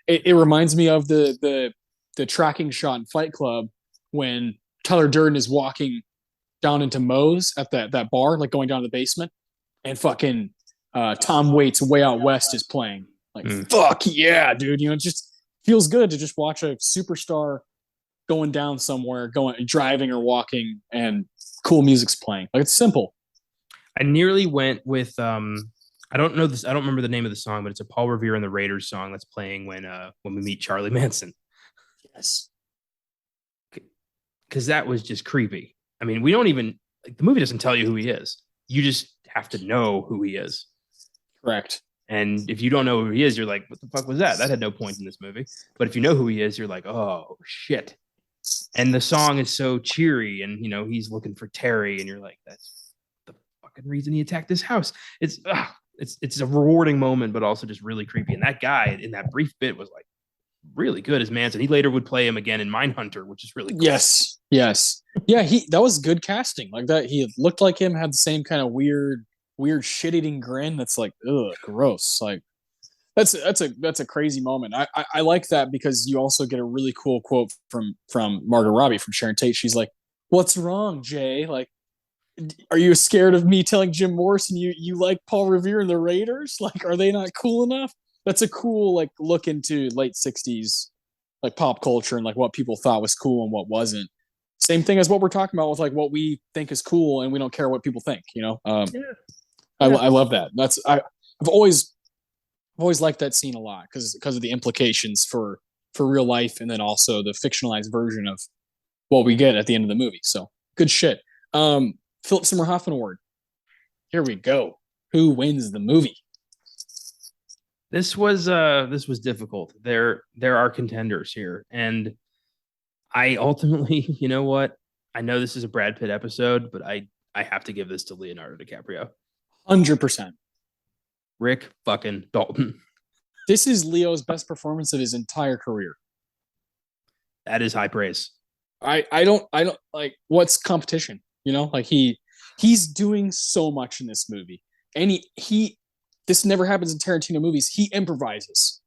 It reminds me of the tracking shot in Fight Club when Tyler Durden is walking down into Moe's at that bar, like going down to the basement, and fucking Tom Waits Way Out West is playing. Like, fuck yeah, dude. It just feels good to just watch a superstar going down somewhere, driving or walking, and cool music's playing. Like, it's simple. I nearly went with I don't know this. I don't remember the name of the song, but it's a Paul Revere and the Raiders song that's playing when we meet Charlie Manson. Yes. Because that was just creepy. I mean, we don't even like, the movie doesn't tell you who he is. You just have to know who he is. Correct. And if you don't know who he is, you're like, what the fuck was that? That had no point in this movie. But if you know who he is, you're like, oh shit. And the song is so cheery, and he's looking for Terry, and you're like, that's the fucking reason he attacked this house. It's a rewarding moment, but also just really creepy. And that guy in that brief bit was like really good as Manson. He later would play him again in Mindhunter, which is really cool. Yes. Yeah, that was good casting. Like that, he looked like him, had the same kind of weird shit-eating grin that's like, ugh, gross. Like that's a crazy moment. I like that because you also get a really cool quote from Margot Robbie from Sharon Tate. She's like, "What's wrong, Jay? Like, are you scared of me telling Jim Morrison you like Paul Revere and the Raiders? Like, are they not cool enough?" That's a cool like look into late '60s like pop culture and like what people thought was cool and what wasn't. Same thing as what we're talking about with like what we think is cool and we don't care what people think. Yeah. I love that. I've always liked that scene a lot because of the implications for real life and then also the fictionalized version of what we get at the end of the movie. So good shit. Philip Seymour Hoffman Award. Here we go. Who wins the movie? This was difficult. There are contenders here, and I ultimately, you know what? I know this is a Brad Pitt episode, but I have to give this to Leonardo DiCaprio. 100%. Rick fucking Dalton. This is Leo's best performance of his entire career. That is high praise. I don't like what's competition, like he's doing so much in this movie. And he this never happens in Tarantino movies. He improvises.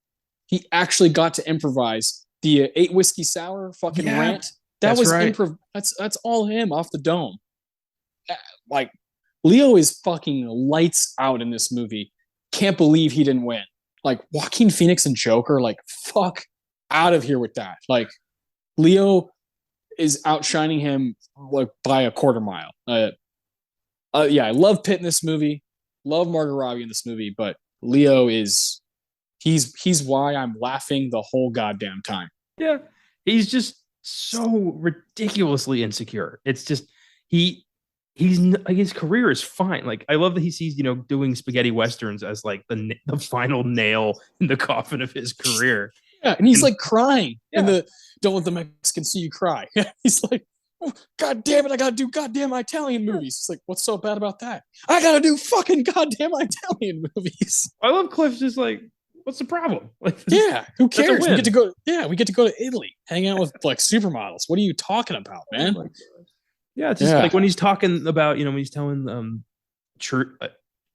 He actually got to improvise the 8 whiskey sour fucking rant. That was right. Improv. That's all him off the dome. Like Leo is fucking lights out in this movie. Can't believe he didn't win. Like Joaquin Phoenix and Joker, like fuck out of here with that. Like Leo is outshining him like by a quarter mile. Yeah, I love Pitt in this movie. Love Margot Robbie in this movie, but Leo is he's why I'm laughing the whole goddamn time. Yeah, he's just so ridiculously insecure. It's just he's like his career is fine. Like I love that he sees doing spaghetti westerns as like the final nail in the coffin of his career. Yeah, and he's like crying in the "Don't let the Mexicans see you cry." He's like, oh, God damn it, I gotta do goddamn Italian movies. It's like, what's so bad about that? I gotta do fucking goddamn Italian movies. I love Cliff's just like, what's the problem? Like, yeah, who cares? We get to go. Yeah, we get to go to Italy, hang out with like supermodels. What are you talking about, man? Oh yeah, it's just like when he's talking about when he's telling Trudy,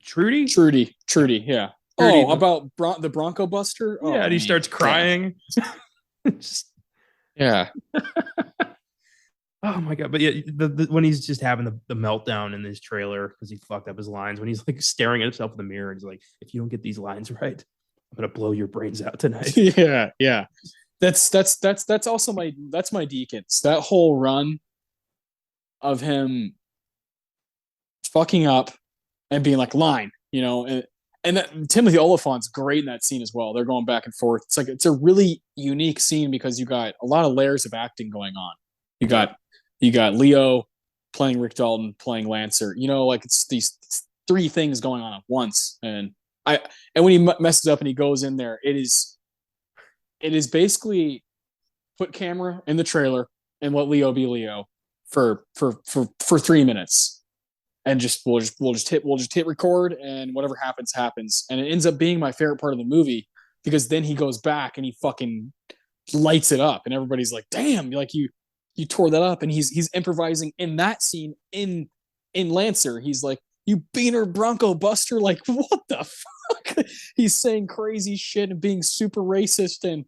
yeah. Trudy, about the Bronco Buster. Oh, yeah, and he starts crying. Just, yeah. Oh my god! But yeah, when he's just having the meltdown in his trailer because he fucked up his lines, when he's like staring at himself in the mirror and he's like, "If you don't get these lines right, I'm gonna blow your brains out tonight." Yeah. That's also my Deakins. That whole run of him fucking up and being like line, and that Timothy Oliphant's great in that scene as well. They're going back and forth. It's a really unique scene because you got a lot of layers of acting going on. You got Leo playing Rick Dalton, playing Lancer. Like it's these 3 things going on at once. And when he messes up and he goes in there, it is basically put camera in the trailer and let Leo be Leo for 3 minutes. And we'll just hit record and whatever happens. And it ends up being my favorite part of the movie because then he goes back and he fucking lights it up and everybody's like, damn, like you tore that up. And he's improvising in that scene in Lancer. He's like, you beaner Bronco Buster. Like, what the fuck? He's saying crazy shit and being super racist. And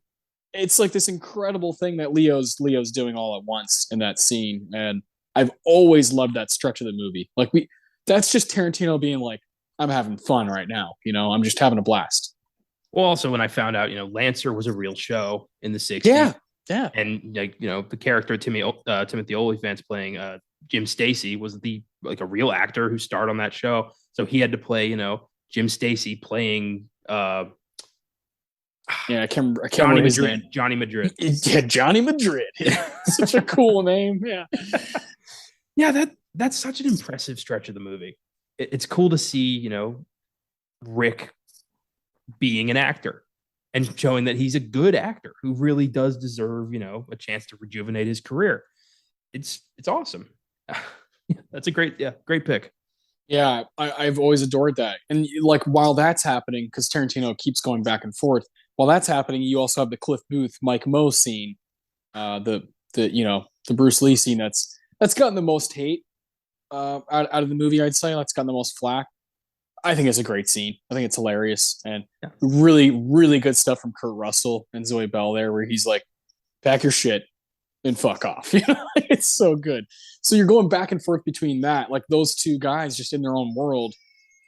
it's like this incredible thing that Leo's doing all at once in that scene. And I've always loved that stretch of the movie. Like that's just Tarantino being like, I'm having fun right now. I'm just having a blast. Well, also when I found out, Lancer was a real show in the 60s. Yeah. And like, the character Timothy Olyphant's playing Jim Stacy was a real actor who starred on that show. So he had to play, Jim Stacy playing Yeah, I can't remember his name. Johnny Madrid. Yeah, Johnny Madrid. Yeah. Such a cool name. Yeah. Yeah, that's such an impressive stretch of the movie. It's cool to see, Rick being an actor and showing that he's a good actor who really does deserve, a chance to rejuvenate his career. It's awesome. That's a great pick. Yeah, I've always adored that. And like while that's happening, because Tarantino keeps going back and forth, while that's happening, you also have the Cliff Booth, Mike Moe scene, the Bruce Lee scene that's gotten the most hate out of the movie. I'd say that's gotten the most flack. I think it's a great scene. I think it's hilarious and really, really good stuff from Kurt Russell and Zoe Bell there, where he's like, "Pack your shit and fuck off." It's so good. So you're going back and forth between that, like those two guys just in their own world,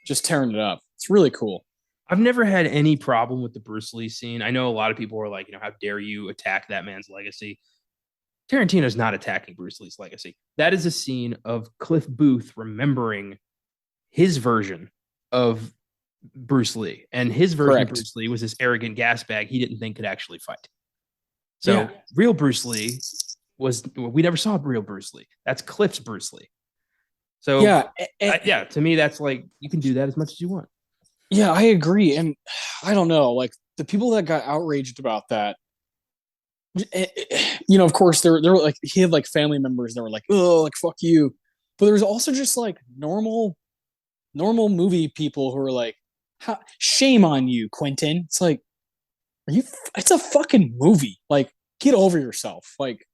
just tearing it up. It's really cool. I've never had any problem with the Bruce Lee scene. I know a lot of people are like, how dare you attack that man's legacy? Tarantino's not attacking Bruce Lee's legacy. That is a scene of Cliff Booth remembering his version of Bruce Lee. And his version of Bruce Lee was this arrogant gas bag he didn't think could actually fight. So real Bruce Lee we never saw real Bruce Lee. That's Cliff's Bruce Lee. So to me, that's like, you can do that as much as you want. Yeah, I agree. And I don't know, like the people that got outraged about that, of course they're like, he had like family members that were like, "Oh, like fuck you." But there's also just like normal movie people who are like, shame on you, Quentin. It's like, it's a fucking movie. Like, get over yourself. Like,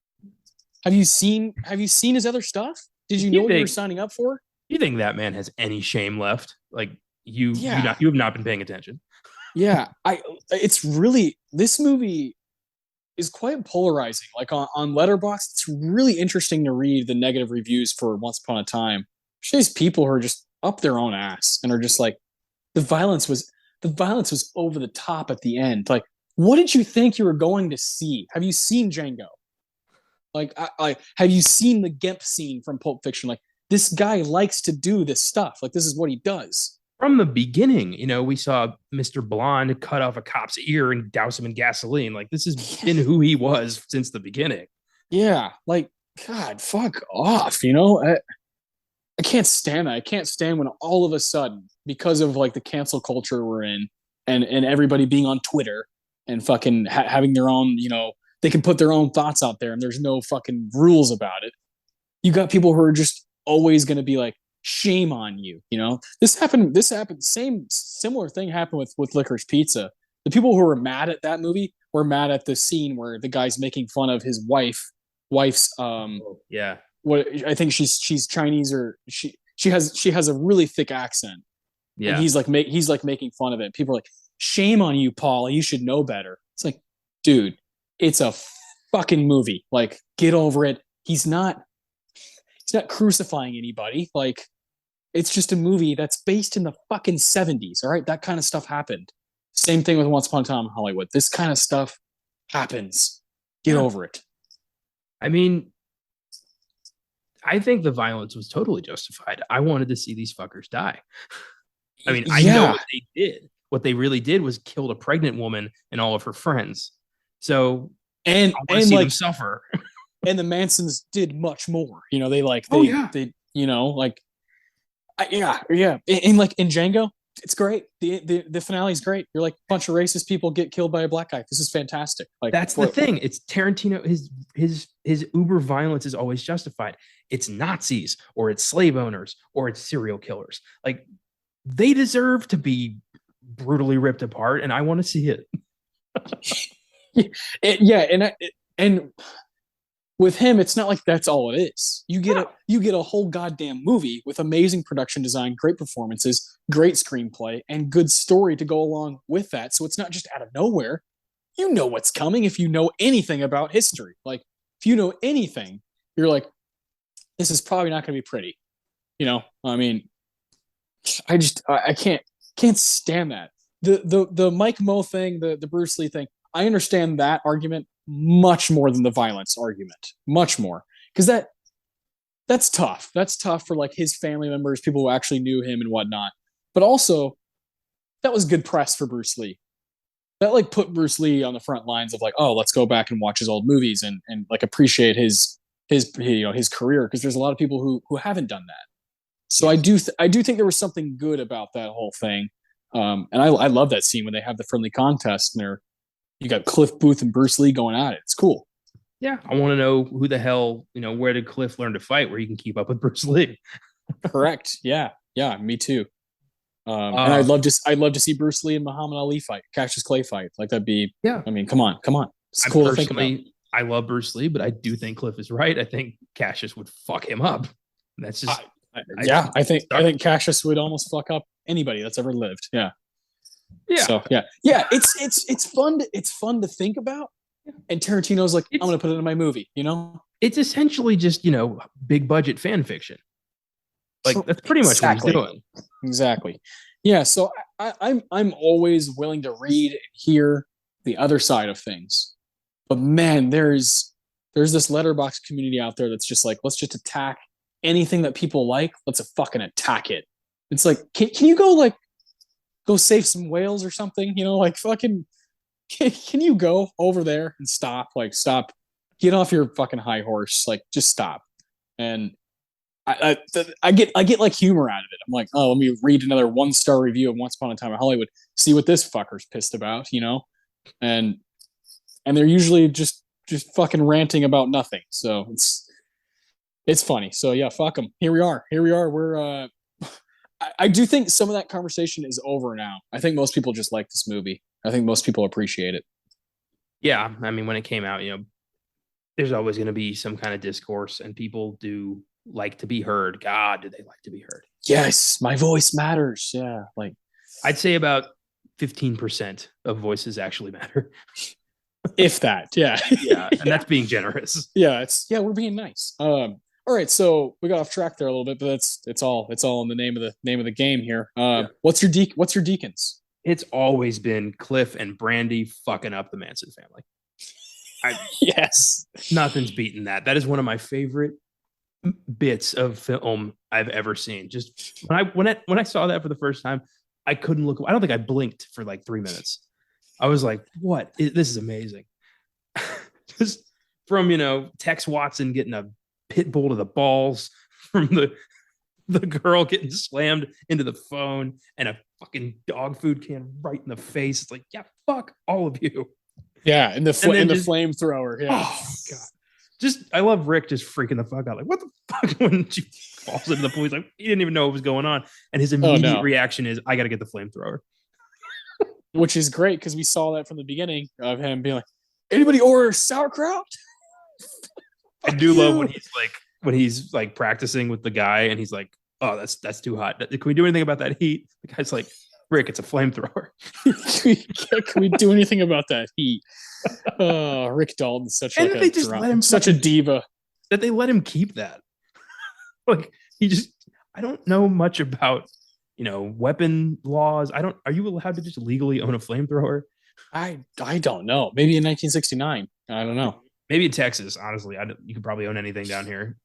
have you seen his other stuff? Did you know what you were signing up for? You think that man has any shame left? Like, you have not been paying attention. Yeah, it's really, this movie is quite polarizing. Like on Letterboxd, it's really interesting to read the negative reviews for Once Upon a Time. There's these people who are just up their own ass and are just like, the violence was over the top at the end. Like, what did you think you were going to see? Have you seen Django? Like, have you seen the Gemp scene from Pulp Fiction? Like, this guy likes to do this stuff. Like, this is what he does. From the beginning, we saw Mr. Blonde cut off a cop's ear and douse him in gasoline. Like, this has been who he was since the beginning. Yeah, like, God, fuck off, I can't stand that. I can't stand when all of a sudden, because of like the cancel culture we're in and everybody being on Twitter and fucking having their own, they can put their own thoughts out there and there's no fucking rules about it. You got people who are just always going to be like, shame on you. This happened. Similar thing happened with Licorice Pizza. The people who were mad at that movie were mad at the scene where the guy's making fun of his wife's what I think she's Chinese, or she has a really thick accent. Yeah. And he's like making fun of it. People are like, shame on you, Paul. You should know better. It's like, dude, it's a fucking movie. Like, get over it. He's not crucifying anybody. Like, it's just a movie that's based in the fucking 70s. All right. That kind of stuff happened. Same thing with Once Upon a Time in Hollywood. This kind of stuff happens. Get over it. I mean, I think the violence was totally justified. I wanted to see these fuckers die. I mean, I know what they did. What they really did was killed a pregnant woman and all of her friends. So, and see them suffer. And the Mansons did much more. And like in Django, it's great. The finale is great. You're like, a bunch of racist people get killed by a black guy. This is fantastic. Like, that's the thing. It's Tarantino. His uber violence is always justified. It's Nazis or it's slave owners or it's serial killers. Like, they deserve to be brutally ripped apart, and I want to see it. And with him, it's not like that's all it is. You get a whole goddamn movie with amazing production design, great performances, great screenplay, and good story to go along with that. So it's not just out of nowhere. You know what's coming if you know anything about history. Like, if you know anything, you're like, this is probably not going to be pretty. I mean, I can't stand that. The Mike Moe thing, the Bruce Lee thing. I understand that argument much more than the violence argument, much more, because that's tough. That's tough for like his family members, people who actually knew him and whatnot. But also, that was good press for Bruce Lee. That like put Bruce Lee on the front lines of like, oh, let's go back and watch his old movies and like appreciate his his career, because there's a lot of people who haven't done that. So Yes. I do think there was something good about that whole thing. And I love that scene when they have the friendly contest and you got Cliff Booth and Bruce Lee going at it. It's cool. Yeah, I want to know who the hell, where did Cliff learn to fight where he can keep up with Bruce Lee? Correct. Yeah. Yeah. Me too. And Uh, I'd love to see Bruce Lee and Muhammad Ali fight, Cassius Clay fight. Like that'd be. yeah, I mean, come on, come on. It's I cool to think about. personally, I love Bruce Lee, but I do think Cliff is right. I think Cassius would fuck him up. That's just, Yeah, I think Cassius would almost fuck up anybody that's ever lived. Yeah. yeah, So yeah. It's fun to think about. And Tarantino's like, I'm gonna put it in my movie. You know. it's essentially just, big budget fan fiction. Like that's pretty much Exactly. what he's doing. Exactly. Yeah. So I'm always willing to read and hear the other side of things. But man, there's this letterbox community out there that's just like, let's just attack anything that people like. Let's fucking attack it. It's like, can you go save some whales or something? Like fucking can you go over there and stop? Like stop, get off your fucking high horse. Like just stop. And I get like humor out of it. I'm like, oh, let me read another 1-star review of Once Upon a Time in Hollywood. See what this fucker's pissed about, and they're usually just fucking ranting about nothing. So it's funny. So yeah, fuck them. Here we are. We're I do think some of that conversation is over now. I think most people just like this movie. I think most people appreciate it. Yeah, I mean, when it came out, there's always going to be some kind of discourse, and people do like to be heard. God, do they like to be heard? Yes, my voice matters. Yeah, like I'd say about 15% of voices actually matter. if that. Yeah, Yeah, and that's being generous. yeah. We're being nice. All right, so we got off track there a little bit, but it's all in the name of the game here. Yeah. What's your deacons? It's always been Cliff and Brandy fucking up the Manson family. Yes, Nothing's beaten that. That is one of my favorite bits of film I've ever seen. Just when I saw that for the first time, I couldn't look. I don't think I blinked for like 3 minutes. I was like, "What? This is amazing." Just from Tex Watson getting a pit bull to the balls, from the girl getting slammed into the phone, and a fucking dog food can right in the face. It's like, yeah, fuck all of you. yeah, and the just, flamethrower. Yeah, oh god. I love Rick just freaking the fuck out. Like, what the fuck? When she falls into the pool, he's like, he didn't even know what was going on. And his immediate reaction is, I got to get the flamethrower. Which is great because we saw that from the beginning of him being like, anybody order sauerkraut? I do love when he's like practicing with the guy and he's like, oh, that's too hot. Can we do anything about that heat? The guy's like, Rick, it's a flamethrower. Can we do anything about that heat? Oh, Rick Dalton's such a diva. That they let him keep that. Like I don't know much about weapon laws. Are you allowed to just legally own a flamethrower? I don't know. Maybe in 1969. I don't know. Maybe in Texas, honestly. You could probably own anything down here.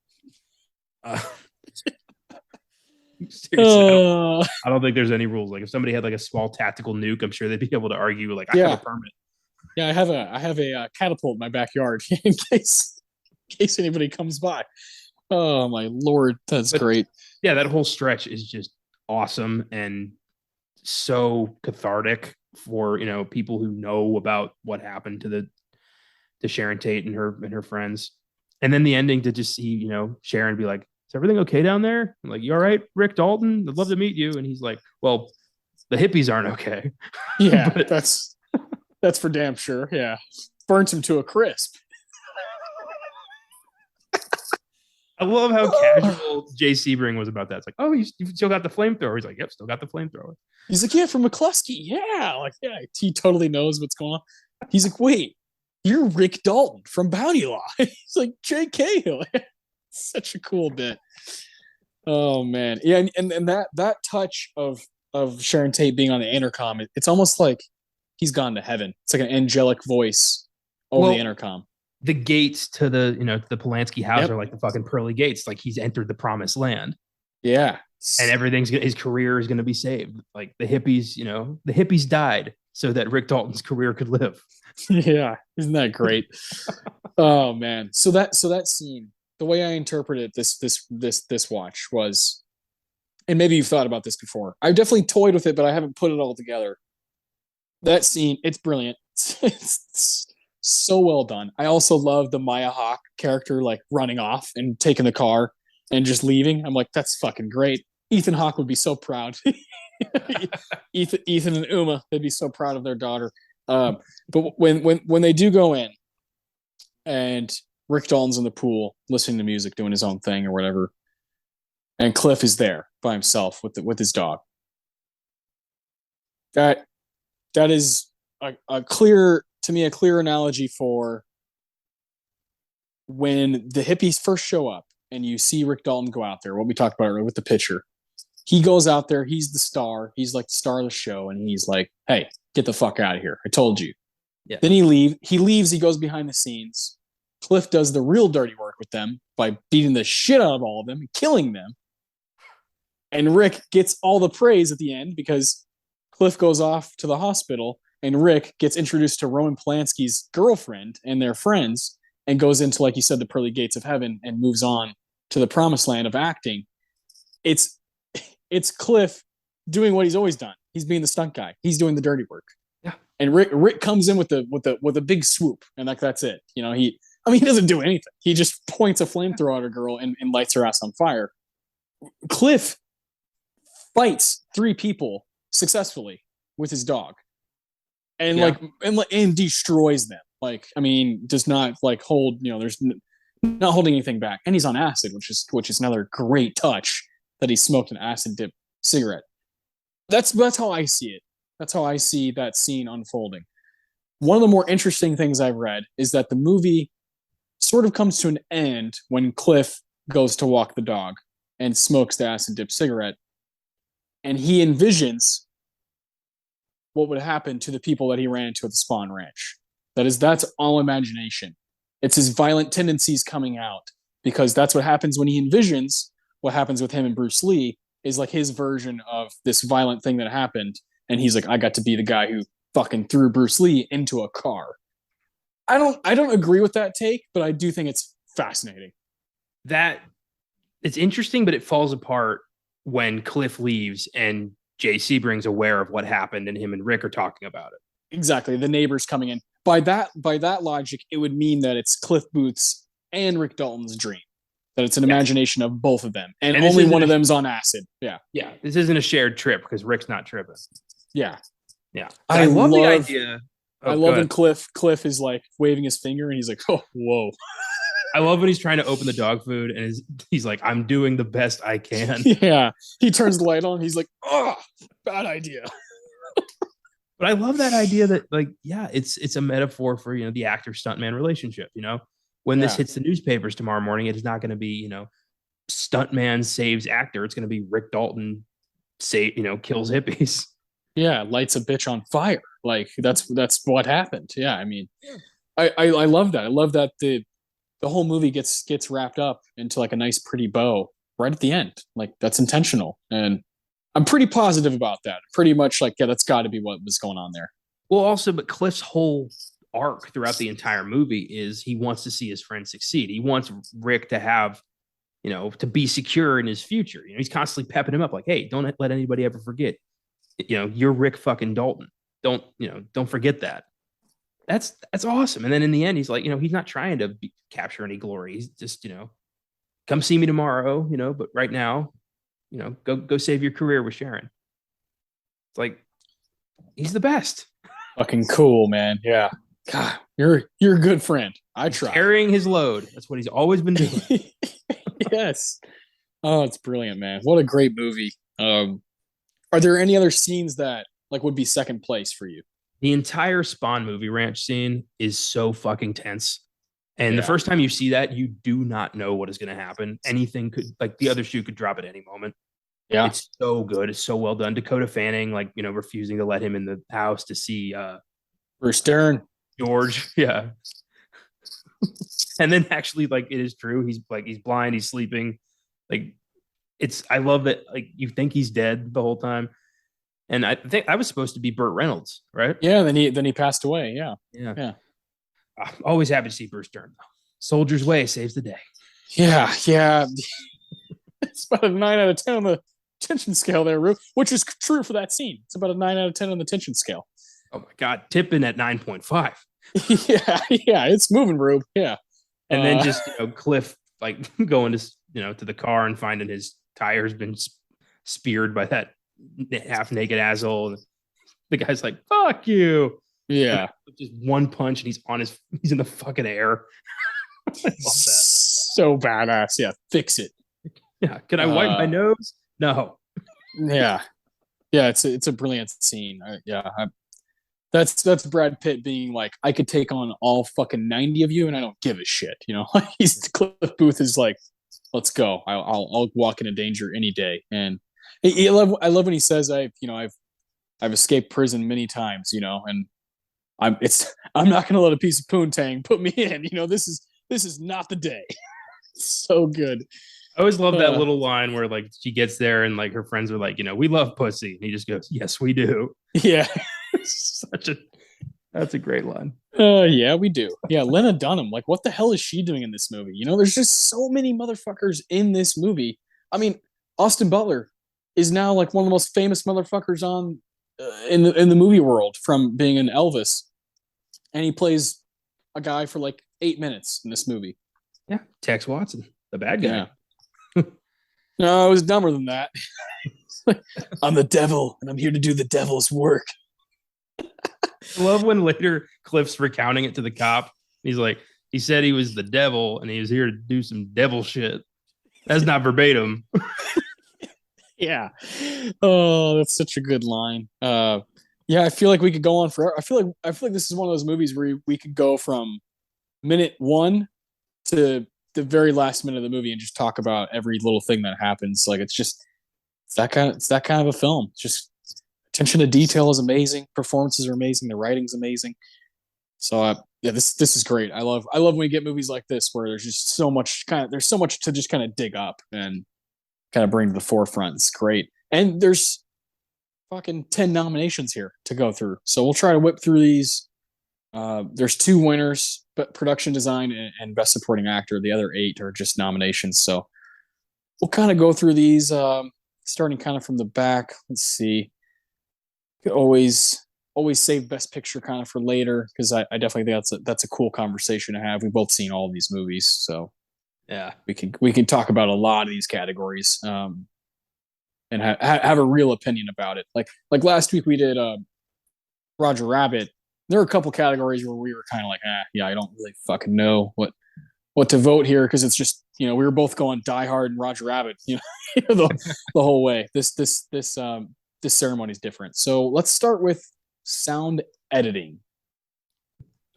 Seriously, I don't think there's any rules. Like if somebody had like a small tactical nuke, I'm sure they'd be able to argue like, I have a permit. Yeah, I have a catapult in my backyard in case anybody comes by. Oh my lord, that's great. Yeah, that whole stretch is just awesome and so cathartic for people who know about what happened to Sharon Tate and her friends. And then the ending to just see Sharon be like, is everything okay down there? I'm like, you all right, Rick Dalton? I'd love to meet you. And he's like, well, the hippies aren't okay. Yeah, but that's for damn sure. Yeah, burns him to a crisp. I love how casual Jay Sebring was about that. It's like, oh, you still got the flamethrower. He's like, yep, still got the flamethrower. He's like, yeah, from McCluskey. Yeah, like yeah, he totally knows what's going on. He's like, wait, you're Rick Dalton from Bounty Law. He's like, Jay Cahill. Such a cool bit. Oh man, yeah, and that touch of Sharon Tate being on the intercom, it's almost like he's gone to heaven. It's like an angelic voice over the intercom. the gates to the the Polanski house Yep. are like the fucking pearly gates. Like he's entered the promised land, Yeah. and his career is going to be saved. Like the hippies died so that Rick Dalton's career could live. Yeah. Isn't that great? Oh man. So that scene, the way I interpreted this watch was, and maybe you've thought about this before. I've definitely toyed with it, but I haven't put it all together. That scene, it's brilliant. It's so well done. I also love the Maya Hawke character like running off and taking the car and just leaving. I'm like, that's fucking great. Ethan Hawke would be so proud. Ethan and Uma, they'd be so proud of their daughter. But when they do go in and Rick Dalton's in the pool listening to music, doing his own thing or whatever, and Cliff is there by himself with his dog. That is a clear to me a clear analogy for when the hippies first show up and you see Rick Dalton go out there. What we talked about earlier with the pitcher, he goes out there. He's the star. He's like the star of the show, and he's like, "Hey, get the fuck out of here! I told you." Yeah. Then he leaves. He goes behind the scenes. Cliff does the real dirty work with them by beating the shit out of all of them and killing them. And Rick gets all the praise at the end because Cliff goes off to the hospital and Rick gets introduced to Roman Polanski's girlfriend and their friends and goes into, like you said, the pearly gates of heaven and moves on to the promised land of acting. It's Cliff doing what he's always done. He's being the stunt guy. He's doing the dirty work. Yeah. And Rick comes in with a big swoop, and that's it. He doesn't do anything. He just points a flamethrower at a girl and lights her ass on fire. Cliff fights 3 people successfully with his dog, and and destroys them. Does not hold. There's not holding anything back, and he's on acid, which is another great touch that he smoked an acid dip cigarette. That's how I see it. That's how I see that scene unfolding. One of the more interesting things I've read is that the movie sort of comes to an end when Cliff goes to walk the dog and smokes the acid dip cigarette, and he envisions what would happen to the people that he ran into at the Spawn Ranch. That's all imagination. It's his violent tendencies coming out, because that's what happens when he envisions what happens with him and Bruce Lee is like his version of this violent thing that happened. And he's like, I got to be the guy who fucking threw Bruce Lee into a car. I don't agree with that take, but I do think it's fascinating. That it's interesting, but it falls apart when Cliff leaves and Jay Sebring's aware of what happened and him and Rick are talking about it. Exactly. The neighbors coming in. By that logic, it would mean that it's Cliff Booth's and Rick Dalton's dream. That it's an imagination of both of them. And only one of them's on acid. Yeah. Yeah. This isn't a shared trip because Rick's not tripping. Yeah. Yeah. I love the idea. I love when Cliff is like waving his finger and he's like, oh, whoa. I love when he's trying to open the dog food and he's like, I'm doing the best I can. Yeah. He turns the light on. He's like, oh, bad idea. But I love that idea that it's a metaphor for, the actor stuntman relationship, when this hits the newspapers tomorrow morning, it is not going to be, stuntman saves actor. It's going to be Rick Dalton kills hippies. Yeah. Lights a bitch on fire. Like that's what happened. Yeah. I love that. I love that the whole movie gets wrapped up into like a nice, pretty bow right at the end. Like that's intentional. And I'm pretty positive about that. Pretty much like, yeah, that's got to be what was going on there. Well, also, but Cliff's whole arc throughout the entire movie is he wants to see his friend succeed. He wants Rick to have, to be secure in his future. He's constantly pepping him up like, hey, don't let anybody ever forget, you're Rick fucking Dalton. Don't forget that. That's awesome. And then in the end, he's like, he's not trying to capture any glory. He's just, come see me tomorrow, but right now, go save your career with Sharon. It's like, he's the best. Fucking cool, man. Yeah. God, you're a good friend. I try. Carrying his load. That's what he's always been doing. Yes. Oh, it's brilliant, man. What a great movie. Are there any other scenes that like would be second place for you? The entire Spawn movie ranch scene is so fucking tense. And the first time you see that, you do not know what is going to happen. Anything could, like the other shoe could drop at any moment. Yeah. It's so good. It's so well done. Dakota Fanning, refusing to let him in the house to see Bruce Dern. George. Yeah. And then actually, like, it is true. He's blind, he's sleeping. Like, I love that, like, you think he's dead the whole time. And I think I was supposed to be Burt Reynolds, right? Yeah, then he passed away. Yeah. Yeah. Yeah. I'm always happy to see Bruce Dern, though. Soldier's way saves the day. Yeah, yeah. It's about a 9 out of 10 on the tension scale there, Rue, which is true for that scene. It's about a 9 out of 10 on the tension scale. Oh my God, tipping at 9.5. Yeah, yeah, it's moving, Rube. Yeah. And then just, Cliff, like, going to, to the car and finding his tire's been speared by that half naked asshole. The guy's like, fuck you. Yeah. Just one punch and he's in the fucking air. I love that. So badass. Yeah. Fix it. Yeah. Can I wipe my nose? No. Yeah. Yeah. It's a brilliant scene. That's Brad Pitt being like, I could take on all fucking 90 of you and I don't give a shit. He's Cliff Booth is like, let's go. I'll walk into danger any day. And I love when he says, I've escaped prison many times, and I'm not going to let a piece of poontang put me in. This is not the day. So good. I always love that little line where, like, she gets there and, like, her friends are like, we love pussy. And he just goes, yes, we do. Yeah. That's a great line. Yeah, we do. Yeah, Lena Dunham. Like, what the hell is she doing in this movie? There's just so many motherfuckers in this movie. I mean, Austin Butler is now like one of the most famous motherfuckers on in the movie world from being in Elvis, and he plays a guy for like 8 minutes in this movie. Yeah, Tex Watson, the bad guy. Yeah. No, it was dumber than that. I'm the devil, and I'm here to do the devil's work. I love when later Cliff's recounting it to the cop. He's like, he said he was the devil, and he was here to do some devil shit. That's not verbatim. Yeah. Oh, that's such a good line. Yeah, I feel like we could go on forever. I feel like this is one of those movies where we could go from minute one to the very last minute of the movie and just talk about every little thing that happens. Like it's that kind of a film. It's just attention to detail is amazing. Performances are amazing. The writing's amazing. So yeah, this is great. I love when we get movies like this where there's just so much to just kind of dig up and kind of bring to the forefront. It's great. And there's fucking 10 nominations here to go through. So we'll try to whip through these. There's 2 winners, but production design and best supporting actor. The other 8 are just nominations. So we'll kind of go through these, starting kind of from the back. Let's see. Always save best picture kind of for later, because I definitely think that's a cool conversation to have. We've both seen all of these movies, so yeah, we can talk about a lot of these categories, and have a real opinion about it. Like last week we did Roger Rabbit. There were a couple categories where we were kind of like, yeah, I don't really fucking know what to vote here, because it's just we were both going Die Hard and Roger Rabbit, the whole way. This ceremony is different. So let's start with sound editing.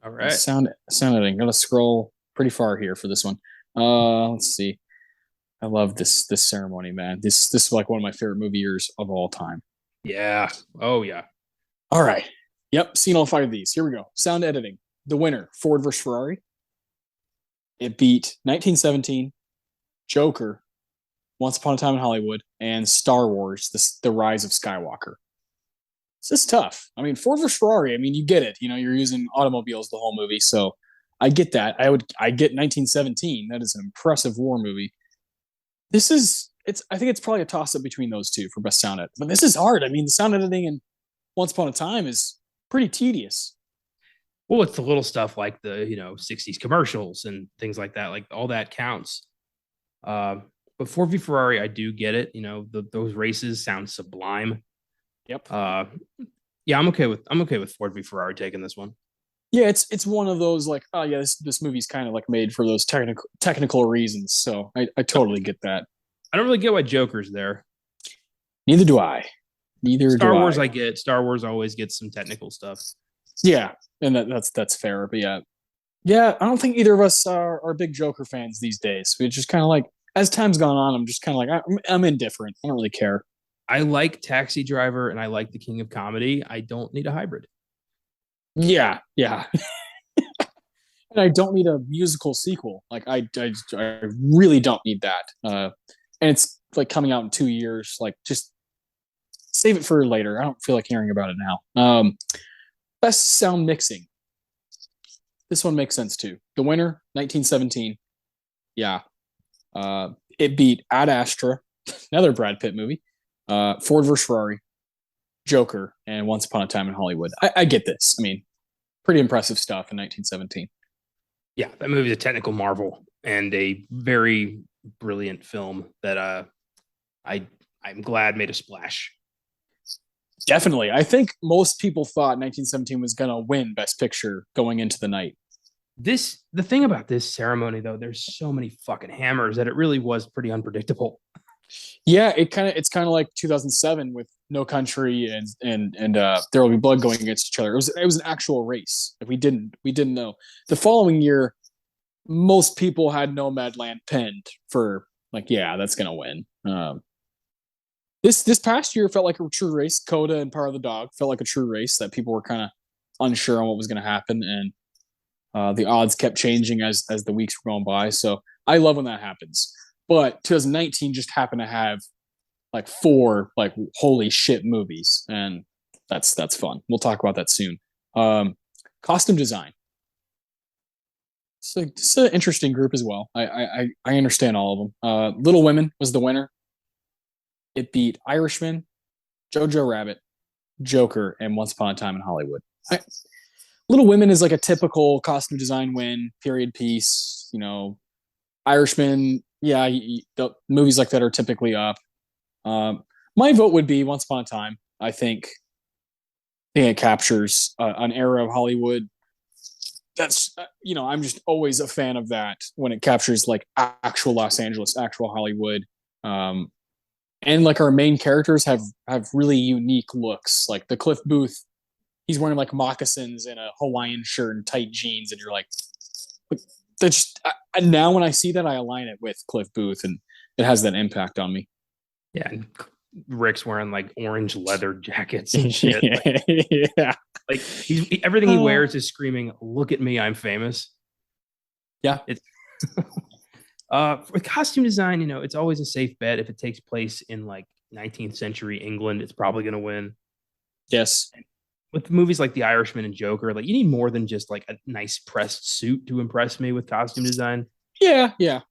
All right, sound editing. I'm gonna scroll pretty far here for this one. Let's see. I love this ceremony, man. This is like one of my favorite movie years of all time. Yeah. Oh yeah. All right. Yep. Seen all 5 of these. Here we go. Sound editing. The winner: Ford versus Ferrari. It beat 1917, Joker, Once Upon a Time in Hollywood, and Star Wars: The Rise of Skywalker. It's just tough. I mean, Ford versus Ferrari. I mean, you get it. You're using automobiles the whole movie, so I get that. I get 1917. That is an impressive war movie. I think it's probably a toss up between those 2 for best sound edit. But this is hard. I mean, the sound editing in Once Upon a Time is pretty tedious. Well, it's the little stuff like the 60s commercials and things like that. Like, all that counts. But Ford v Ferrari, I do get it. Those races sound sublime. Yep. Yeah, I'm okay with Ford v Ferrari taking this one. Yeah, it's one of those like, oh yeah, this movie's kind of like made for those technical reasons. So I totally get that. I don't really get why Joker's there. Neither do I. Star Wars, I get. Star Wars always gets some technical stuff. Yeah, and that's fair. But yeah, I don't think either of us are big Joker fans these days. We just kind of like, as time's gone on, I'm just kind of like, I'm indifferent. I don't really care. I like Taxi Driver and I like The King of Comedy. I don't need a hybrid. Yeah. And I don't need a musical sequel. Like I really don't need that. And it's like coming out in 2 years. Like just save it for later. I don't feel like hearing about it now. Best sound mixing. This one makes sense too. The winner, 1917. Yeah. It beat Ad Astra, another Brad Pitt movie, Ford vs. Ferrari, Joker, and Once Upon a Time in Hollywood. I get this. I mean, pretty impressive stuff in 1917. Yeah, that movie is a technical marvel and a very brilliant film that I'm glad made a splash. Definitely. I think most people thought 1917 was going to win Best Picture going into the night. The thing about this ceremony though, there's so many fucking hammers that it really was pretty unpredictable. Yeah, it's kind of like 2007 with No Country and There Will Be Blood going against each other. It was an actual race. We didn't know. The following year, most people had Nomadland pinned for like, yeah, that's gonna win. This past year felt like a true race. Coda and Power of the Dog felt like a true race that people were kind of unsure on what was going to happen, and the odds kept changing as the weeks were going by. So I love when that happens. But 2019 just happened to have like four like holy shit movies, and that's fun. We'll talk about that soon. Costume design. So it's an interesting group as well. I understand all of them. Little Women was the winner. It beat Irishman, Jojo Rabbit, Joker, and Once Upon a Time in Hollywood. Little Women is like a typical costume design win, period piece. Irishman, yeah, the movies like that are typically up. My vote would be Once Upon a Time. I think it captures an era of Hollywood. That's I'm just always a fan of that when it captures like actual Los Angeles, actual Hollywood. And like our main characters have really unique looks. Like the Cliff Booth, he's wearing like moccasins and a Hawaiian shirt and tight jeans, and you're like, that's just, now when I see that, I align it with Cliff Booth, and it has that impact on me. Yeah, and Rick's wearing like orange leather jackets and shit. Yeah, like everything he wears is screaming, "Look at me, I'm famous." Yeah, it's for costume design, it's always a safe bet. If it takes place in like 19th century England, it's probably going to win. Yes. With movies like The Irishman and Joker, like you need more than just like a nice pressed suit to impress me with costume design. Yeah, yeah.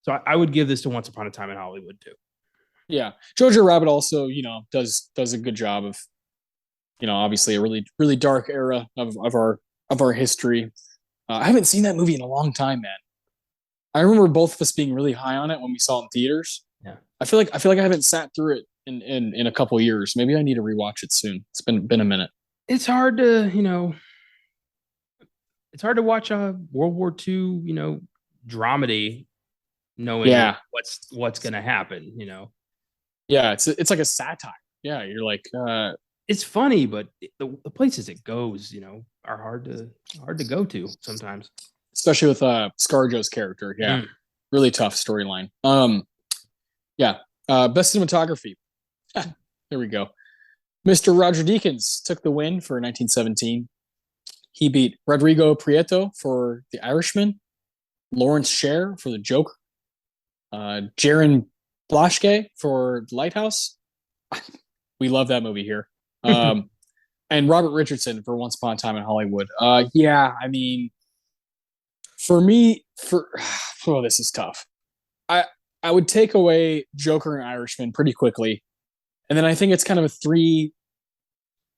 So I would give this to Once Upon a Time in Hollywood too. Yeah, Jojo Rabbit also, does a good job of, obviously a really really dark era of our history. I haven't seen that movie in a long time, man. I remember both of us being really high on it when we saw it in theaters. Yeah. I feel like I haven't sat through it in a couple years. Maybe I need to rewatch it soon. It's been a minute. It's hard to, it's hard to watch a World War II, dramedy knowing what's going to happen, Yeah, it's like a satire. Yeah, you're like it's funny, but the places it goes, are hard to go to sometimes. Especially with ScarJo's character. Yeah. Really tough storyline. Yeah. Best cinematography. There we go. Mr. Roger Deakins took the win for 1917. He beat Rodrigo Prieto for The Irishman, Lawrence Sher for The Joker, Jaron Blaschke for Lighthouse. We love that movie here. And Robert Richardson for Once Upon a Time in Hollywood. Yeah, I mean, for me, this is tough. I would take away Joker and Irishman pretty quickly, and then I think it's kind of a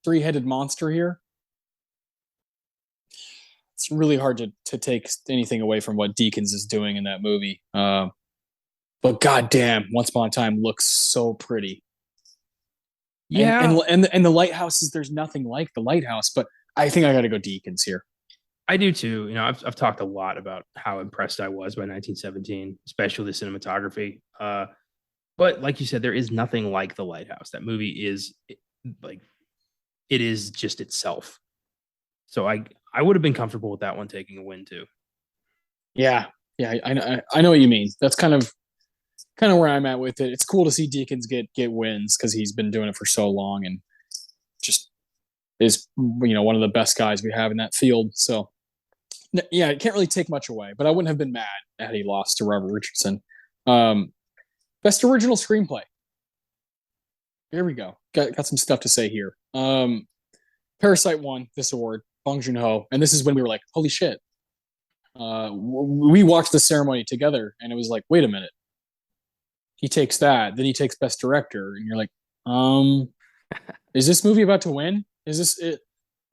three-headed monster here. It's really hard to take anything away from what Deakins is doing in that movie. But goddamn, Once Upon a Time looks so pretty. Yeah, and the lighthouses. There's nothing like the lighthouse, but I think I got to go Deakins here. I do too. I've talked a lot about how impressed I was by 1917, especially the cinematography. But like you said, there is nothing like the lighthouse. That movie is like it is just itself. So I would have been comfortable with that one taking a win too. Yeah, I know what you mean. That's kind of where I'm at with it. It's cool to see Deakins get wins because he's been doing it for so long and just is one of the best guys we have in that field. So Yeah, it can't really take much away, but I wouldn't have been mad had he lost to Robert Richardson. Um, best original screenplay. Here we go. Got some stuff to say here. Parasite won this award, Bong Joon Ho, and this is when we were like, holy shit. We watched the ceremony together, and it was like, wait a minute. He takes that, then he takes Best Director, and you're like, um, is this movie about to win? Is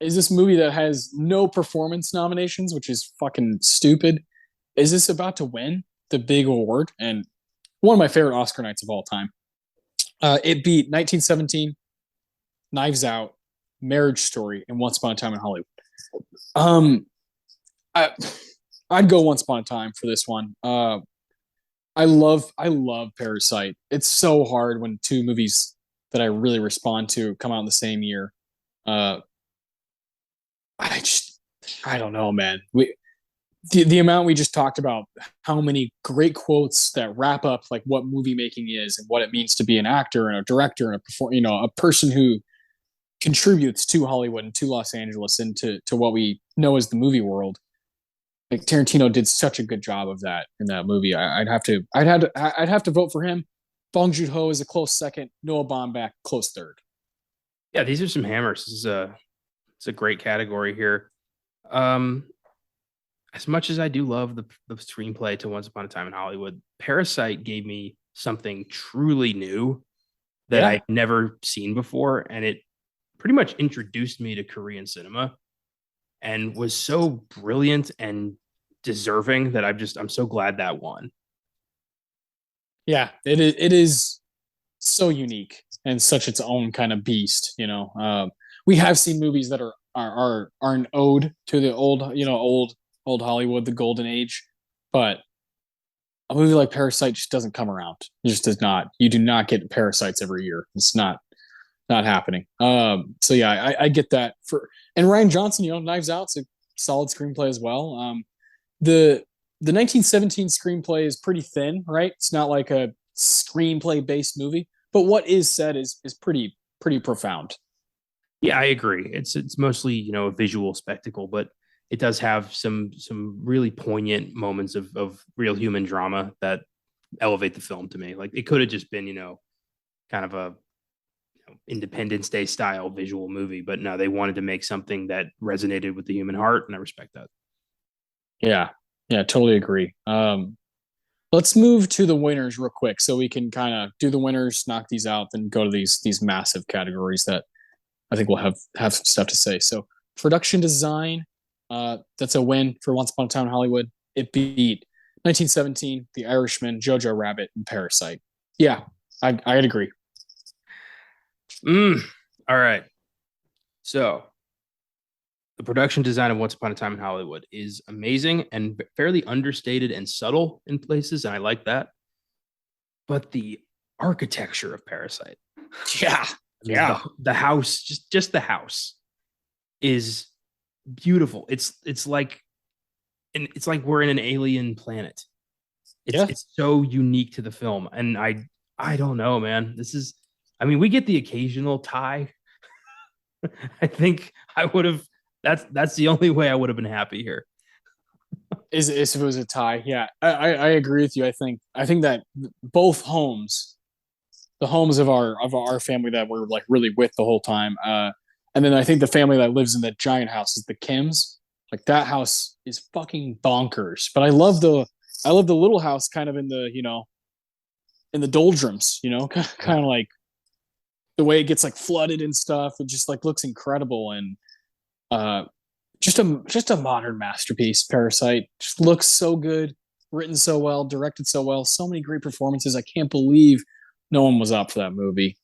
this movie that has no performance nominations, which is fucking stupid? Is this about to win the big award? And one of my favorite Oscar nights of all time. It beat 1917, Knives Out, Marriage Story, and Once Upon a Time in Hollywood. Um, I, I'd go Once Upon a Time for this one. I love Parasite. It's so hard when two movies that I really respond to come out in the same year. Uh, I just I don't know, man. The amount we just talked about, how many great quotes that wrap up like what movie making is and what it means to be an actor and a director and a person who contributes to Hollywood and to Los Angeles and to what we know as the movie world. Like Tarantino did such a good job of that in that movie. I'd have to vote for him. Bong Joon Ho is a close second. Noah Baumbach close third. Yeah, these are some hammers. This is a it's a great category here. Um, as much as I do love the screenplay to Once Upon a Time in Hollywood, Parasite gave me something truly new that Yeah, I'd never seen before, and it pretty much introduced me to Korean cinema and was so brilliant and deserving that I'm so glad that won. yeah. It is so unique and such its own kind of beast. We have seen movies that are an ode to the old Hollywood, the golden age, but a movie like Parasite just doesn't come around. It just does not. You do not get Parasites every year. It's not happening. So yeah, I get that. And Ryan Johnson, Knives Out's a solid screenplay as well. The the 1917 screenplay is pretty thin, right? It's not like a screenplay based movie, but what is said is pretty profound. Yeah, I agree. It's mostly a visual spectacle, but it does have some really poignant moments of real human drama that elevate the film to me. Like it could have just been kind of a Independence Day style visual movie, but no, they wanted to make something that resonated with the human heart, and I respect that. Yeah, yeah, totally agree. Let's move to the winners real quick, so we can kind of do the winners, knock these out, then go to these massive categories that I think we'll have some stuff to say. So production design, that's a win for Once Upon a Time in Hollywood. It beat 1917, The Irishman, Jojo Rabbit, and Parasite. Yeah, I'd agree. All right. So the production design of Once Upon a Time in Hollywood is amazing and fairly understated and subtle in places, and I like that. But the architecture of Parasite, Yeah, I mean, yeah, the house, just the house, is beautiful. It's like we're in an alien planet. It's yeah. it's so unique to the film, and I don't know, man. I mean, we get the occasional tie. I think I would have. That's the only way I would have been happy here. Is if it was a tie? Yeah, I agree with you. I think that both homes, the homes of our family that we're like really with the whole time, and then I think the family that lives in that giant house is the Kims. Like that house is fucking bonkers. But I love the little house kind of in the doldrums. Kind Yeah. of like the way it gets like flooded and stuff. It just like looks incredible and uh just a modern masterpiece. Parasite just looks so good, written so well, directed so well, so many great performances. I can't believe no one was up for that movie.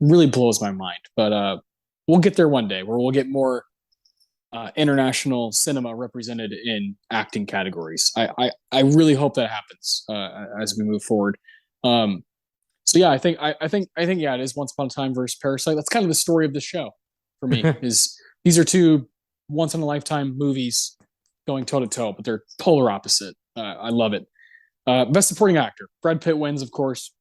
Really blows my mind. But we'll get there one day where we'll get more international cinema represented in acting categories. I really hope that happens as we move forward. Um, so yeah, I think yeah, it is Once Upon a Time versus Parasite. That's kind of the story of the show for me. Is these are two once in a lifetime movies going toe to toe, but they're polar opposite. I love it. Best supporting actor, Brad Pitt wins, of course,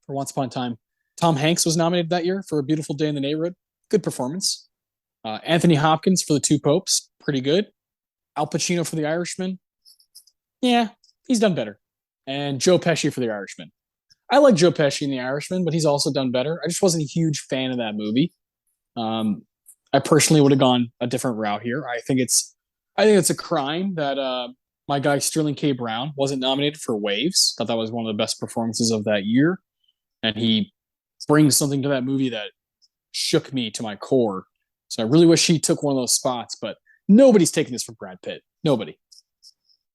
for Once Upon a Time. Tom Hanks was nominated that year for A Beautiful Day in the Neighborhood. Good performance. Anthony Hopkins for The Two Popes, pretty good. Al Pacino for The Irishman. Yeah, he's done better. And Joe Pesci for The Irishman. I like Joe Pesci in The Irishman, but he's also done better. I just wasn't a huge fan of that movie. Um, I personally would have gone a different route here. I think it's a crime that my guy Sterling K. Brown wasn't nominated for Waves. Thought that was one of the best performances of that year, and he brings something to that movie that shook me to my core. So I really wish he took one of those spots, but nobody's taking this from Brad Pitt. Nobody.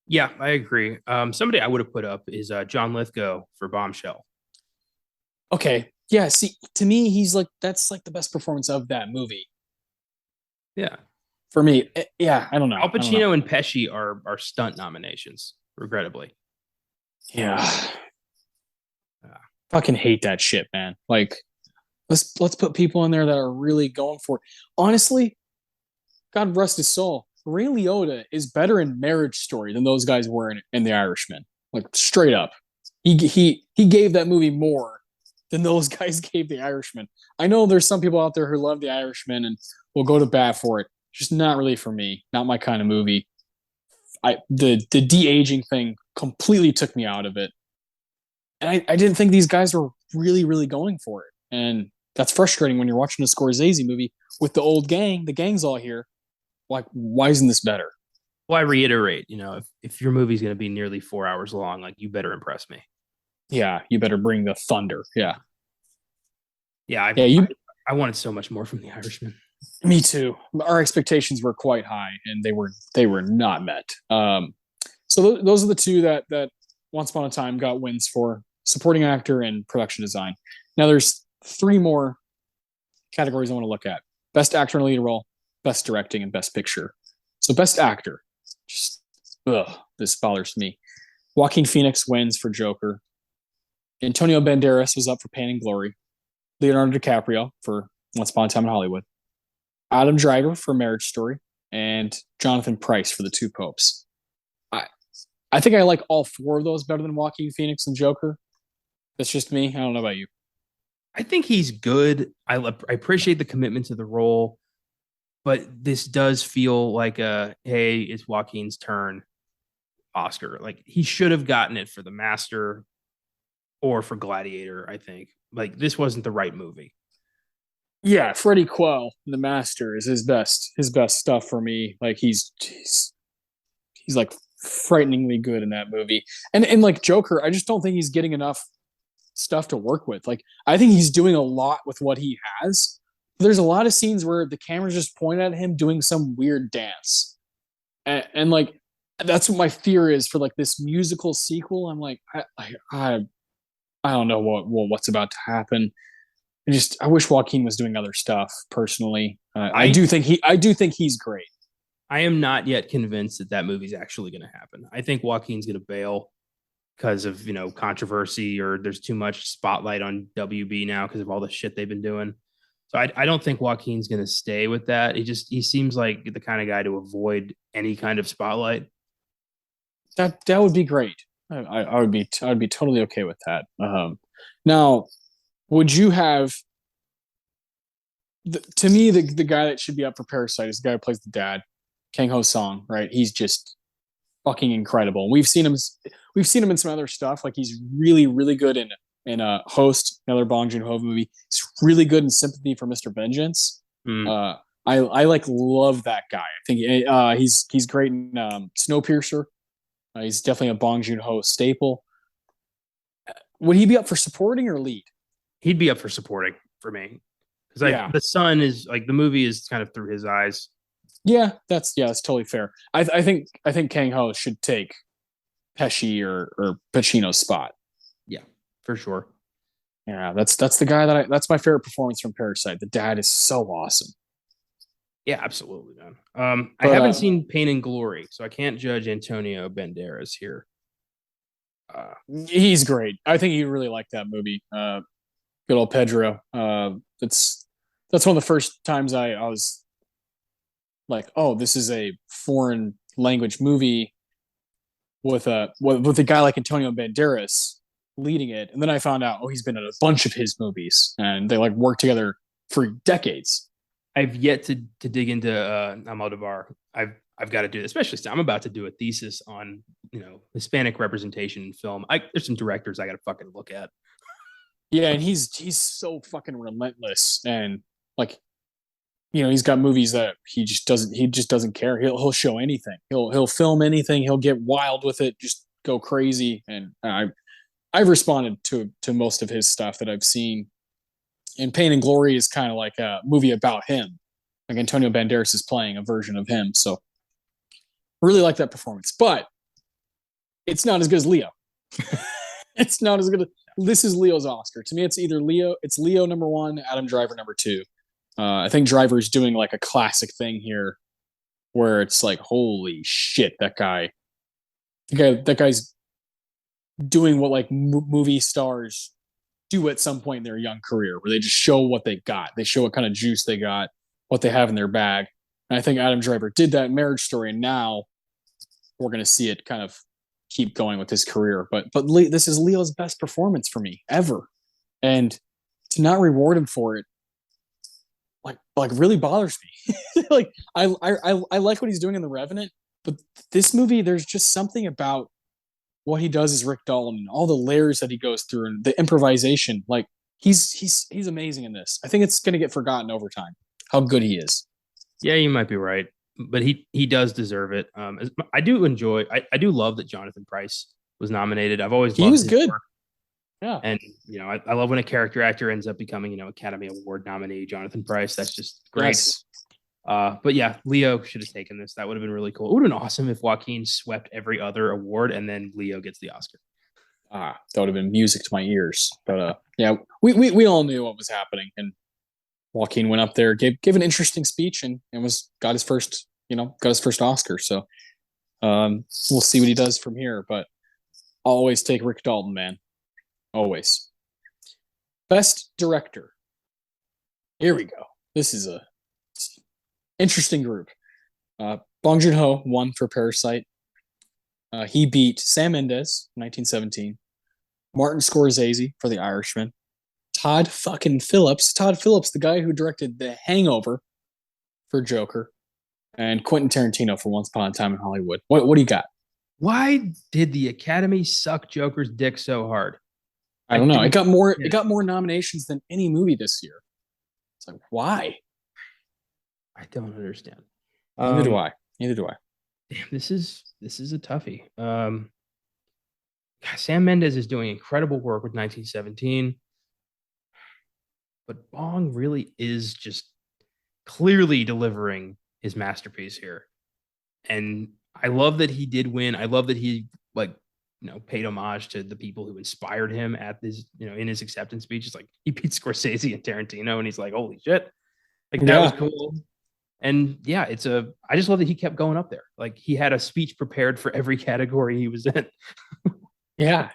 Yeah, I agree. Somebody I would have put up is John Lithgow for Bombshell. Okay. Yeah, see, to me, he's like that's like the best performance of that movie. Yeah. For me. Yeah, I don't know. Al I don't know. Pacino and Pesci are stunt nominations, regrettably. Yeah. Yeah. Fucking hate that shit, man. Like let's put people in there that are really going for it. Honestly, God rest his soul. Ray Liotta is better in Marriage Story than those guys were in The Irishman. Like straight up. He gave that movie more than those guys gave The Irishman. I know there's some people out there who love The Irishman and will go to bat for it. Just not really for me. Not my kind of movie. The de aging thing completely took me out of it, and I didn't think these guys were really really going for it, and that's frustrating when you're watching a Scorsese movie with the old gang. The gang's all here. Like, why isn't this better? Well, I reiterate, if your movie's going to be nearly 4 hours long, like you better impress me. Yeah, you better bring the thunder. Yeah, Yeah, yeah. I wanted so much more from The Irishman. Me too. Our expectations were quite high, and they were not met. So those are the two that Once Upon a Time got wins for supporting actor and production design. Now there's three more categories I want to look at: best actor in a lead role, best directing, and best picture. So best actor, just this bothers me. Joaquin Phoenix wins for Joker. Antonio Banderas was up for Pain and Glory. Leonardo DiCaprio for Once Upon a Time in Hollywood. Adam Driver for Marriage Story, and Jonathan Pryce for The Two Popes. I think I like all four of those better than Joaquin Phoenix and Joker. That's just me. I don't know about you. I think he's good. I appreciate the commitment to the role, but this does feel like hey, it's Joaquin's turn Oscar. Like he should have gotten it for The Master or for Gladiator, I think. Like this wasn't the right movie. Yeah, Freddie Quell, The Master, is his best stuff for me. Like he's like frighteningly good in that movie. And like Joker, I just don't think he's getting enough stuff to work with. Like I think he's doing a lot with what he has. There's a lot of scenes where the camera's just pointed at him doing some weird dance. And like that's what my fear is for like this musical sequel. I'm like, I don't know what's about to happen. I wish Joaquin was doing other stuff personally. I do think he's great. I am not yet convinced that movie's actually going to happen. I think Joaquin's going to bail because of controversy, or there's too much spotlight on WB now because of all the shit they've been doing. So I don't think Joaquin's going to stay with that. He seems like the kind of guy to avoid any kind of spotlight. That would be great. I'd be totally okay with that. Now, would you have? To me, the guy that should be up for Parasite is the guy who plays the dad, Kang Ho Song. Right? He's just fucking incredible. We've seen him in some other stuff. Like he's really really good in a Host, another Bong Joon Ho movie. He's really good in Sympathy for Mr. Vengeance. I like love that guy. I think he's great in Snowpiercer. He's definitely a Bong Joon Ho staple. Would he be up for supporting or lead? He'd be up for supporting for me because the son is like the movie is kind of through his eyes. Yeah, that's totally fair. I think Kang Ho should take Pesci or Pacino's spot. Yeah, for sure. Yeah, that's the guy that's my favorite performance from Parasite. The dad is so awesome. Yeah, absolutely, man. I haven't seen Pain and Glory, so I can't judge Antonio Banderas here. He's great. I think you really like that movie. Good old Pedro. That's one of the first times I was like, oh, this is a foreign language movie with a guy like Antonio Banderas leading it, and then I found out, oh, he's been in a bunch of his movies, and they like work together for decades. I've yet to dig into Almodovar. I've got to do this, especially I'm about to do a thesis on, Hispanic representation in film. There's some directors I got to fucking look at. Yeah, and he's so fucking relentless, and like, he's got movies that he just doesn't care. He'll show anything. He'll film anything. He'll get wild with it. Just go crazy. And I've responded to most of his stuff that I've seen. And Pain and Glory is kind of like a movie about him. Like Antonio Banderas is playing a version of him. So really like that performance, but it's not as good as Leo. It's not as good. This is Leo's Oscar. To me, it's either Leo. It's Leo number one, Adam Driver number two. I think Driver's doing like a classic thing here, where it's like, holy shit, that guy's doing what like movie stars do at some point in their young career, where they just show what they got. They show what kind of juice they got, what they have in their bag. And I think Adam Driver did that in Marriage Story, and now we're going to see it kind of keep going with his career. But this is Leo's best performance for me ever, and to not reward him for it, like really bothers me. Like I like what he's doing in The Revenant, but this movie, there's just something about what he does as Rick Dalton, all the layers that he goes through, and the improvisation. Like he's amazing in this. I think it's going to get forgotten over time how good he is. Yeah, you might be right, but he does deserve it. I do enjoy. I do love that Jonathan Pryce was nominated. I've always loved He was his good. work. Yeah. And I love when a character actor ends up becoming Academy Award nominee. Jonathan Pryce, that's just great. Yes. But yeah, Leo should have taken this. That would have been really cool. It would have been awesome if Joaquin swept every other award and then Leo gets the Oscar. That would have been music to my ears. But yeah, we all knew what was happening, and Joaquin went up there, gave an interesting speech, and got his first Oscar. So we'll see what he does from here. But I'll always take Rick Dalton, man. Always. Best director. Here we go. This is a interesting group. Bong Joon-ho won for Parasite. He beat Sam Mendes, 1917. Martin Scorsese for The Irishman. Todd Phillips, the guy who directed The Hangover, for Joker. And Quentin Tarantino for Once Upon a Time in Hollywood. What do you got? Why did the Academy suck Joker's dick so hard? I don't know. It got more nominations than any movie this year. It's like, why? I don't understand. Neither do I. Damn, this is a toughie. Sam Mendes is doing incredible work with 1917, but Bong really is just clearly delivering his masterpiece here. And I love that he did win. I love that he paid homage to the people who inspired him at this, in his acceptance speech. It's like he beat Scorsese and Tarantino, and he's like, holy shit. Like that was cool. And yeah, I just love that he kept going up there. Like he had a speech prepared for every category he was in. Yeah.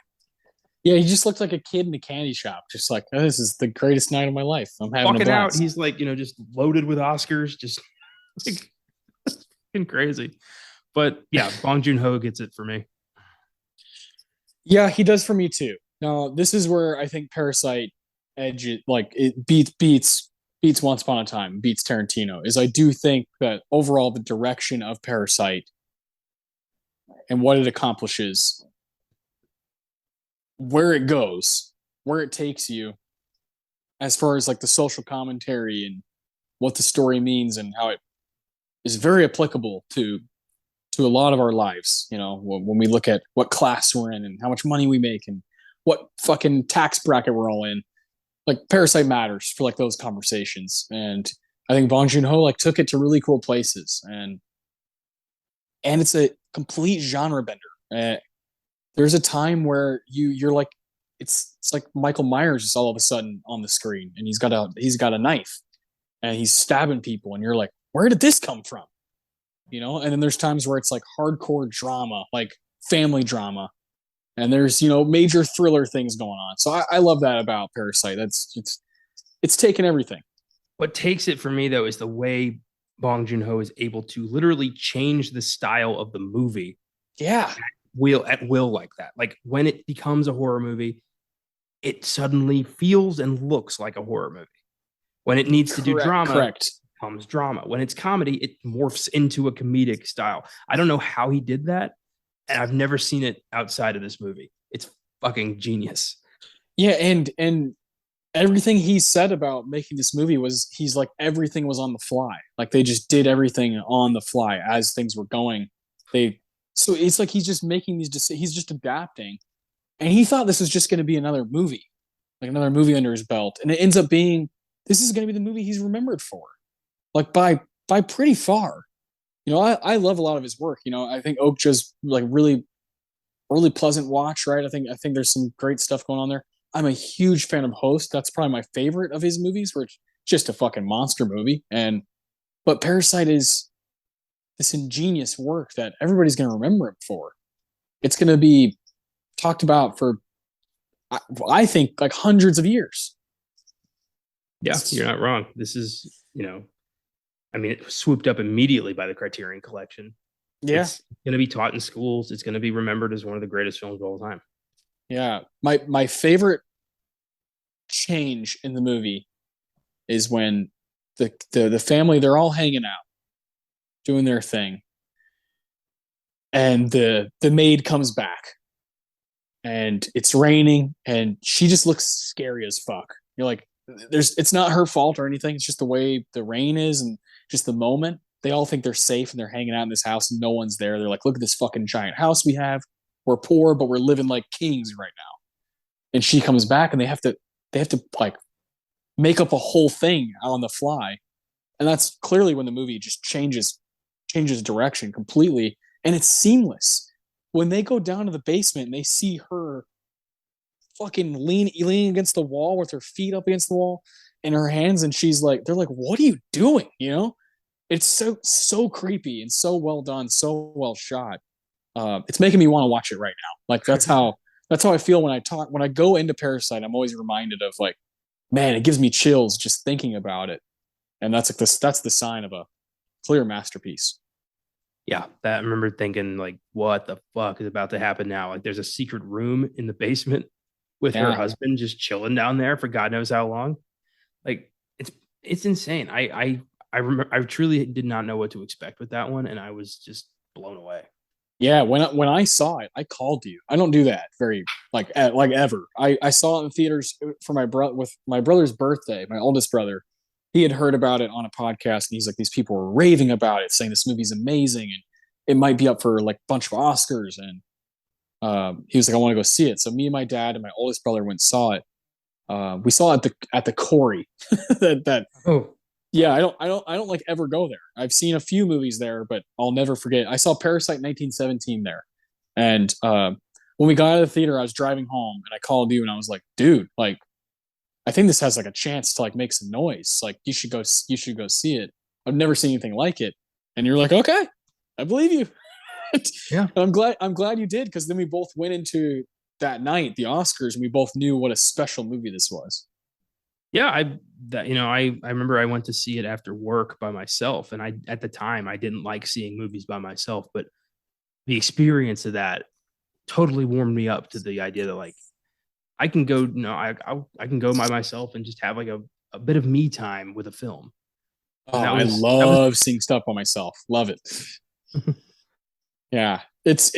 Yeah, he just looked like a kid in a candy shop. Just like, oh, this is the greatest night of my life. I'm having walking a blast. Out. He's like, just loaded with Oscars. Just like it's fucking crazy. But yeah, Bong Joon-ho gets it for me. Yeah, he does for me too. Now, this is where I think Parasite it beats Once Upon a Time, beats Tarantino. Is I do think that overall the direction of Parasite and what it accomplishes, where it goes, where it takes you, as far as like the social commentary and what the story means and how it is very applicable to a lot of our lives, when we look at what class we're in and how much money we make and what fucking tax bracket we're all in. Like Parasite matters for like those conversations. And I think Bong Joon-ho took it to really cool places, and it's a complete genre bender. There's a time where you're like, it's like Michael Myers is all of a sudden on the screen, and he's got a knife and he's stabbing people, and you're like, where did this come from? And then there's times where it's like hardcore drama, like family drama, and there's major thriller things going on. So I love that about Parasite. It's taken everything. What takes it for me though is the way Bong Joon-ho is able to literally change the style of the movie. Yeah, at will like that. Like when it becomes a horror movie, it suddenly feels and looks like a horror movie. When it needs to do drama, correct. comes drama. When it's comedy, it morphs into a comedic style. I don't know how he did that, and I've never seen it outside of this movie. It's fucking genius. Yeah, and everything he said about making this movie was he's like everything was on the fly. Like they just did everything on the fly as things were going. They so it's like he's just making these he's just adapting. And he thought this was just going to be another movie, like another movie under his belt, and it ends up being this is going to be the movie he's remembered for, like by pretty far. You know, I love a lot of his work. You know, I think Okja's like really pleasant watch, right? I think there's some great stuff going on there. I'm a huge fan of Host. That's probably my favorite of his movies, where it's just a fucking monster movie. And but Parasite is this ingenious work that everybody's going to remember him for. It's going to be talked about for, I think, like hundreds of years. Yeah, you're not wrong. This is, I mean, it was swooped up immediately by the Criterion Collection. Yeah, It's going to be taught in schools. It's going to be remembered as one of the greatest films of all time. yeah. My favorite change in the movie is when the family, they're all hanging out, doing their thing, and the maid comes back, and it's raining, and she just looks scary as fuck. You're like, it's not her fault or anything. It's just the way the rain is, and just the moment. They all think they're safe, and they're hanging out in this house, and no one's there. They're like, look at this fucking giant house we have. We're poor, but we're living like kings right now. And she comes back, and they have to like make up a whole thing on the fly. And that's clearly when the movie just changes direction completely, and it's seamless. When they go down to the basement and they see her fucking leaning against the wall with her feet up against the wall and her hands, and they're like, what are you doing? You know, it's so creepy and so well done, so well shot. It's making me want to watch it right now. Like that's how I feel when I go into Parasite. I'm always reminded of like, man, it gives me chills just thinking about it. And that's the sign of a clear masterpiece. Yeah, that I remember thinking like, what the fuck is about to happen now? Like, there's a secret room in the basement with her Yeah. husband just chilling down there for God knows how long. Like, it's insane. I remember I truly did not know what to expect with that one, and I was just blown away. Yeah, when I saw it, I called you. I don't do that very like ever. I saw it in theaters for my brother with my brother's birthday. My oldest brother, he had heard about it on a podcast, and he's like, these people were raving about it, saying this movie's amazing and it might be up for like a bunch of Oscars. And he was like, I want to go see it. So me and my dad and my oldest brother went and saw it. We saw it at the Corey. that Oh, Yeah, I don't like ever go there. I've seen a few movies there, but I'll never forget. I saw Parasite 1917 there. And when we got out of the theater, I was driving home and I called you and I was like, dude, like I think this has like a chance to like make some noise. Like you should go see it. I've never seen anything like it. And you're like, okay, I believe you. yeah. And I'm glad you did, because then we both went into that night, the Oscars, and we both knew what a special movie this was. Yeah, I remember I went to see it after work by myself, and I at the time I didn't like seeing movies by myself, but the experience of that totally warmed me up to the idea that like I can go, I can go by myself and just have like a bit of me time with a film, Oh, and I that was love seeing stuff by myself. Love it. Yeah, it's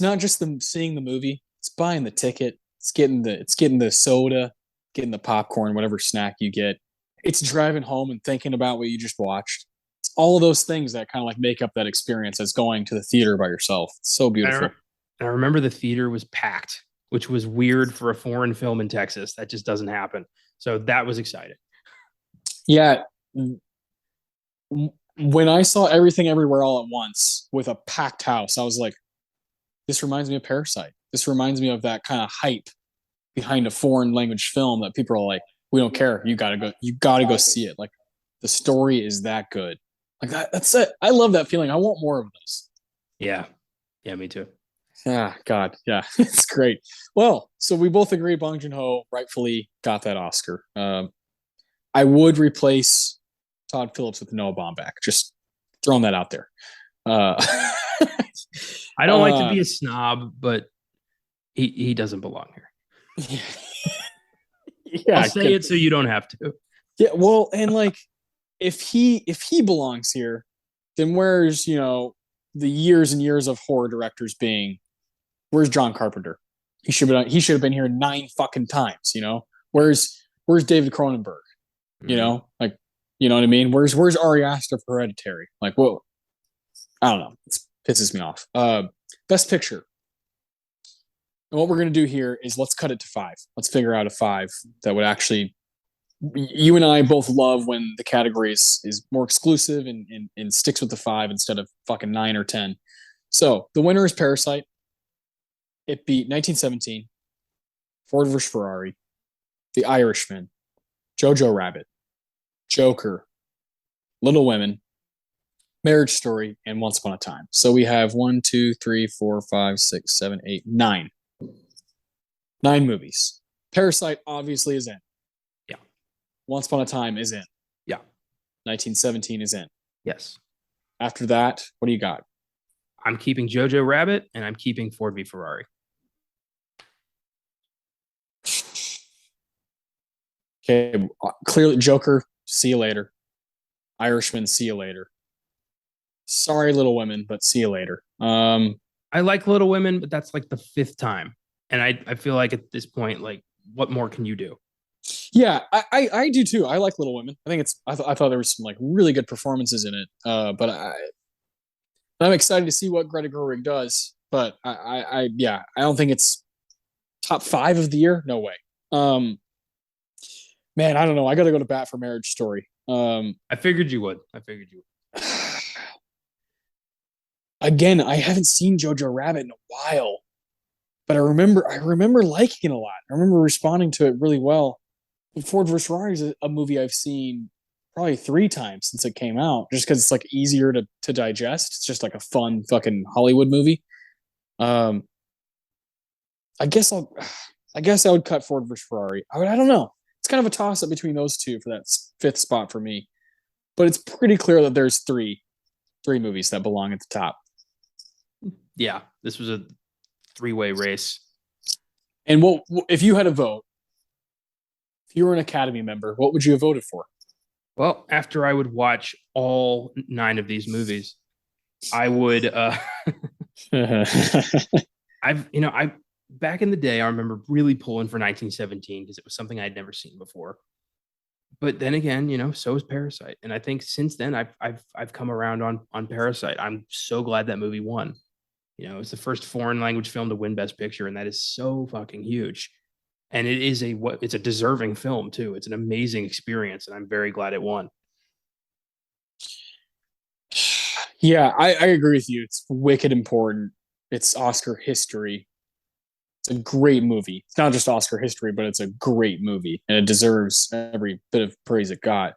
not just seeing the movie. It's buying the ticket. It's getting the soda, getting the popcorn, whatever snack you get. It's driving home and thinking about what you just watched. It's all of those things that kind of like make up that experience as going to the theater by yourself. It's so I, beautiful. re- I remember the theater was packed, which was weird for a foreign film in Texas. That just doesn't happen. So that was exciting. Yeah, when I saw Everything Everywhere All at Once with a packed house, I was like, this reminds me of Parasite. This reminds me of that kind of hype behind a foreign language film that people are like, we don't care. You gotta go see it. Like the story is that good. Like that's it. I love that feeling. I want more of those. Yeah, yeah, me too. Yeah, God, yeah, it's great. Well, so we both agree Bong Joon Ho rightfully got that Oscar. I would replace Todd Phillips with Noah Baumbach. Just throwing that out there. Uh, I don't like to be a snob, but he doesn't belong here. yeah, I'll say it so you don't have to. yeah. Well, and like if he belongs here, then where's the years and years of horror directors being? Where's John Carpenter? He should have been here 9 fucking times. Where's David Cronenberg? Mm. Like what I mean? Where's Ari Aster for Hereditary? Like, whoa, I don't know. It pisses me off. Best Picture. And what we're gonna do here is let's cut it to five. Let's figure out a five that would actually. You and I both love when the category is more exclusive and sticks with the five instead of fucking 9 or 10. So the winner is Parasite. It beat 1917, Ford vs. Ferrari, The Irishman, Jojo Rabbit, Joker, Little Women, Marriage Story, and Once Upon a Time. So we have 1, 2, 3, 4, 5, 6, 7, 8, 9. 9 movies. Parasite obviously is in. Yeah. Once Upon a Time is in. Yeah. 1917 is in. Yes. After that, what do you got? I'm keeping Jojo Rabbit and I'm keeping Ford v Ferrari. Okay, clearly Joker, see you later. Irishman, see you later. Sorry, Little Women, but see you later. I like Little Women, but that's like the fifth time. And I feel like at this point, like, what more can you do? Yeah, I do too. I like Little Women. I think I thought there was some like really good performances in it. But I'm excited to see what Greta Gerwig does. But I don't think it's top 5 of the year. No way. Man, I don't know. I got to go to bat for Marriage Story. I figured you would. Again, I haven't seen Jojo Rabbit in a while, but I remember liking it a lot. I remember responding to it really well. Ford vs. Ferrari is a movie I've seen probably 3 times since it came out, just because it's like easier to digest. It's just like a fun fucking Hollywood movie. I guess I would cut Ford vs. Ferrari. I don't know. It's kind of a toss up between those two for that 5th spot for me, but it's pretty clear that there's three movies that belong at the top. Yeah, this was a 3-way race. And what if you had a vote? If you were an Academy member, what would you have voted for? Well, after I would watch all 9 of these movies, I would I back in the day, I remember really pulling for 1917 because it was something I'd never seen before. But then again, so is Parasite, and I think since then I've come around on Parasite. I'm so glad that movie won. It's the first foreign language film to win Best Picture, and that is so fucking huge. And it's a deserving film too. It's an amazing experience, and I'm very glad it won. Yeah, I agree with you. It's wicked important. It's Oscar history. It's a great movie. It's not just Oscar history, but it's a great movie, and it deserves every bit of praise it got.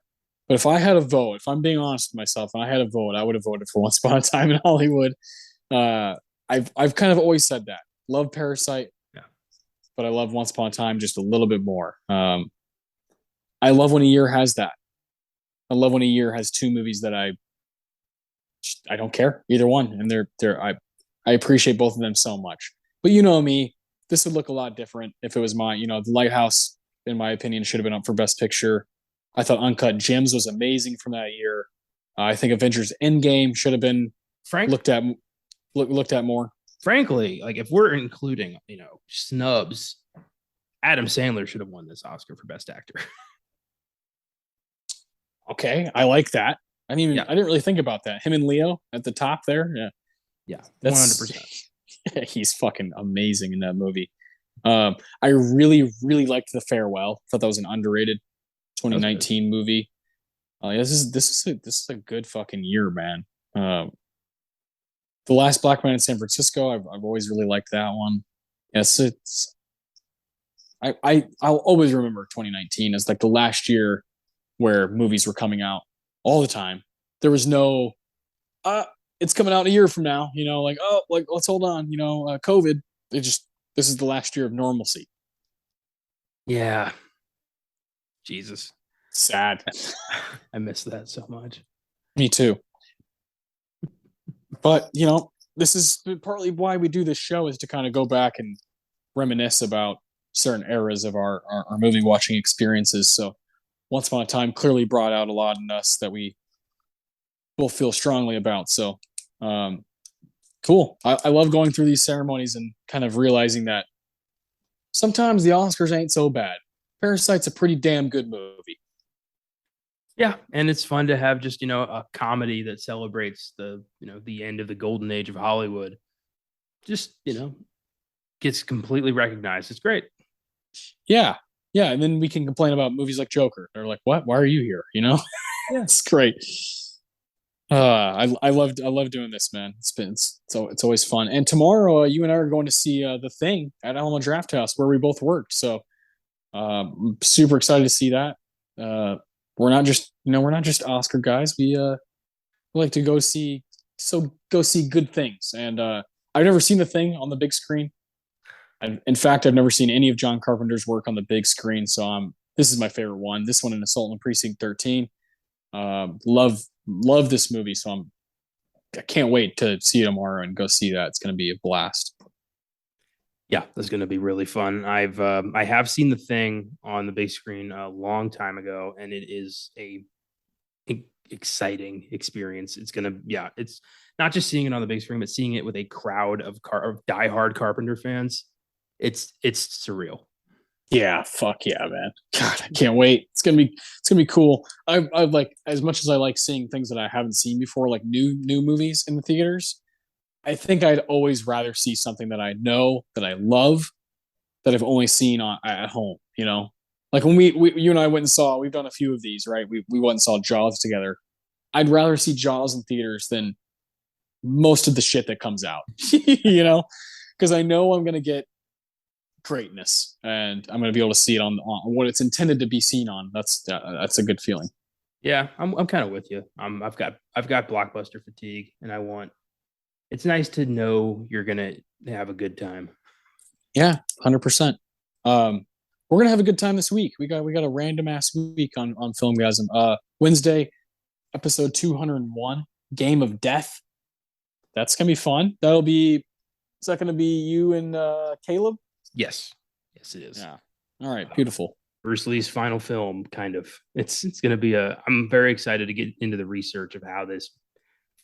But if I had a vote, if I'm being honest with myself, and I had a vote, I would have voted for Once Upon a Time in Hollywood. I've kind of always said that. Love Parasite, yeah, but I love Once Upon a Time just a little bit more. I love when a year has that. I love when a year has 2 movies that I don't care either one, and I appreciate both of them so much. But you know me, this would look a lot different if it was The Lighthouse, in my opinion, should have been up for Best Picture. I thought Uncut Gems was amazing from that year. I think Avengers Endgame should have been looked at more. Frankly, like if we're including, snubs, Adam Sandler should have won this Oscar for Best Actor. Okay, I like that. I didn't really think about that. Him and Leo at the top there. Yeah. Yeah, 100%. He's fucking amazing in that movie. I really, really liked The Farewell. Thought that was an underrated 2019 movie. This is a good fucking year, man. The Last Black Man in San Francisco. I've always really liked that one. Yes, I'll always remember 2019 as like the last year where movies were coming out all the time. There was no, it's coming out a year from now, let's hold on, COVID. This is the last year of normalcy. Yeah. Jesus. Sad. I miss that so much. Me too. But, this is partly why we do this show, is to kind of go back and reminisce about certain eras of our movie watching experiences. So Once Upon a Time clearly brought out a lot in us that we both feel strongly about. So, um, cool. I love going through these ceremonies and kind of realizing that sometimes the Oscars ain't so bad. Parasite's a pretty damn good movie. Yeah, and it's fun to have just a comedy that celebrates the end of the golden age of Hollywood. Just gets completely recognized. It's great. Yeah. Yeah. And then we can complain about movies like Joker. They're like, what? Why are you here? Yeah. It's great. I love doing this, man. It's always fun. And tomorrow, you and I are going to see The Thing at Alamo Draft House where we both worked. So I'm super excited to see that. We're not just Oscar guys. We like to go see good things. And I've never seen The Thing on the big screen. In fact, I've never seen any of John Carpenter's work on the big screen. So this is my favorite one. This one in Assault on Precinct 13. Love this movie. So I can't wait to see it tomorrow and go see that. It's going to be a blast. Yeah, that's going to be really fun. I have seen The Thing on the big screen a long time ago, and it is a exciting experience. It's not just seeing it on the big screen, but seeing it with a crowd of diehard Carpenter fans. It's surreal. Yeah, fuck yeah, man. God, I can't wait. It's gonna be cool. I like, as much as I like seeing things that I haven't seen before, like new movies in the theaters. I think I'd always rather see something that I know that I love that I've only seen at home. Like when you and I went and saw. We've done a few of these, right? We went and saw Jaws together. I'd rather see Jaws in theaters than most of the shit that comes out. Because I know I'm gonna get greatness, and I'm going to be able to see it on what it's intended to be seen on. That's a good feeling. Yeah, I'm kind of with you. I've got blockbuster fatigue, and it's nice to know you're gonna have a good time. Yeah, 100%. We're gonna have a good time this week. We got a random ass week on Filmgazm. Wednesday, episode 201, Game of Death. That's gonna be fun. Is that gonna be you and Caleb? Yes, yes, it is. Yeah. All right. Beautiful. Bruce Lee's final film, kind of. It's going to be I'm very excited to get into the research of how this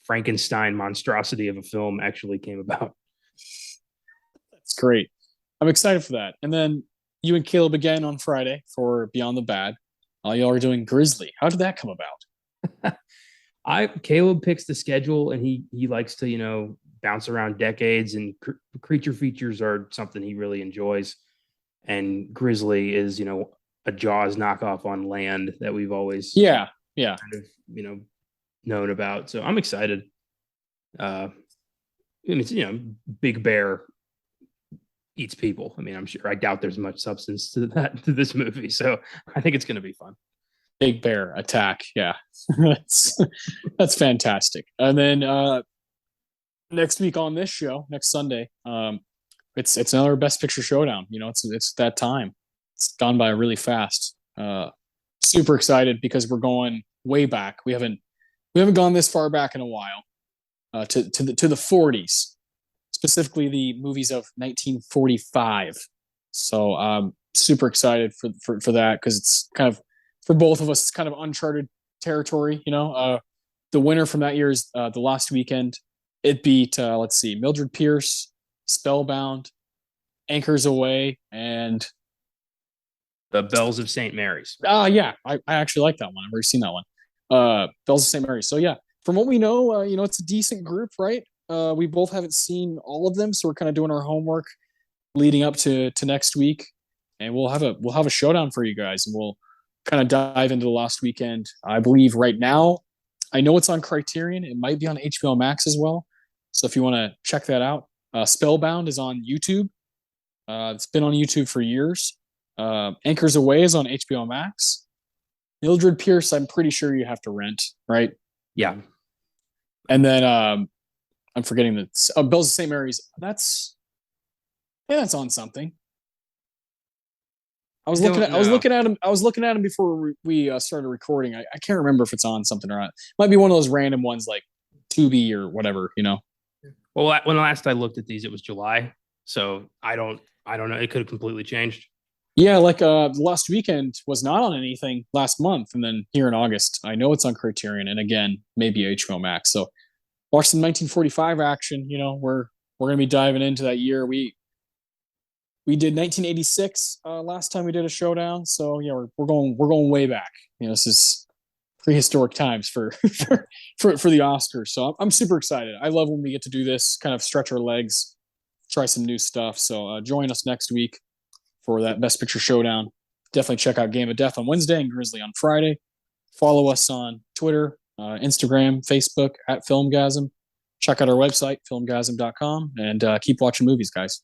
Frankenstein monstrosity of a film actually came about. That's great. I'm excited for that. And then you and Caleb again on Friday for Beyond the Bad. Y'all are doing Grizzly. How did that come about? Caleb picks the schedule, and he likes to bounce around decades, and creature features are something he really enjoys. And Grizzly is a Jaws knockoff on land that we've always kind of known about. So I'm excited. And it's Big Bear eats people. I mean, I doubt there's much substance to this movie, so I think it's going to be fun. Big Bear attack. Yeah, that's fantastic. And then next week on this show, next Sunday, it's another Best Picture showdown. It's that time. It's gone by really fast. Super excited because we're going way back. We haven't gone this far back in a while. To the 40s, specifically the movies of 1945. So super excited for that because it's kind of, for both of us, it's kind of uncharted territory. The winner from that year is The Last Weekend. It beat let's see, Mildred Pierce, Spellbound, Anchors Away, and The Bells of St. Mary's. Yeah, I actually like that one. I've already seen that one. Bells of St. Mary's. So yeah, from what we know, it's a decent group, right? We both haven't seen all of them, so we're kind of doing our homework leading up to next week, and we'll have a showdown for you guys, and we'll kind of dive into The Last Weekend. I believe right now, I know it's on Criterion. It might be on HBO Max as well. So if you want to check that out, Spellbound is on YouTube. It's been on YouTube for years. Anchors Away is on HBO Max. Mildred Pierce, I'm pretty sure you have to rent, right? Yeah. And then I'm forgetting that Bells of St. Mary's. That's on something. I was looking at him. I was looking at him before we started recording. I can't remember if it's on something or not. It might be one of those random ones like Tubi or whatever. Well, when last I looked at these, it was July, so I don't know. It could have completely changed. Yeah, like the last weekend was not on anything last month, and then here in August, I know it's on Criterion, and again maybe HBO Max. So watch some 1945 action. We're gonna be diving into that year. We did 1986 last time we did a showdown, so yeah, we're going way back. This is prehistoric times for for the Oscars. So I'm super excited. I love when we get to do this, kind of stretch our legs, try some new stuff. So join us next week for that Best Picture showdown. Definitely check out Game of Death on Wednesday and Grizzly on Friday. Follow us on Twitter, Instagram, Facebook at Filmgazm. Check out our website, filmgazm.com, and keep watching movies, guys.